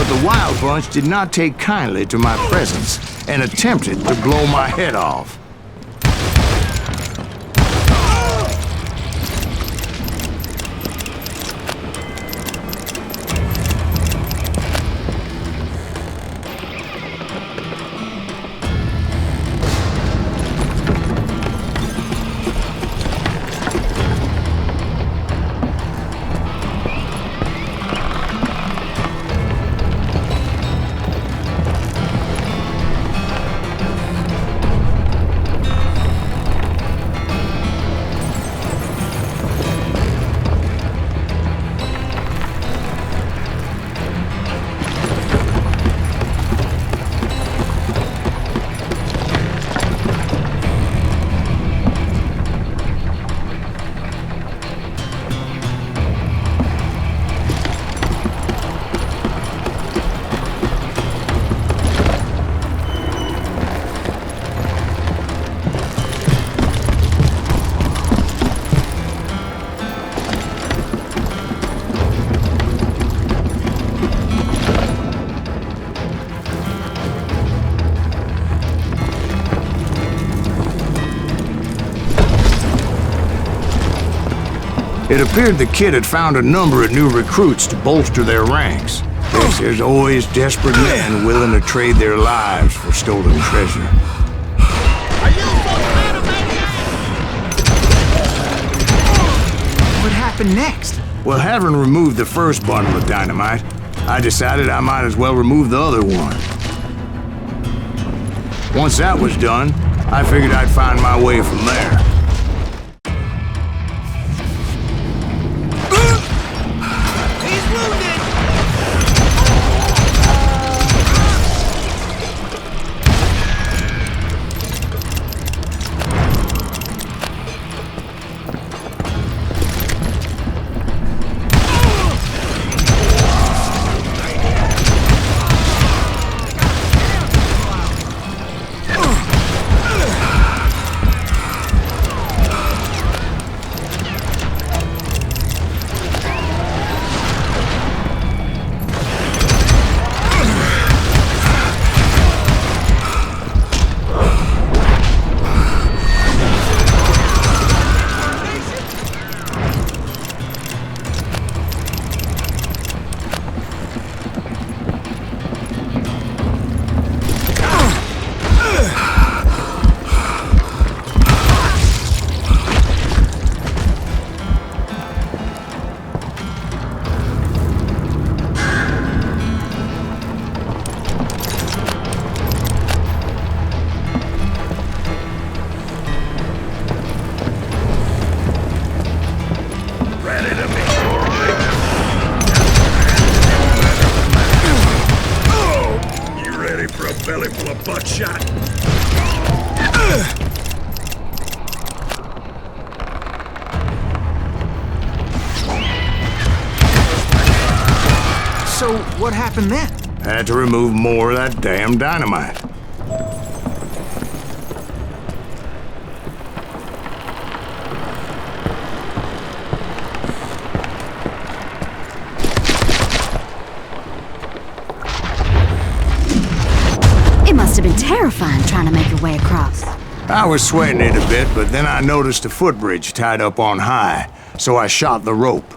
The Wild Bunch did not take kindly to my presence and attempted to blow my head off. It appeared the kid had found a number of new recruits to bolster their ranks. Guess there's always desperate men willing to trade their lives for stolen treasure. What happened next? Well, having removed the first bundle of dynamite, I decided I might as well remove the other one. Once that was done, I figured I'd find my way from there. So, what happened then? Had to remove more of that damn dynamite. It must have been terrifying trying to make your way across. I was sweating it a bit, but then I noticed a footbridge tied up on high, so I shot the rope.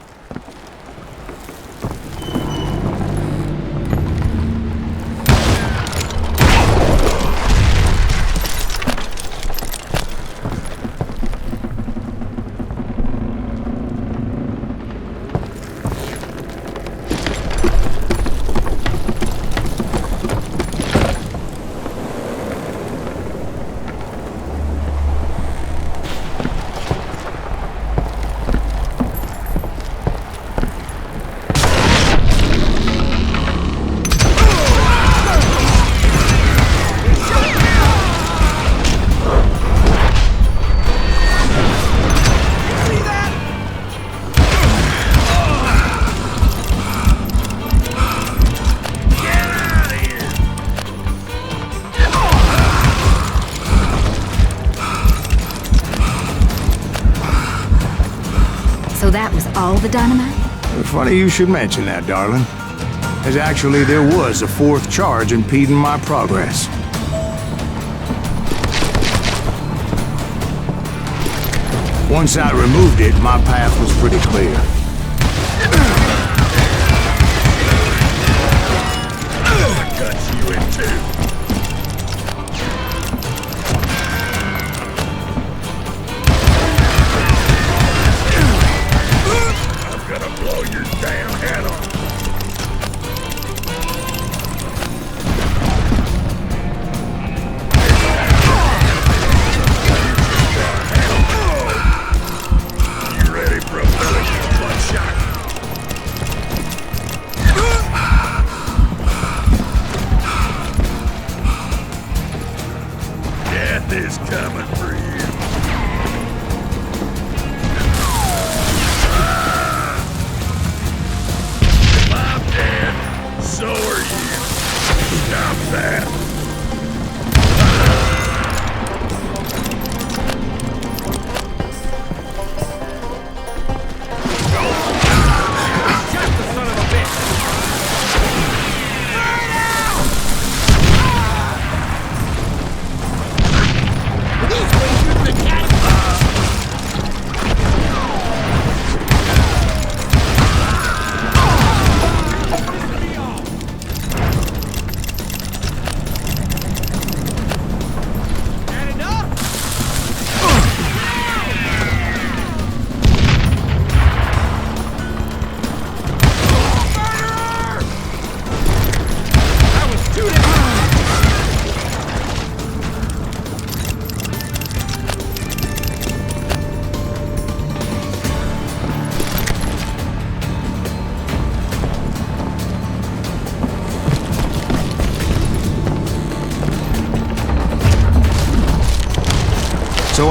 So that was all the dynamite? Funny you should mention that, darling. As actually there was a fourth charge impeding my progress. Once I removed it, my path was pretty clear. I cut you in two. Blow your damn head off! You ready for a bullet shot?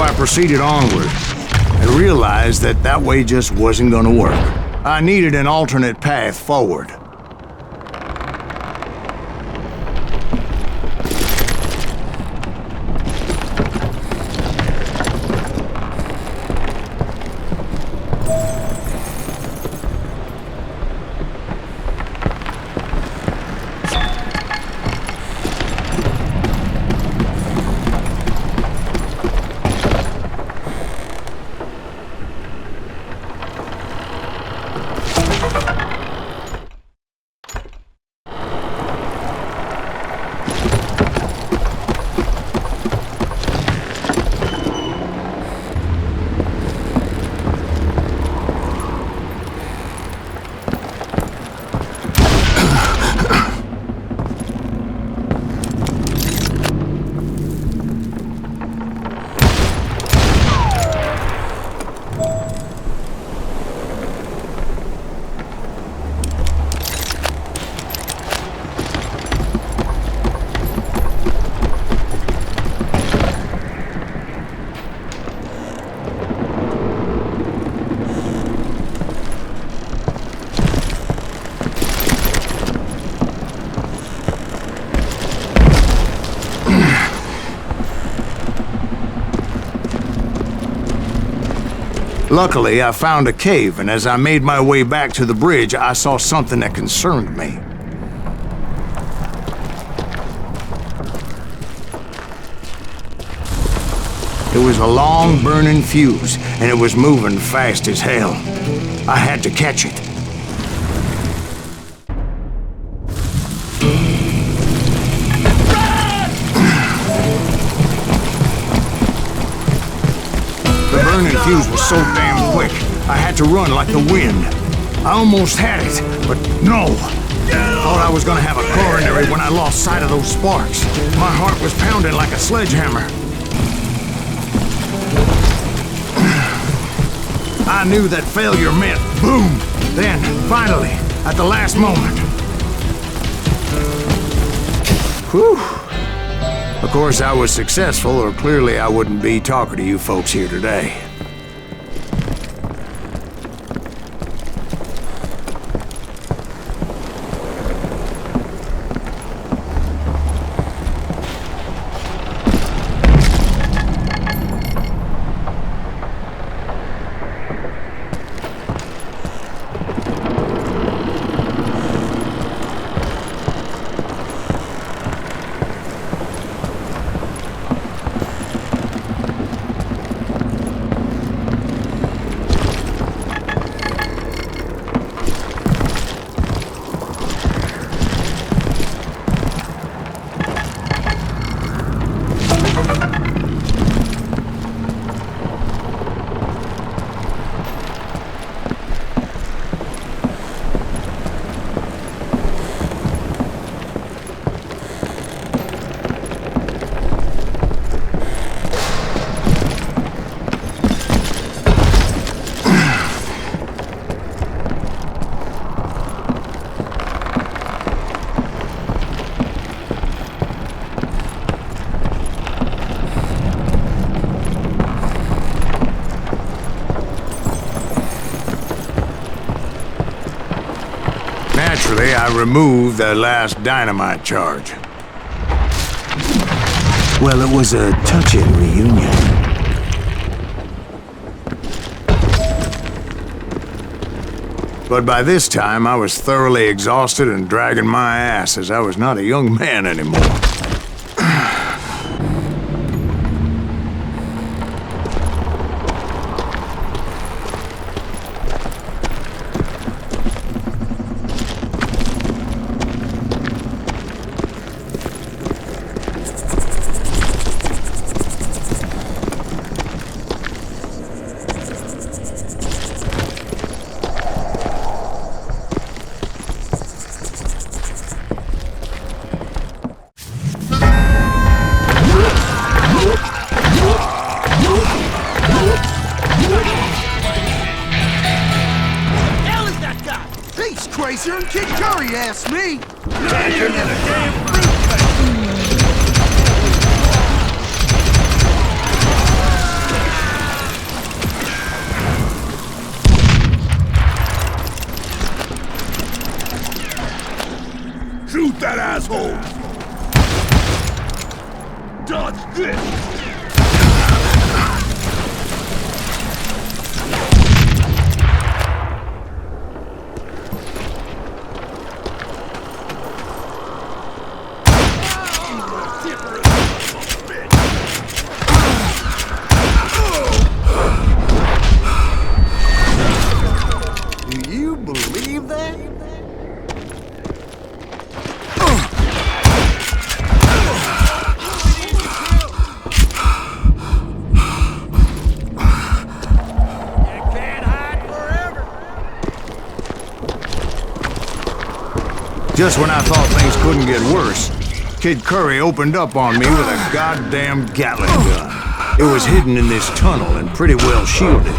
I proceeded onward and realized that that way just wasn't gonna work. I needed an alternate path forward. Luckily, I found a cave, and as I made my way back to the bridge, I saw something that concerned me. It was a long, burning fuse, and it was moving fast as hell. I had to catch it. The fuse was so damn quick, I had to run like the wind. I almost had it, but no. Thought I was gonna have a coronary when I lost sight of those sparks. My heart was pounding like a sledgehammer. I knew that failure meant boom. Then, finally, at the last moment. Whew. Of course, I was successful, or clearly I wouldn't be talking to you folks here today. Naturally, I removed the last dynamite charge. Well, it was a touching reunion. But by this time, I was thoroughly exhausted and dragging my ass as I was not a young man anymore. Crazier than Kid Curry, ask me! You're in a damn fruit asshole! Dodge this! Do you believe that? Just when I thought things couldn't get worse, Kid Curry opened up on me with a goddamn Gatling gun. It was hidden in this tunnel and pretty well shielded.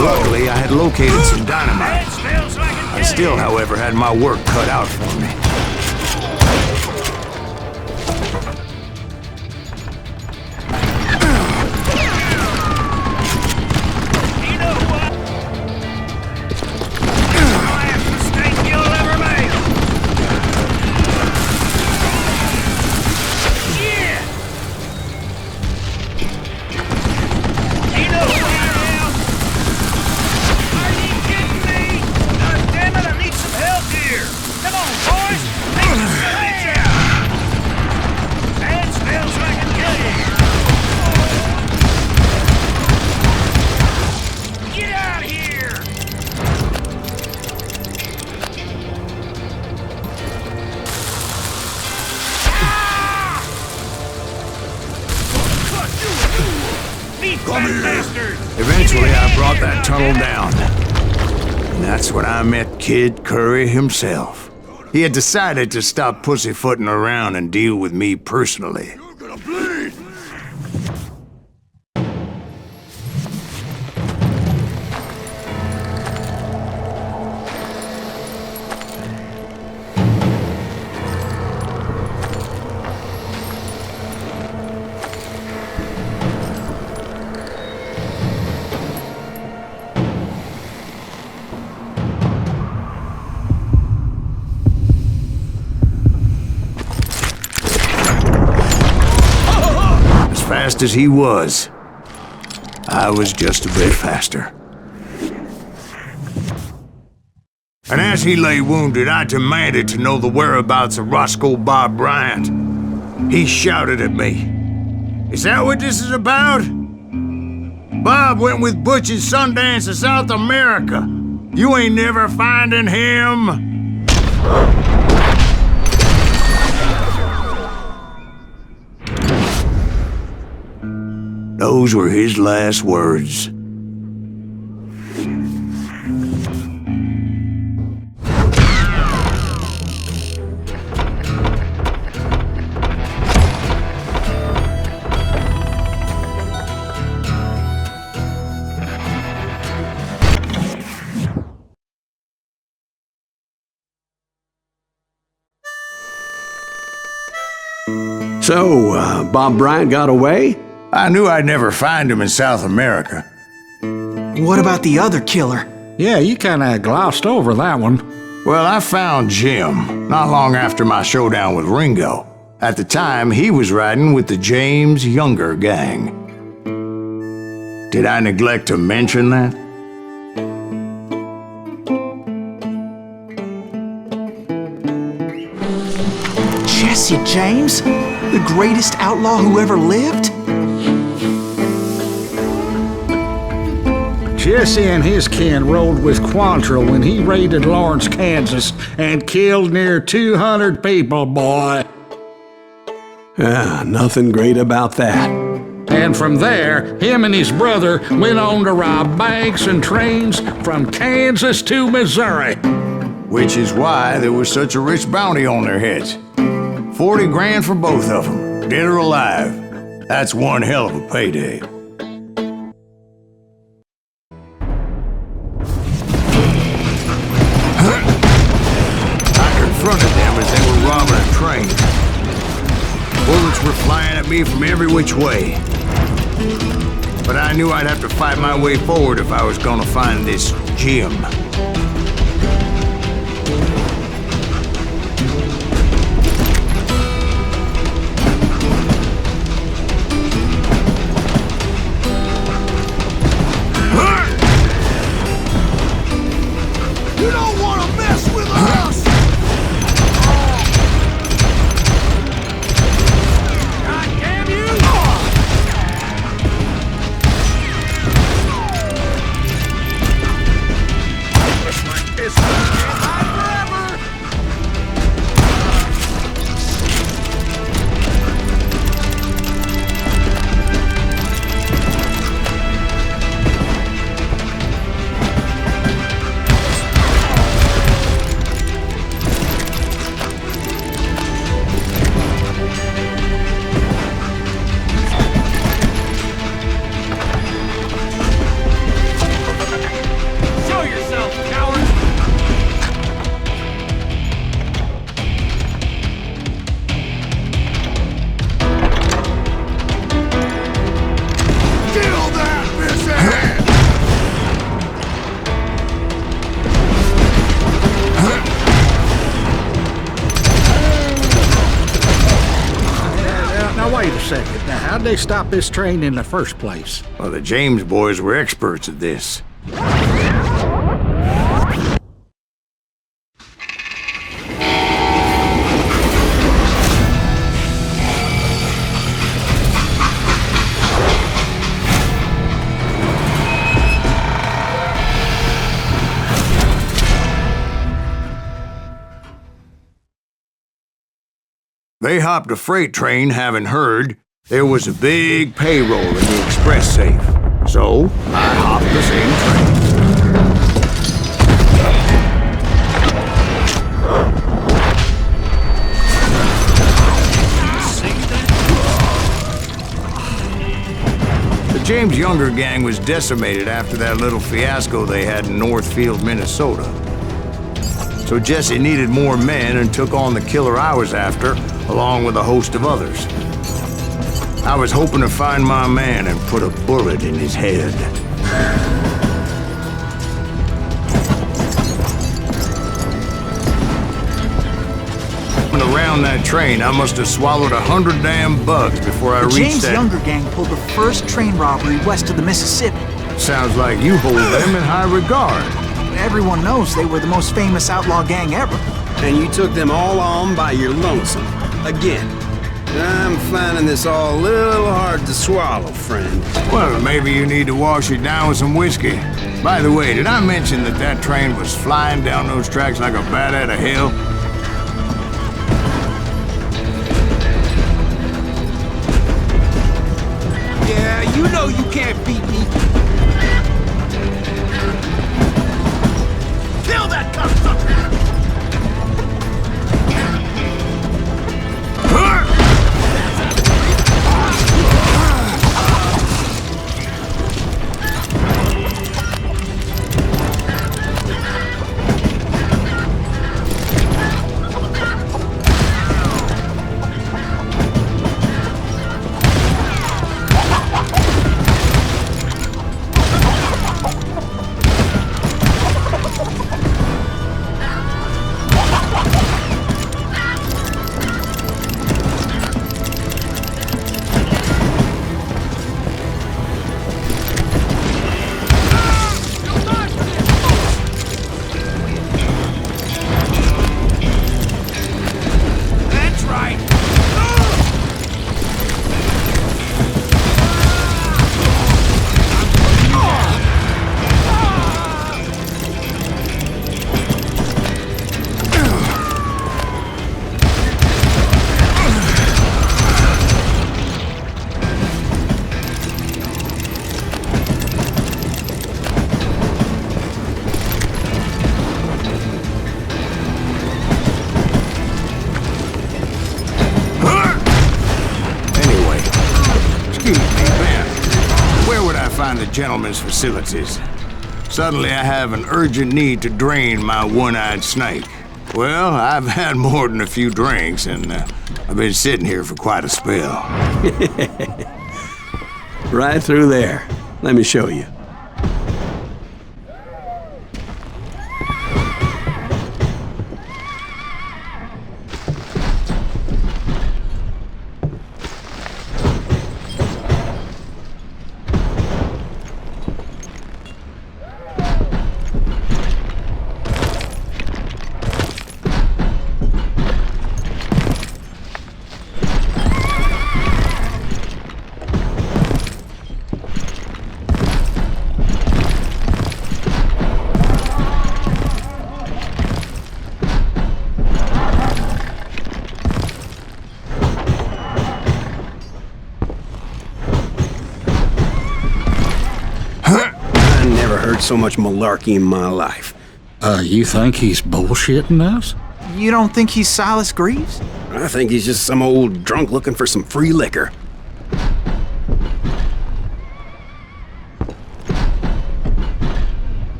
Luckily, I had located some dynamite. I still, however, had my work cut out for me. Eventually, I brought that tunnel down. And that's when I met Kid Curry himself. He had decided to stop pussyfooting around and deal with me personally. You're gonna bleed! Fast as he was, I was just a bit faster. And as he lay wounded, I demanded to know the whereabouts of Roscoe Bob Bryant. He shouted at me, "Is that what this is about? Bob went with Butch and Sundance to South America. You ain't never finding him." Those were his last words. So, Bob Bryant got away? I knew I'd never find him in South America. What about the other killer? Yeah, you kinda glossed over that one. Well, I found Jim not long after my showdown with Ringo. At the time, he was riding with the James Younger gang. Did I neglect to mention that? Jesse James? The greatest outlaw who ever lived? Jesse and his kin rode with Quantrill when he raided Lawrence, Kansas, and killed near 200 people, boy. Nothing great about that. And from there, him and his brother went on to rob banks and trains from Kansas to Missouri. Which is why there was such a rich bounty on their heads. 40 grand for both of them, dead or alive. That's one hell of a payday. Confronted them as they were robbing a train. Bullets were flying at me from every which way. But I knew I'd have to fight my way forward if I was gonna find this gem. You don't want to mess with us! How'd they stop this train in the first place? Well, the James boys were experts at this. They hopped a freight train, having heard there was a big payroll in the express safe. So, I hopped the same train. The James Younger gang was decimated after that little fiasco they had in Northfield, Minnesota. So Jesse needed more men and took on the killer I was after, along with a host of others. I was hoping to find my man and put a bullet in his head. When around that train, I must have swallowed 100 damn bugs before I reached that... The James Younger gang pulled the first train robbery west of the Mississippi. Sounds like you hold them in high regard. Everyone knows they were the most famous outlaw gang ever. And you took them all on by your lonesome. Again. I'm finding this all a little hard to swallow, friend. Well, maybe you need to wash it down with some whiskey. By the way, did I mention that that train was flying down those tracks like a bat out of hell? Yeah, you know you can't beat me. Kill that cocksucker! find the gentleman's facilities. Suddenly I have an urgent need to drain my one-eyed snake. Well, I've had more than a few drinks, and I've been sitting here for quite a spell. Right through there. Let me show you. So much malarkey in my life. You think he's bullshitting us? You don't think he's Silas Greaves? I think he's just some old drunk looking for some free liquor.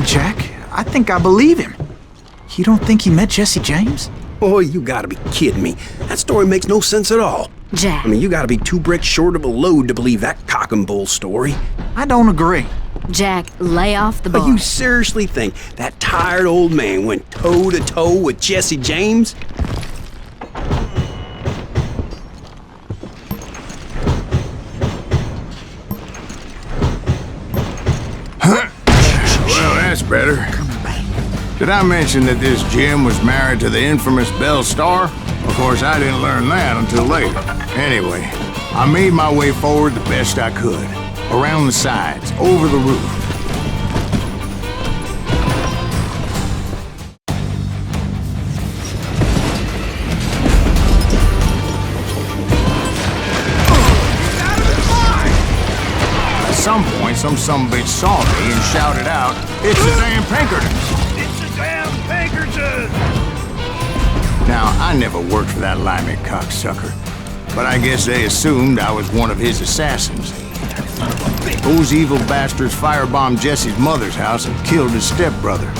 Jack, I think I believe him. You don't think he met Jesse James? Oh, you gotta be kidding me. That story makes no sense at all. Jack. I mean, you gotta be 2 bricks short of a load to believe that cock and bull story. I don't agree. Jack, lay off the bar. You seriously think that tired old man went toe-to-toe with Jesse James? That's better. Did I mention that this Jim was married to the infamous Belle Starr? Of course, I didn't learn that until later. Anyway, I made my way forward the best I could. Around the sides, over the roof. At some point, some sumbitch saw me and shouted out, "It's the damn Pinkertons!" It's the damn Pinkertons! Now, I never worked for that limey cocksucker, but I guess they assumed I was one of his assassins. Those evil bastards firebombed Jesse's mother's house and killed his stepbrother.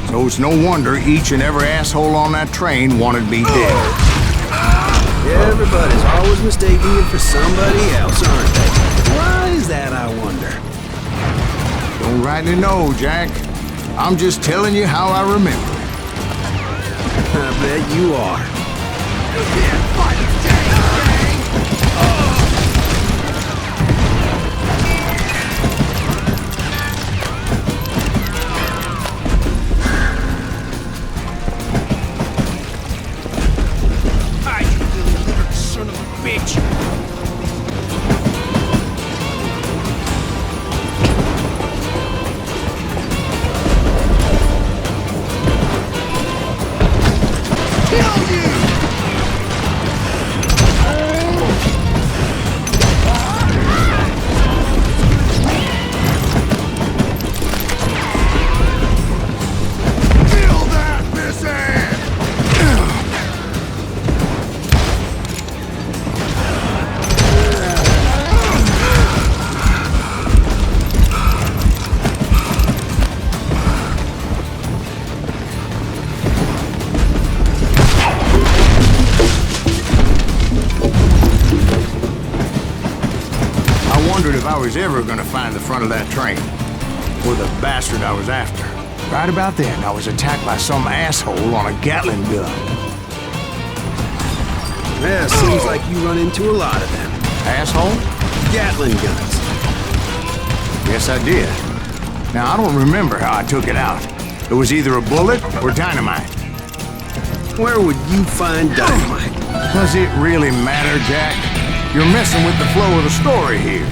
So it's no wonder each and every asshole on that train wanted me dead. Everybody's always mistaking you for somebody else, aren't they? Why is that, I wonder? Don't rightly know, Jack. I'm just telling you how I remember it. I bet you are. You can't fight a gang! Hi, you little son of a bitch! If I was ever gonna find the front of that train, or the bastard I was after. Right about then, I was attacked by some asshole on a Gatling gun. Yeah, seems like you run into a lot of them. Asshole? Gatling guns. Yes, I did. Now, I don't remember how I took it out. It was either a bullet or dynamite. Where would you find dynamite? Does it really matter, Jack? You're messing with the flow of the story here.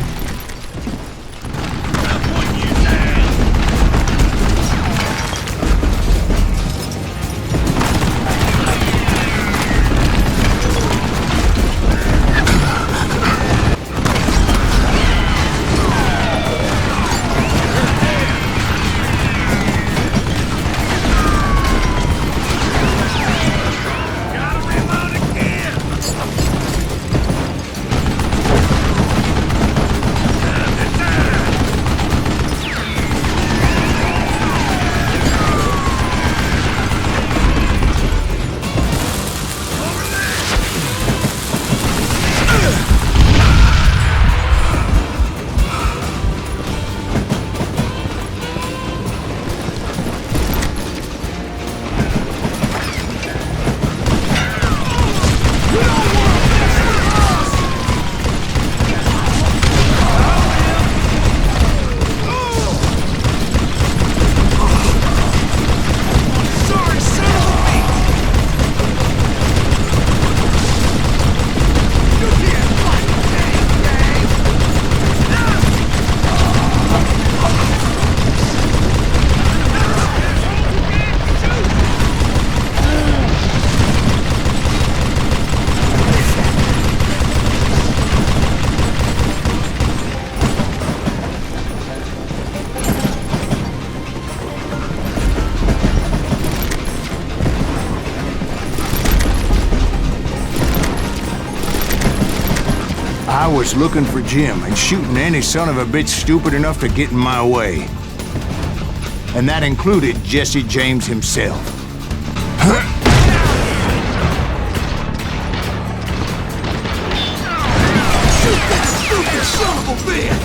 was looking for Jim and shooting any son of a bitch stupid enough to get in my way. And that included Jesse James himself. Shoot that stupid son of a bitch!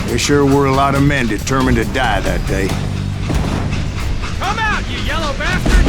There sure were a lot of men determined to die that day. Come out, you yellow bastard!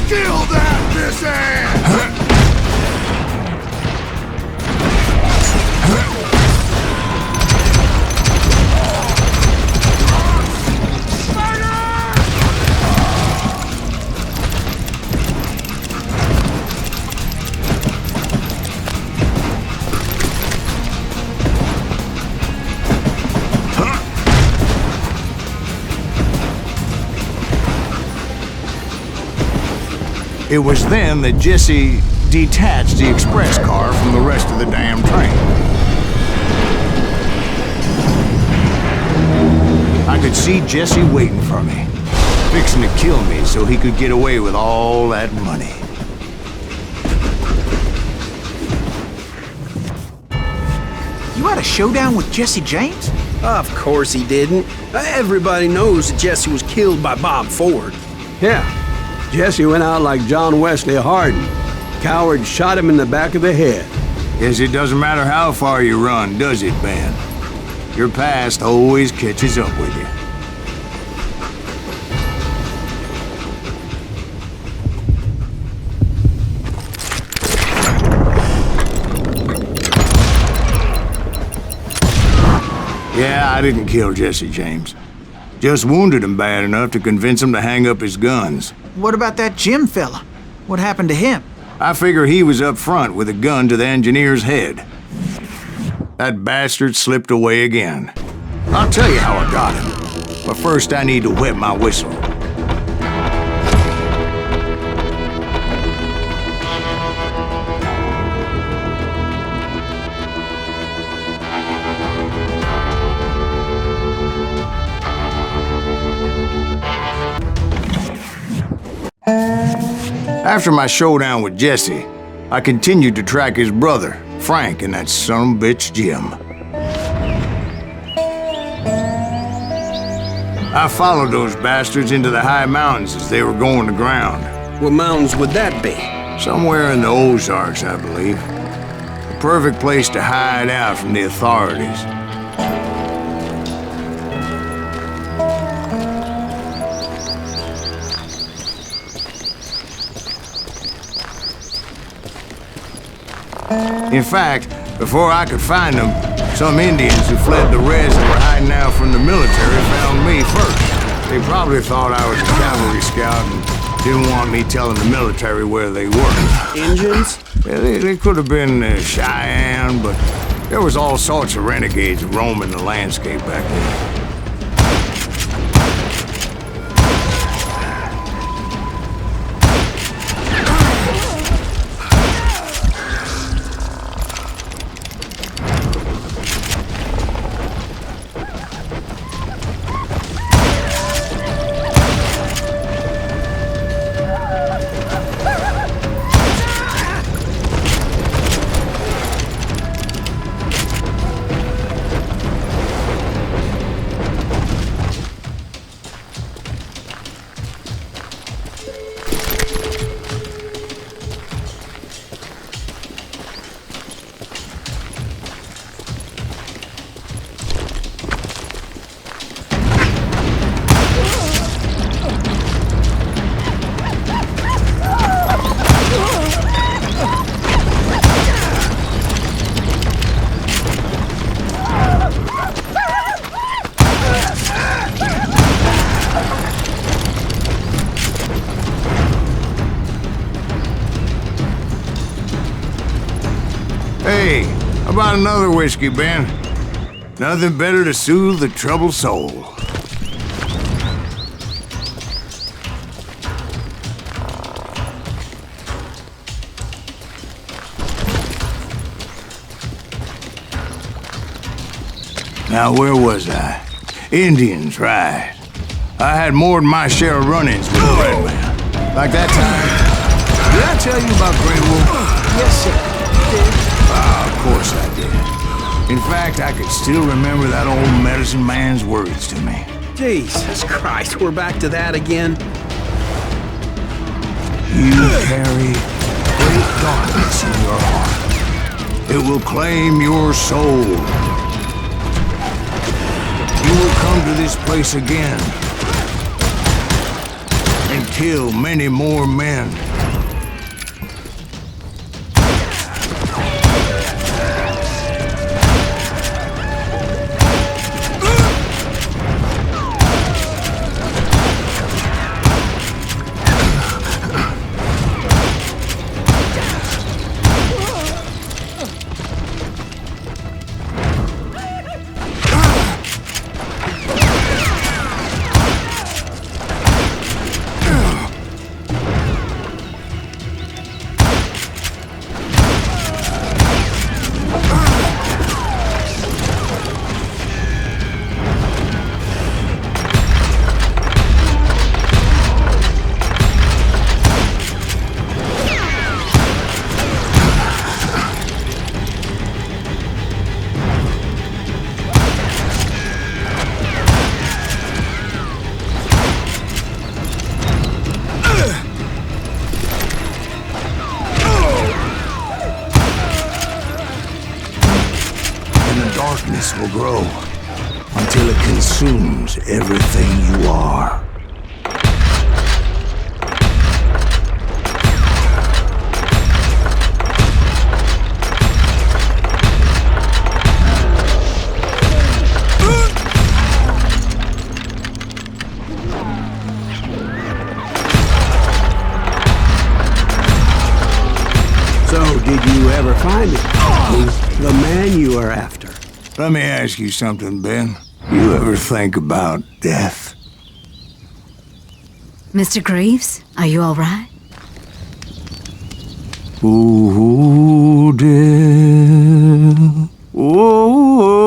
Kill that missing! It was then that Jesse detached the express car from the rest of the damn train. I could see Jesse waiting for me, fixing to kill me so he could get away with all that money. You had a showdown with Jesse James? Of course he didn't. Everybody knows that Jesse was killed by Bob Ford. Yeah, Jesse went out like John Wesley Hardin. Coward shot him in the back of the head. Guess it doesn't matter how far you run, does it, Ben? Your past always catches up with you. Yeah, I didn't kill Jesse James. Just wounded him bad enough to convince him to hang up his guns. What about that Jim fella? What happened to him? I figure he was up front with a gun to the engineer's head. That bastard slipped away again. I'll tell you how I got him. But first I need to wet my whistle. After my showdown with Jesse, I continued to track his brother, Frank, and that sumbitch Jim. I followed those bastards into the high mountains as they were going to ground. What mountains would that be? Somewhere in the Ozarks, I believe. The perfect place to hide out from the authorities. In fact, before I could find them, some Indians who fled the res and were hiding out from the military found me first. They probably thought I was a cavalry scout and didn't want me telling the military where they were. Indians? Yeah, they could have been Cheyenne, but there was all sorts of renegades roaming the landscape back then. Hey, how about another whiskey, Ben? Nothing better to soothe the troubled soul. Now, where was I? Indians, right. I had more than my share of run-ins with the Red Man. Like that time. Did I tell you about Grey Wolf? Yes, sir. Of course I did. In fact, I could still remember that old medicine man's words to me. Jesus Christ, we're back to that again? You carry great darkness in your heart. It will claim your soul. You will come to this place again and kill many more men. Will grow until it consumes everything you are. So, did you ever find it? The man you are after? Let me ask you something, Ben. You ever think about death? Mr. Greaves, are you all right? Ooh, death. Ooh,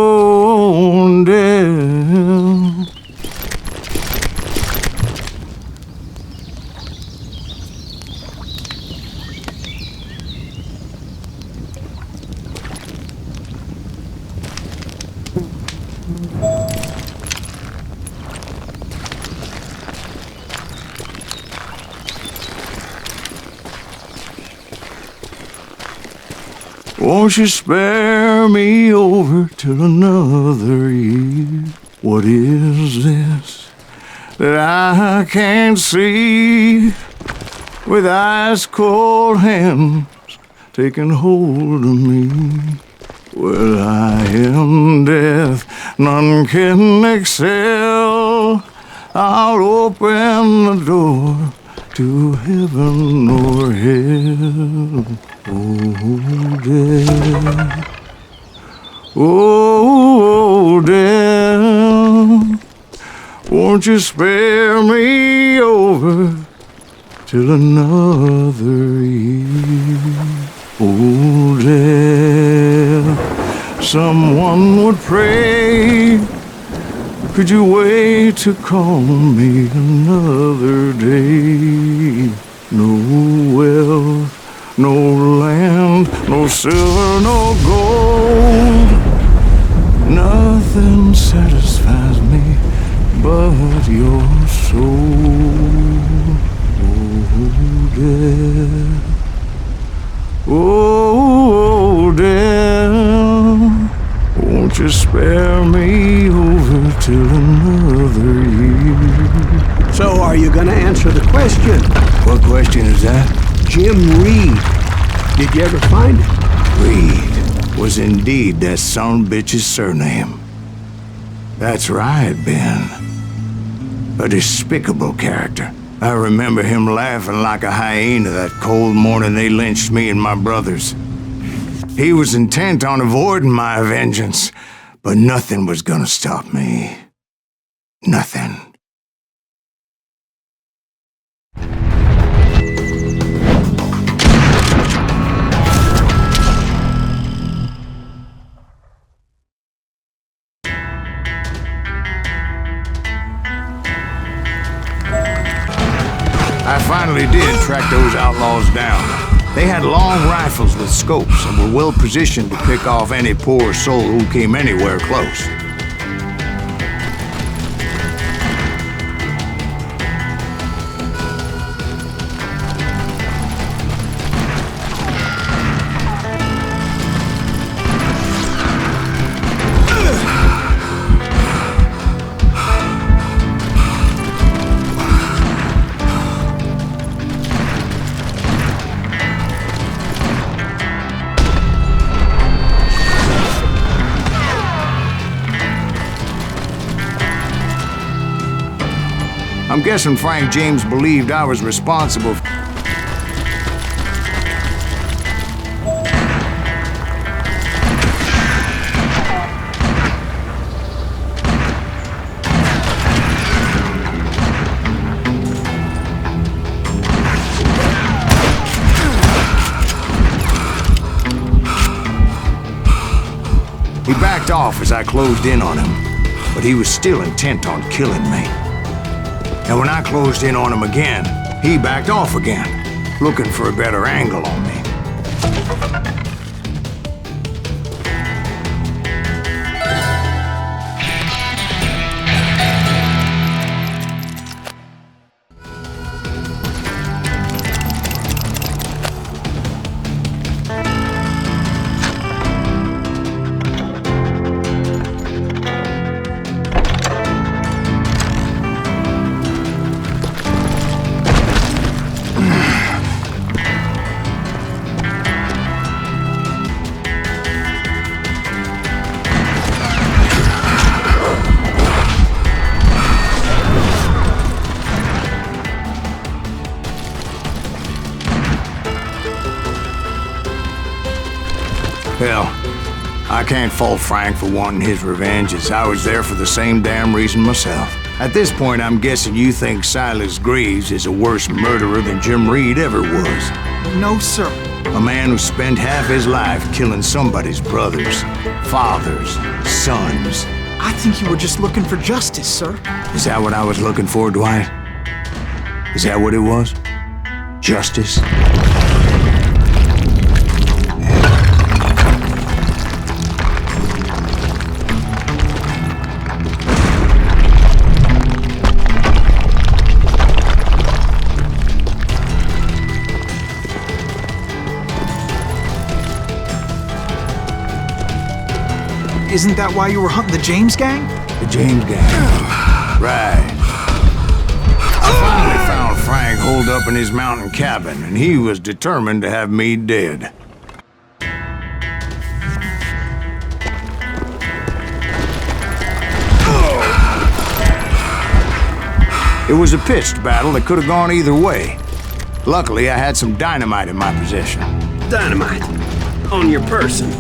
death. Won't you spare me over till another year? What is this that I can't see? With ice cold hands taking hold of me. Well, I am death, none can excel. I'll open the door to heaven or hell. Oh, death. Oh, death. Won't you spare me over till another year? Oh, death. Someone would pray. Could you wait to call me another day? No wealth. No land, no silver, no gold. Nothing satisfies me but your soul. Oh, death. Oh, death. Won't you spare me over till another year? So are you gonna answer the question? What question is that? Jim Reed. Did you ever find it? Reed was indeed that son of a bitch's surname. That's right, Ben. A despicable character. I remember him laughing like a hyena that cold morning they lynched me and my brothers. He was intent on avoiding my vengeance, but nothing was gonna stop me. Nothing. I finally did track those outlaws down. They had long rifles with scopes and were well positioned to pick off any poor soul who came anywhere close. I'm guessing Frank James believed I was responsible. He backed off as I closed in on him, but he was still intent on killing me. And when I closed in on him again, he backed off again, looking for a better angle on me. Hell, I can't fault Frank for wanting his revenge, as I was there for the same damn reason myself. At this point, I'm guessing you think Silas Greaves is a worse murderer than Jim Reed ever was. No, sir. A man who spent half his life killing somebody's brothers, fathers, sons. I think you were just looking for justice, sir. Is that what I was looking for, Dwight? Is that what it was? Justice? Isn't that why you were hunting the James gang? The James gang. Right. I finally found Frank holed up in his mountain cabin, and he was determined to have me dead. It was a pitched battle that could have gone either way. Luckily, I had some dynamite in my possession. Dynamite? On your person?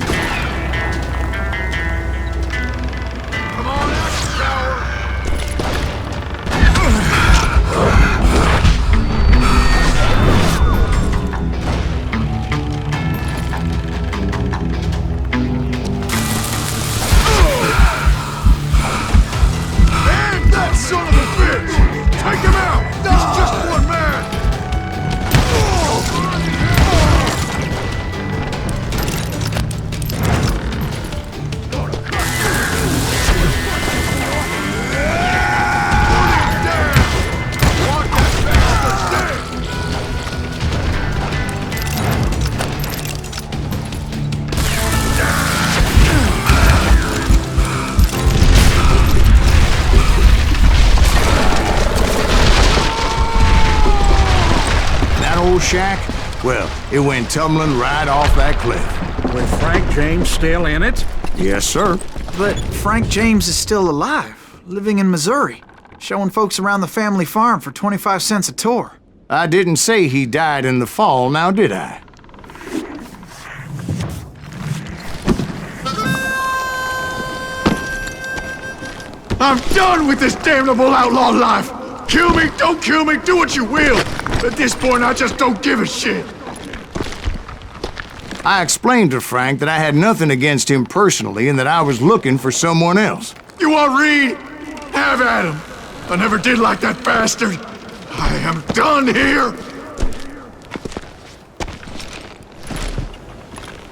Shack? Well, it went tumbling right off that cliff. With Frank James still in it? Yes, sir. But Frank James is still alive, living in Missouri, showing folks around the family farm for 25 cents a tour. I didn't say he died in the fall, now did I? I'm done with this damnable outlaw life! Kill me, don't kill me, do what you will! At this point, I just don't give a shit! I explained to Frank that I had nothing against him personally and that I was looking for someone else. You want Reed? Have at him! I never did like that bastard! I am done here!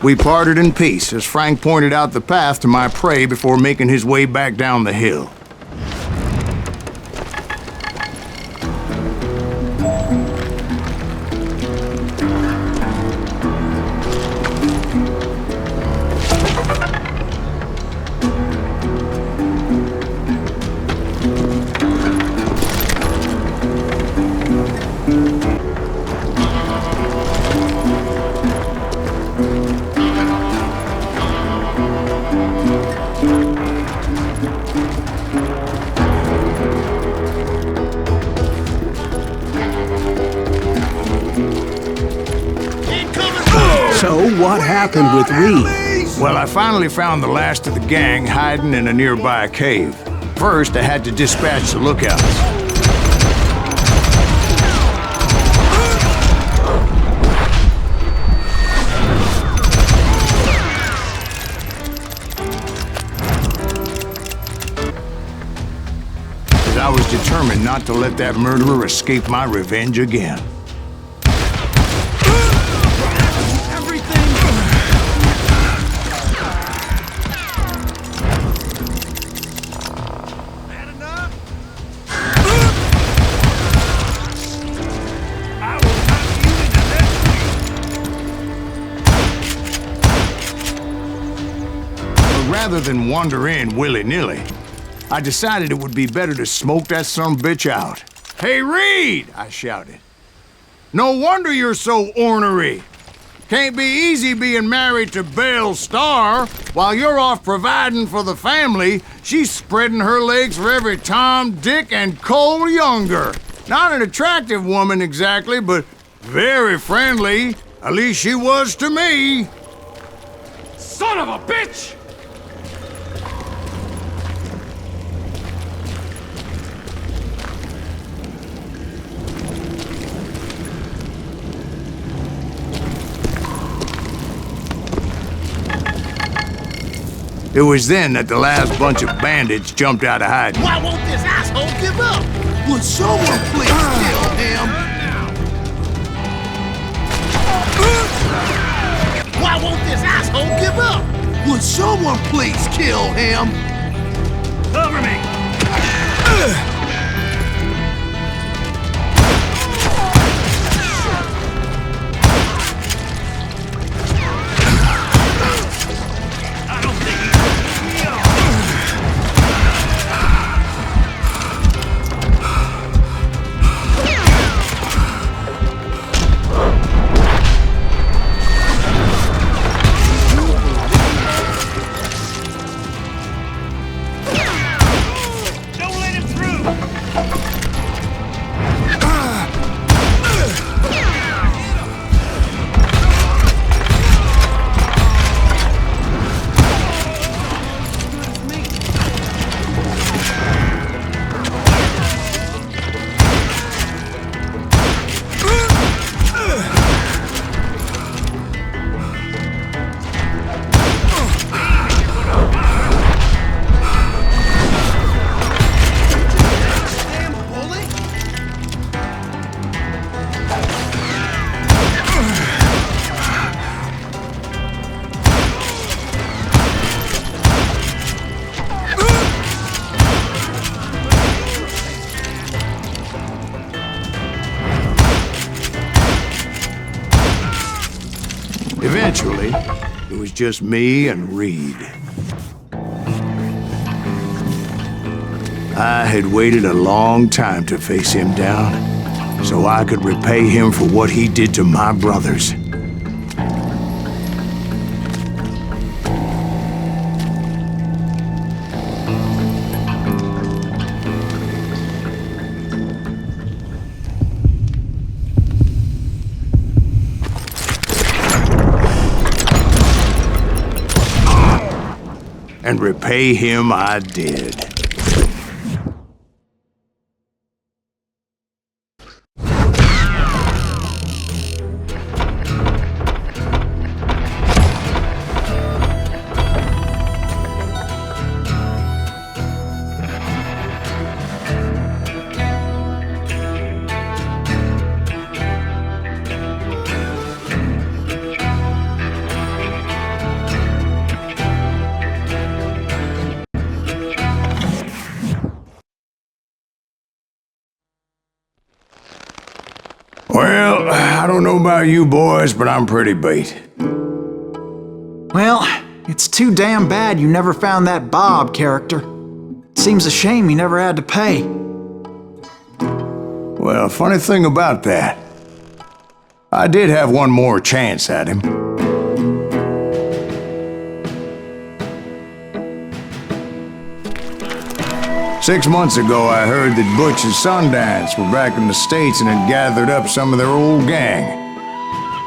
We parted in peace as Frank pointed out the path to my prey before making his way back down the hill. So what happened with Reed? Well, I finally found the last of the gang hiding in a nearby cave. First, I had to dispatch the lookouts. I was determined not to let that murderer escape my revenge again. Rather than wander in willy-nilly, I decided it would be better to smoke that sumbitch out. "Hey, Reed!" I shouted. "No wonder you're so ornery. Can't be easy being married to Belle Starr. While you're off providing for the family, she's spreading her legs for every Tom, Dick, and Cole Younger. Not an attractive woman exactly, but very friendly. At least she was to me." Son of a bitch! It was then that the last bunch of bandits jumped out of hiding. Why won't this asshole give up? Would someone please kill him? Why won't this asshole give up? Would someone please kill him? Cover me! Eventually, it was just me and Reed. I had waited a long time to face him down, so I could repay him for what he did to my brothers. And repay him I did. don't know about you boys, but I'm pretty beat. Well, it's too damn bad you never found that Bob character. Seems a shame you never had to pay. Well, funny thing about that, I did have one more chance at him. Six months ago, I heard that Butch and Sundance were back in the States and had gathered up some of their old gang.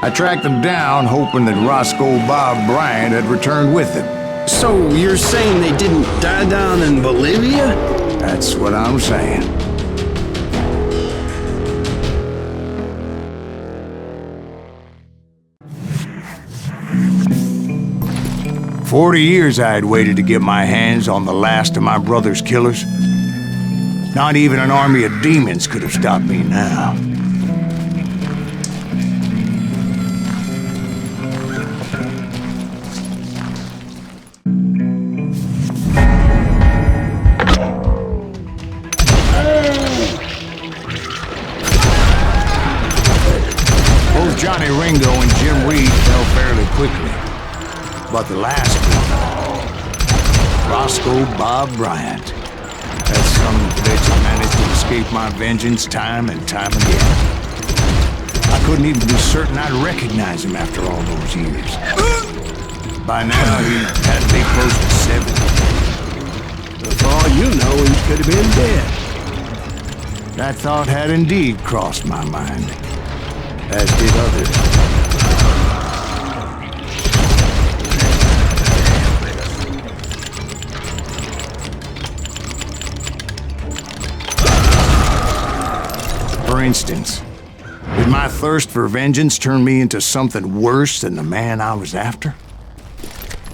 I tracked them down, hoping that Roscoe Bob Bryant had returned with them. So you're saying they didn't die down in Bolivia? That's what I'm saying. "40 years I had waited to get my hands on the last of my brother's killers. Not even an army of demons could have stopped me now. Both Johnny Ringo and Jim Reed fell fairly quickly. But the last one, Roscoe Bob Bryant, that son of a bitch managed to escape my vengeance time and time again. I couldn't even be certain I'd recognize him after all those years. By now, he had to be close to 70. For all you know, he could have been dead. That thought had indeed crossed my mind, as did others. For instance, did my thirst for vengeance turn me into something worse than the man I was after?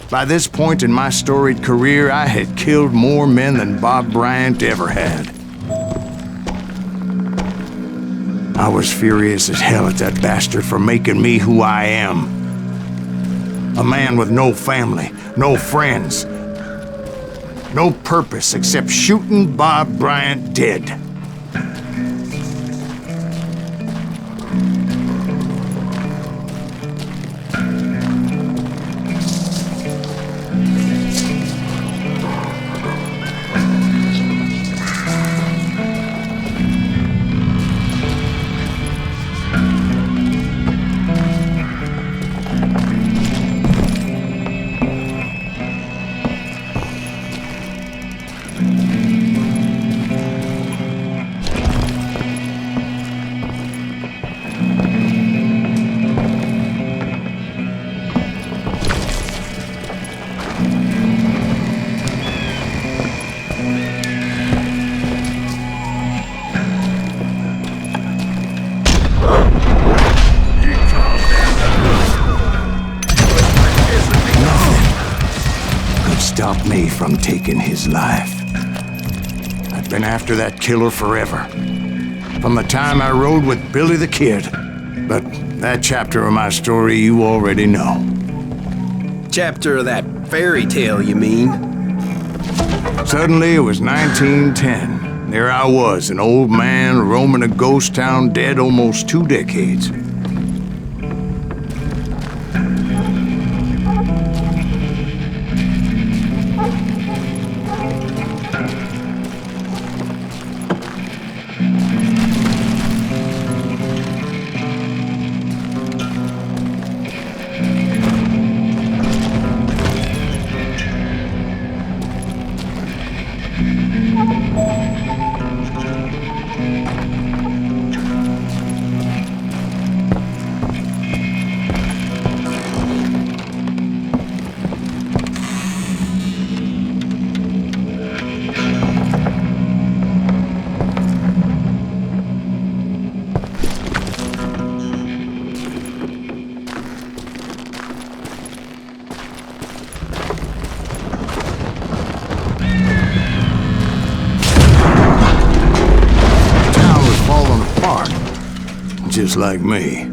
By this point in my storied career, I had killed more men than Bob Bryant ever had. I was furious as hell at that bastard for making me who I am. A man with no family, no friends, no purpose except shooting Bob Bryant dead. Stop me from taking his life. I've been after that killer forever. From the time I rode with Billy the Kid. But that chapter of my story you already know. Chapter of that fairy tale, you mean? Suddenly it was 1910. There I was, an old man roaming a ghost town dead almost 2 decades. Just like me.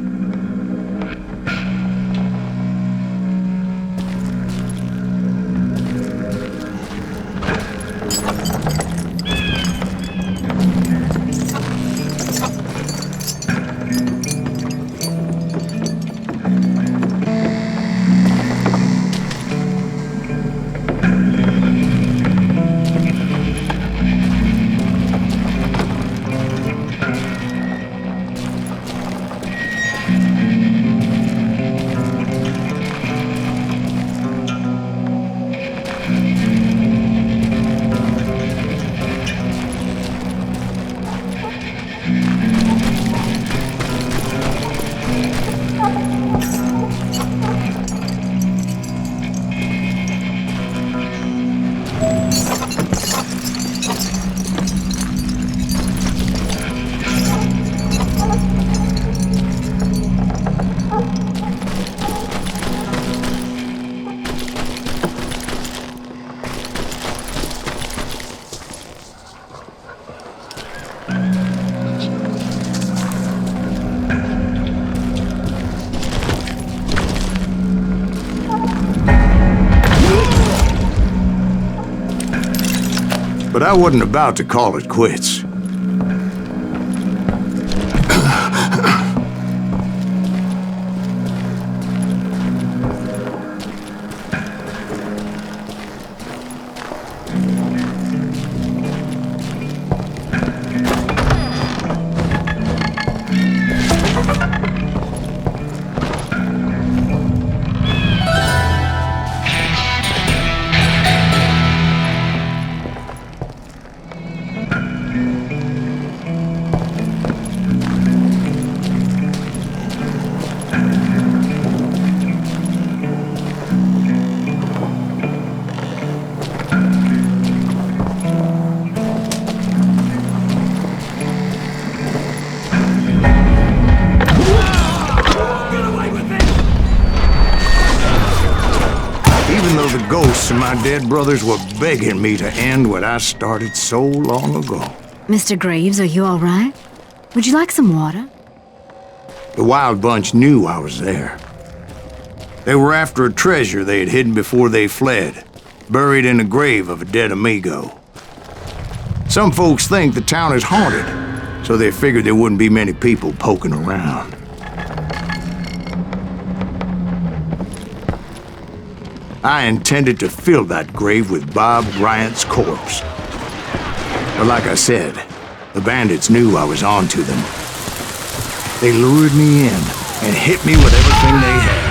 But I wasn't about to call it quits. And my dead brothers were begging me to end what I started so long ago. Mr. Greaves, are you all right? Would you like some water? The Wild Bunch knew I was there. They were after a treasure they had hidden before they fled, buried in the grave of a dead amigo. Some folks think the town is haunted, so they figured there wouldn't be many people poking around. I intended to fill that grave with Bob Bryant's corpse. But like I said, the bandits knew I was on to them. They lured me in and hit me with everything they had.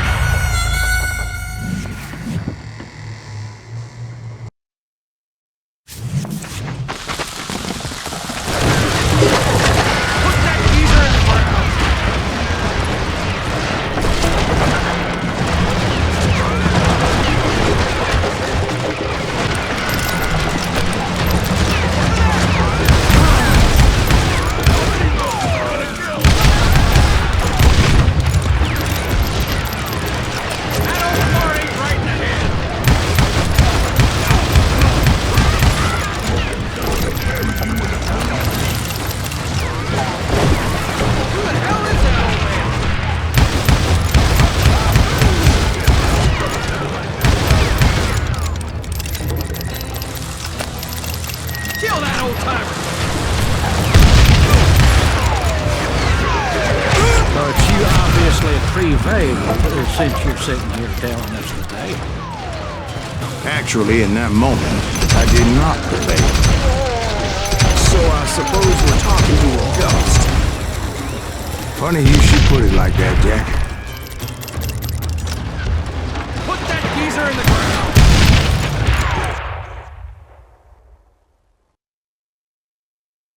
Since you're sitting here telling us today. Actually, in that moment, I did not prevail. So I suppose we're talking to a ghost. Funny you should put it like that, Jack. Put that geezer in the ground!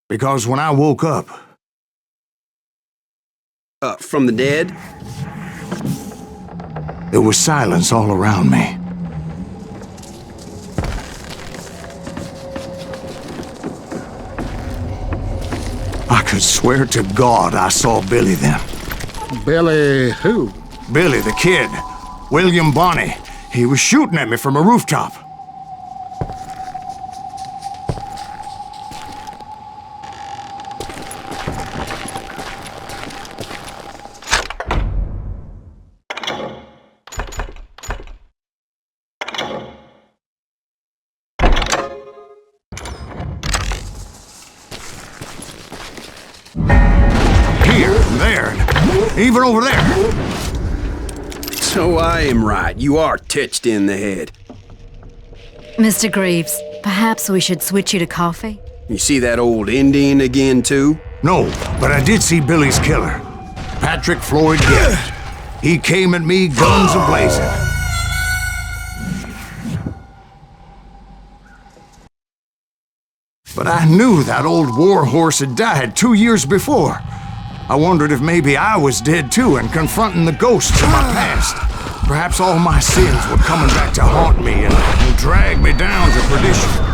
Because when I woke up... From the dead? There was silence all around me. I could swear to God I saw Billy then. Billy who? Billy the Kid. William Bonney. He was shooting at me from a rooftop. Even over there. So I am right. You are titched in the head. Mr. Greaves, perhaps we should switch you to coffee? You see that old Indian again, too? No, but I did see Billy's killer. Patrick Floyd Garrett. He came at me guns a-blazing. But I knew that old war horse had died 2 years before. I wondered if maybe I was dead too and confronting the ghosts of my past. Perhaps all my sins were coming back to haunt me and drag me down to perdition.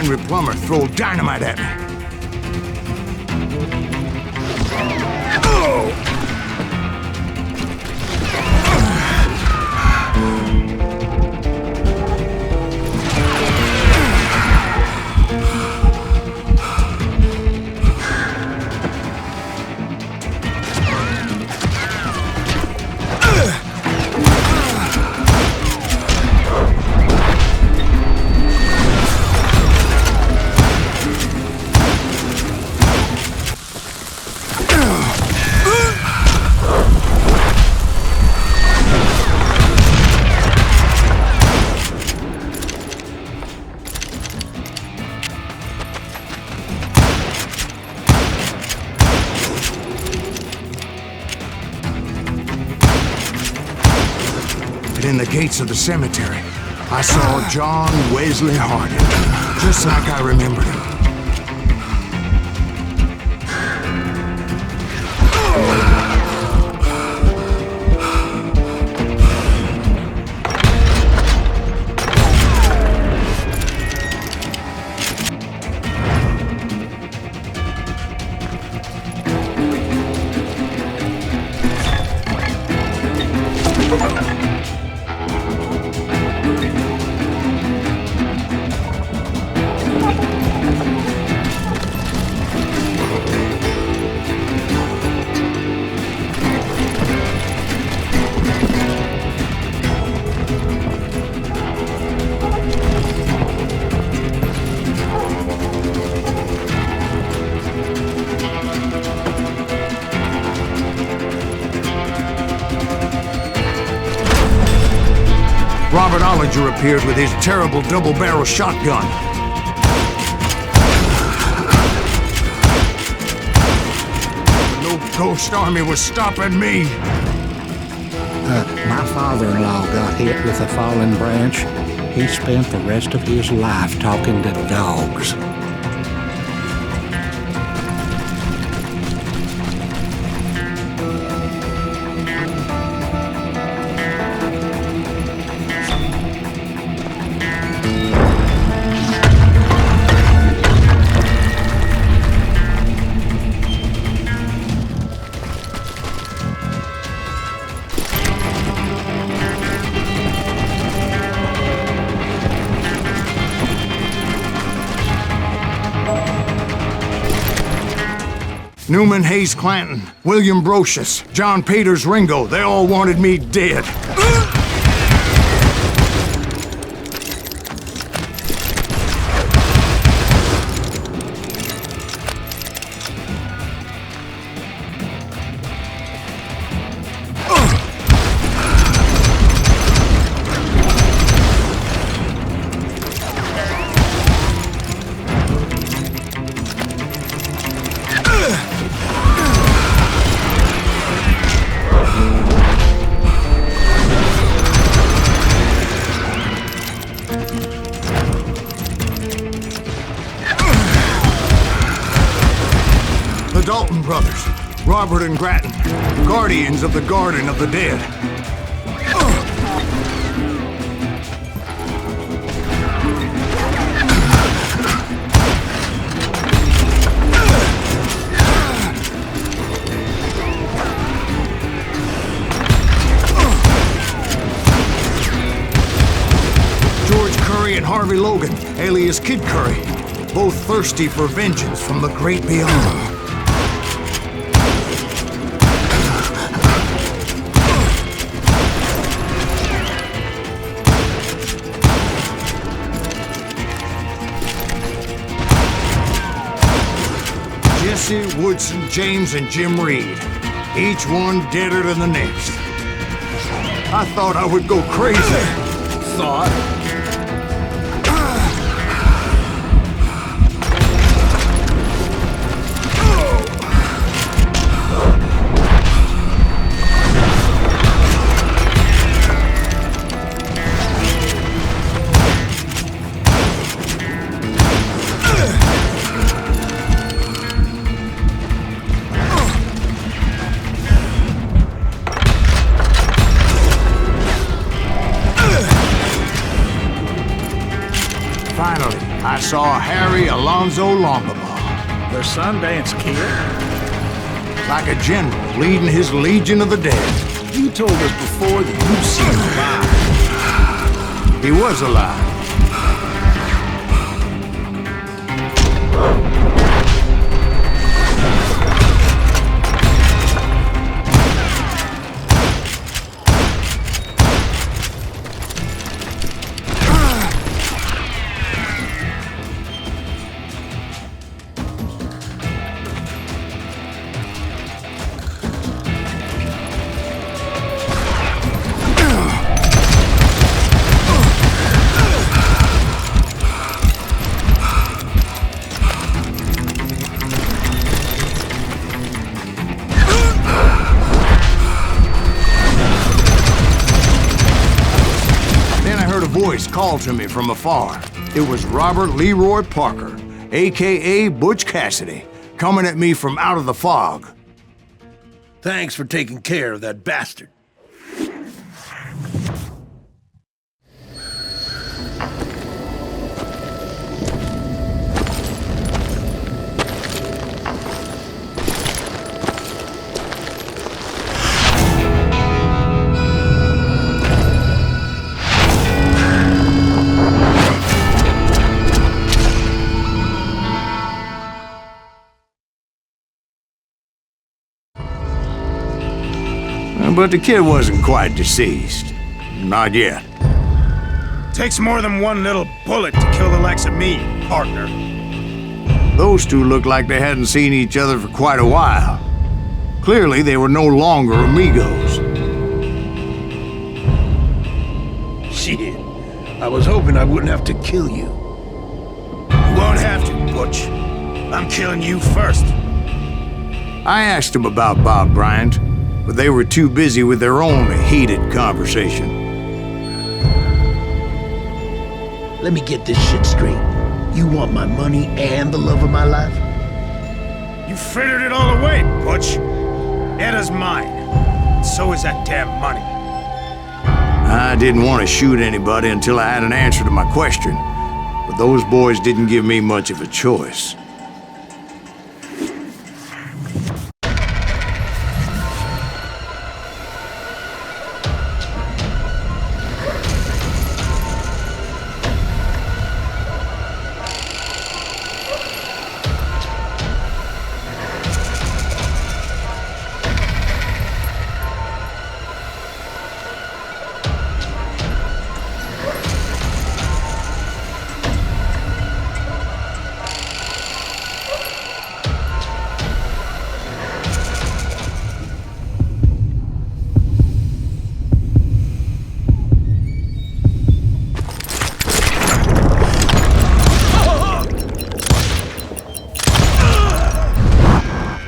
Henry Plummer throw dynamite at me. In the gates of the cemetery, I saw John Wesley Hardin, just like I remembered him. Robert Ollinger appeared with his terrible double-barrel shotgun. No ghost army was stopping me. My father-in-law got hit with a fallen branch. He spent the rest of his life talking to dogs. Newman Hayes Clanton, William Brocious, John Peters Ringo, they all wanted me dead. Dalton brothers, Robert and Grattan, guardians of the Garden of the Dead. George Curry and Harvey Logan, alias Kid Curry, both thirsty for vengeance from the great beyond. Jesse, Woodson, James, and Jim Reed. Each one deader than the next. I thought I would go crazy. Thought? Finally, I saw Harry Alonzo Longabaugh. The Sundance Kid? Like a general leading his legion of the dead. You told us before that you've seen him alive. He was alive. Called to me from afar. It was Robert Leroy Parker, a.k.a. Butch Cassidy, coming at me from out of the fog. Thanks for taking care of that bastard. But the kid wasn't quite deceased. Not yet. Takes more than one little bullet to kill the likes of me, partner. Those two looked like they hadn't seen each other for quite a while. Clearly, they were no longer amigos. Shit. I was hoping I wouldn't have to kill you. You won't have to, Butch. I'm killing you first. I asked them about Bob Bryant, but they were too busy with their own heated conversation. Let me get this shit straight. You want my money and the love of my life? You frittered it all away, Butch. Eda's mine. So is that damn money. I didn't want to shoot anybody until I had an answer to my question, but those boys didn't give me much of a choice.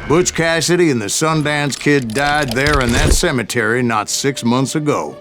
Butch Cassidy and the Sundance Kid died there in that cemetery not 6 months ago.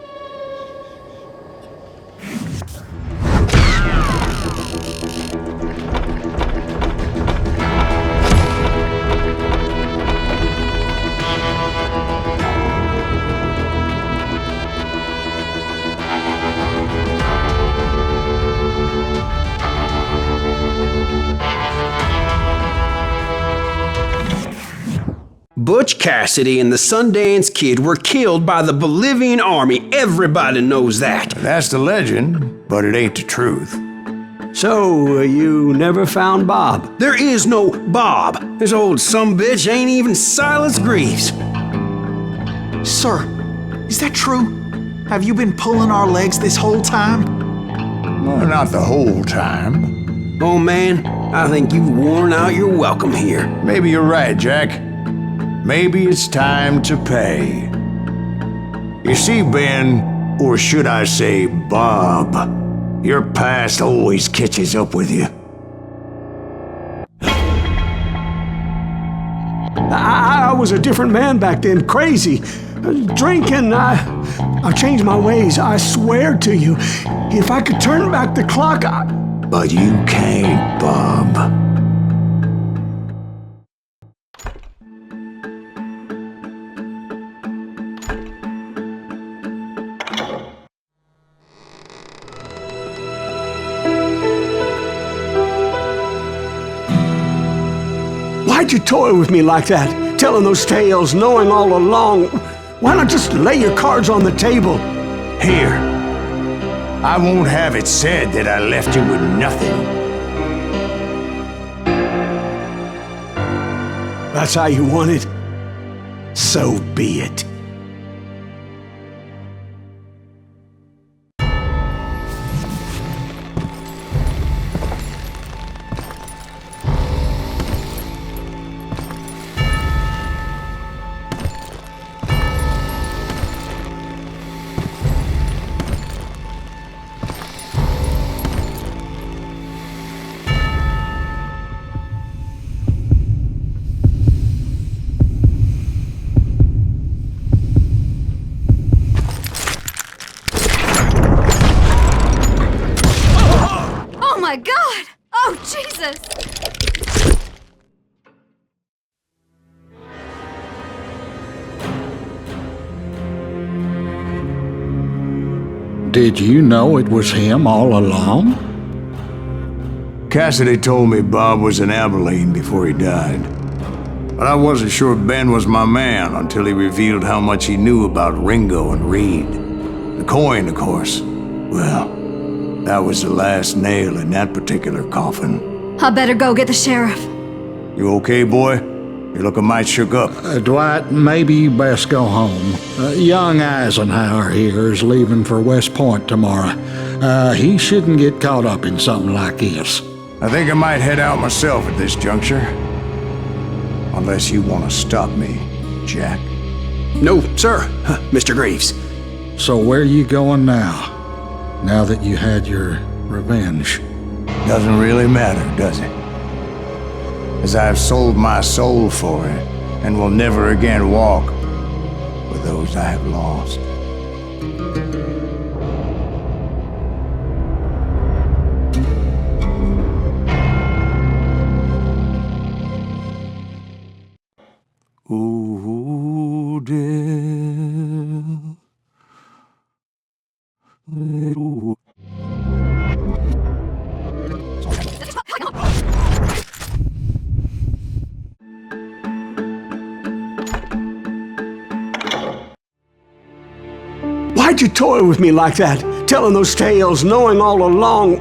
Butch Cassidy and the Sundance Kid were killed by the Bolivian army. Everybody knows that. That's the legend, but it ain't the truth. So, you never found Bob? There is no Bob. This old sumbitch ain't even Silas Greaves. Sir, is that true? Have you been pulling our legs this whole time? Well, not the whole time. Oh man, I think you've worn out your welcome here. Maybe you're right, Jack. Maybe it's time to pay. You see, Ben, or should I say Bob, your past always catches up with you. I was a different man back then, crazy. Drinking, I changed my ways, I swear to you. If I could turn back the clock, But you can't, Bob. Why'd you toy with me like that? Telling those tales, knowing all along. Why not just lay your cards on the table? Here. I won't have it said that I left you with nothing. That's how you want it? So be it. Oh my God! Oh, Jesus! Did you know it was him all along? Cassidy told me Bob was in Abilene before he died. But I wasn't sure Ben was my man until he revealed how much he knew about Ringo and Reed. The coin, of course. Well, that was the last nail in that particular coffin. I better go get the sheriff. You okay, boy? You're looking mighty shook up. Dwight, maybe you best go home. Young Eisenhower here is leaving for West Point tomorrow. He shouldn't get caught up in something like this. I think I might head out myself at this juncture. Unless you want to stop me, Jack. No, sir, Mr. Greaves. So where are you going now? Now that you had your revenge? Doesn't really matter, does it? As I've sold my soul for it, and will never again walk with those I have lost. Ooh, dear. Ooh. Why'd you toy with me like that? Telling those tales, knowing all along.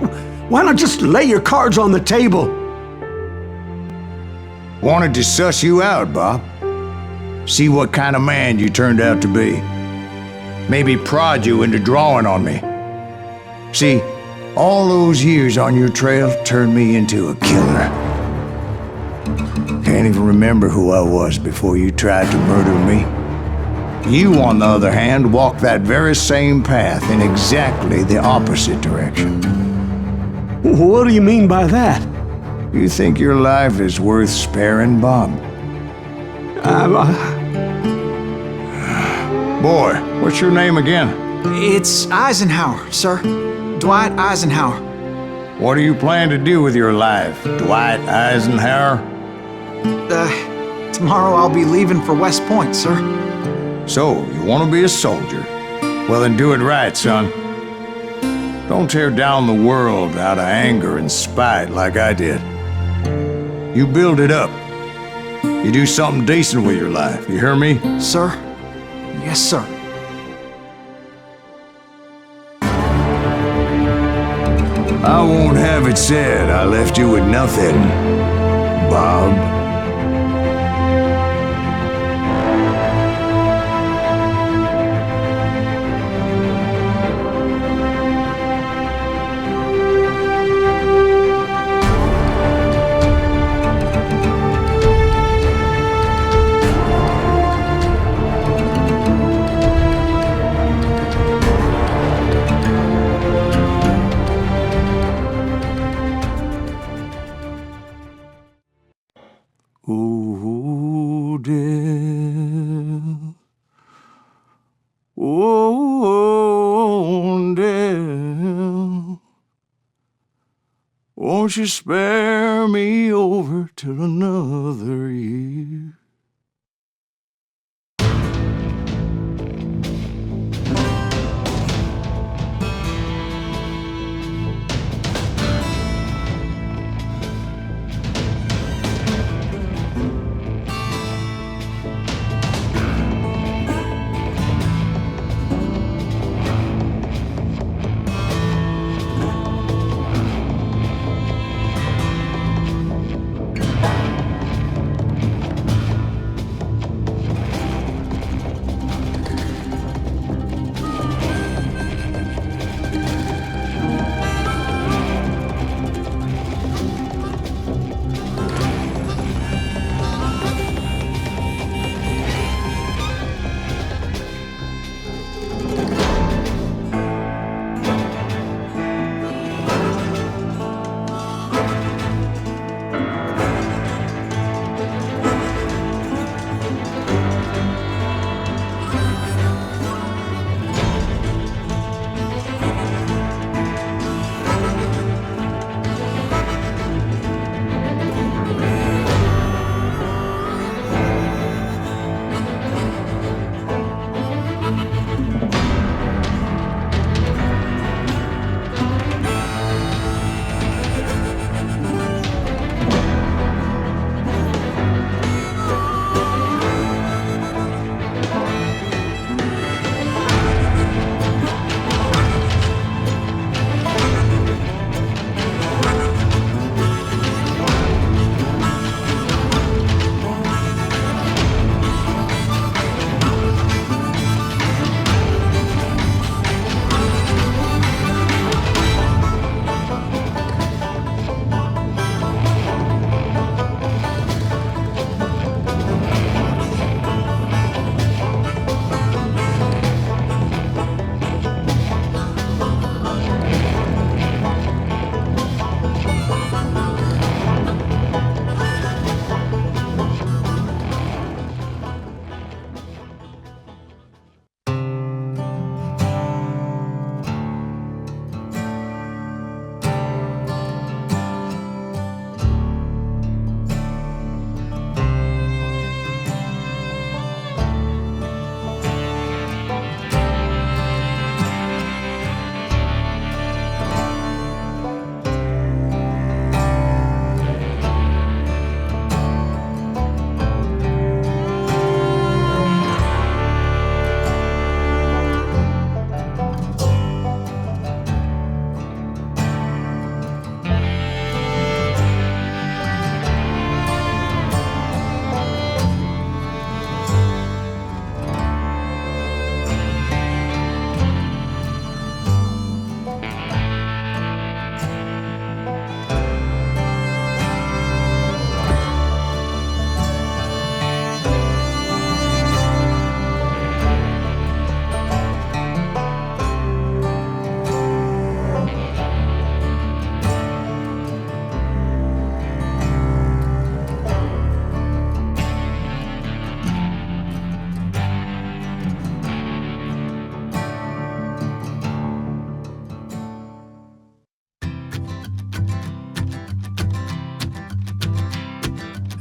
Why not just lay your cards on the table? Wanted to suss you out, Bob. See what kind of man you turned out to be. Maybe prod you into drawing on me. See, all those years on your trail turned me into a killer. Can't even remember who I was before you tried to murder me. You, on the other hand, walked that very same path in exactly the opposite direction. What do you mean by that? You think your life is worth sparing, Bob? Boy, what's your name again? It's Eisenhower, sir. Dwight Eisenhower. What do you plan to do with your life, Dwight Eisenhower? Tomorrow I'll be leaving for West Point, sir. So, you want to be a soldier? Well, then do it right, son. Don't tear down the world out of anger and spite like I did. You build it up. You do something decent with your life, you hear me? Sir? Yes, sir. I won't have it said I left you with nothing, Bob. Ooh, dear. Oh, dear. Won't you spare me over till another year?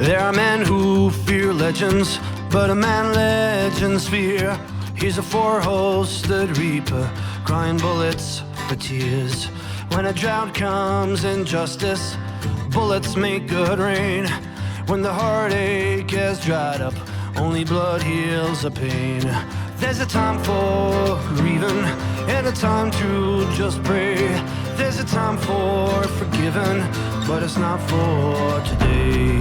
There are men who fear legends, but a man legends fear. He's a four-hosted reaper, crying bullets for tears. When a drought comes in justice, bullets make good rain. When the heartache has dried up, only blood heals the pain. There's a time for grieving and a time to just pray. There's a time for forgiving, but it's not for today.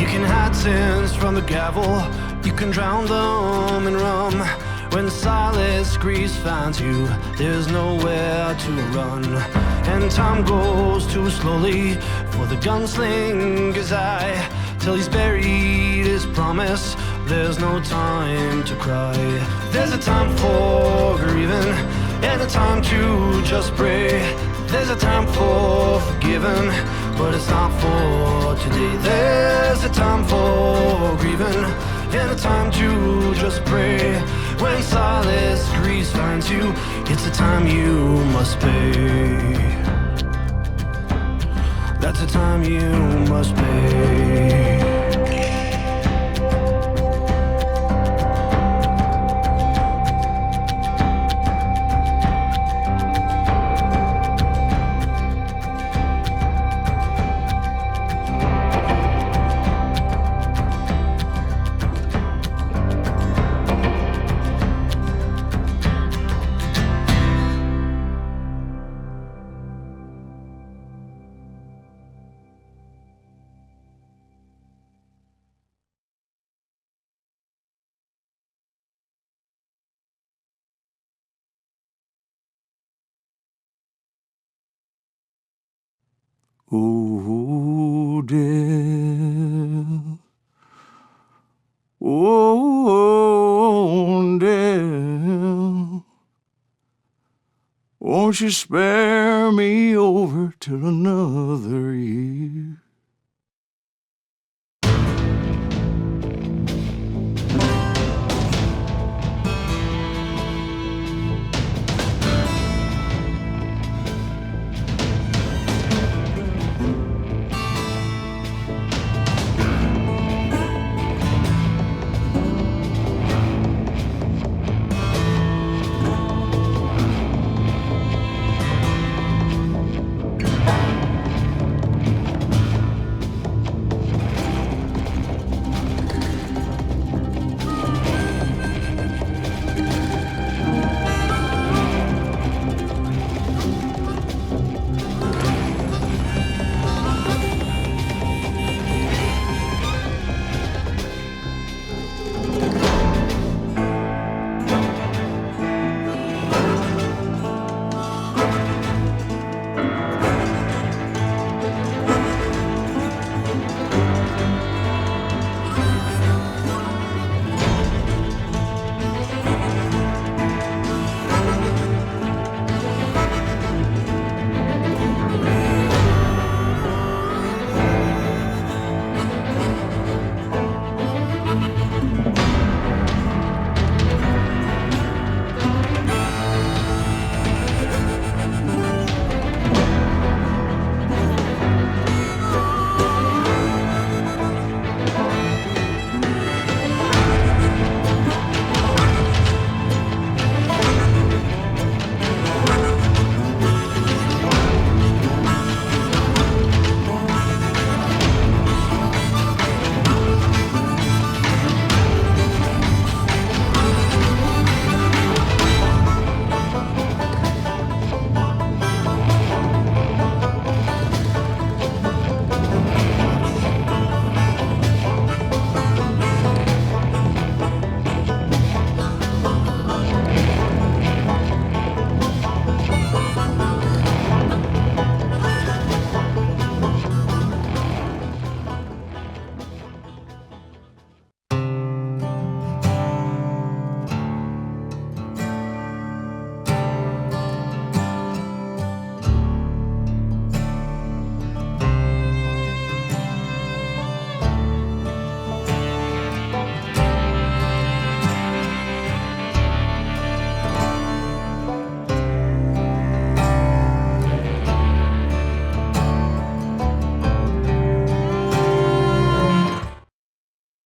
You can hide sins from the gavel, you can drown them in rum. When Silas Greaves finds you, there's nowhere to run. And time goes too slowly for the gunslinger's eye. Till he's buried his promise, there's no time to cry. There's a time for grieving and a time to just pray. There's a time for forgiving, but it's not for today. There's a time for grieving and a time to just pray. When Silas Greaves finds you, it's a time you must pay. That's a time you must pay. Oh, death. Oh, death. Won't you spare me over till another year?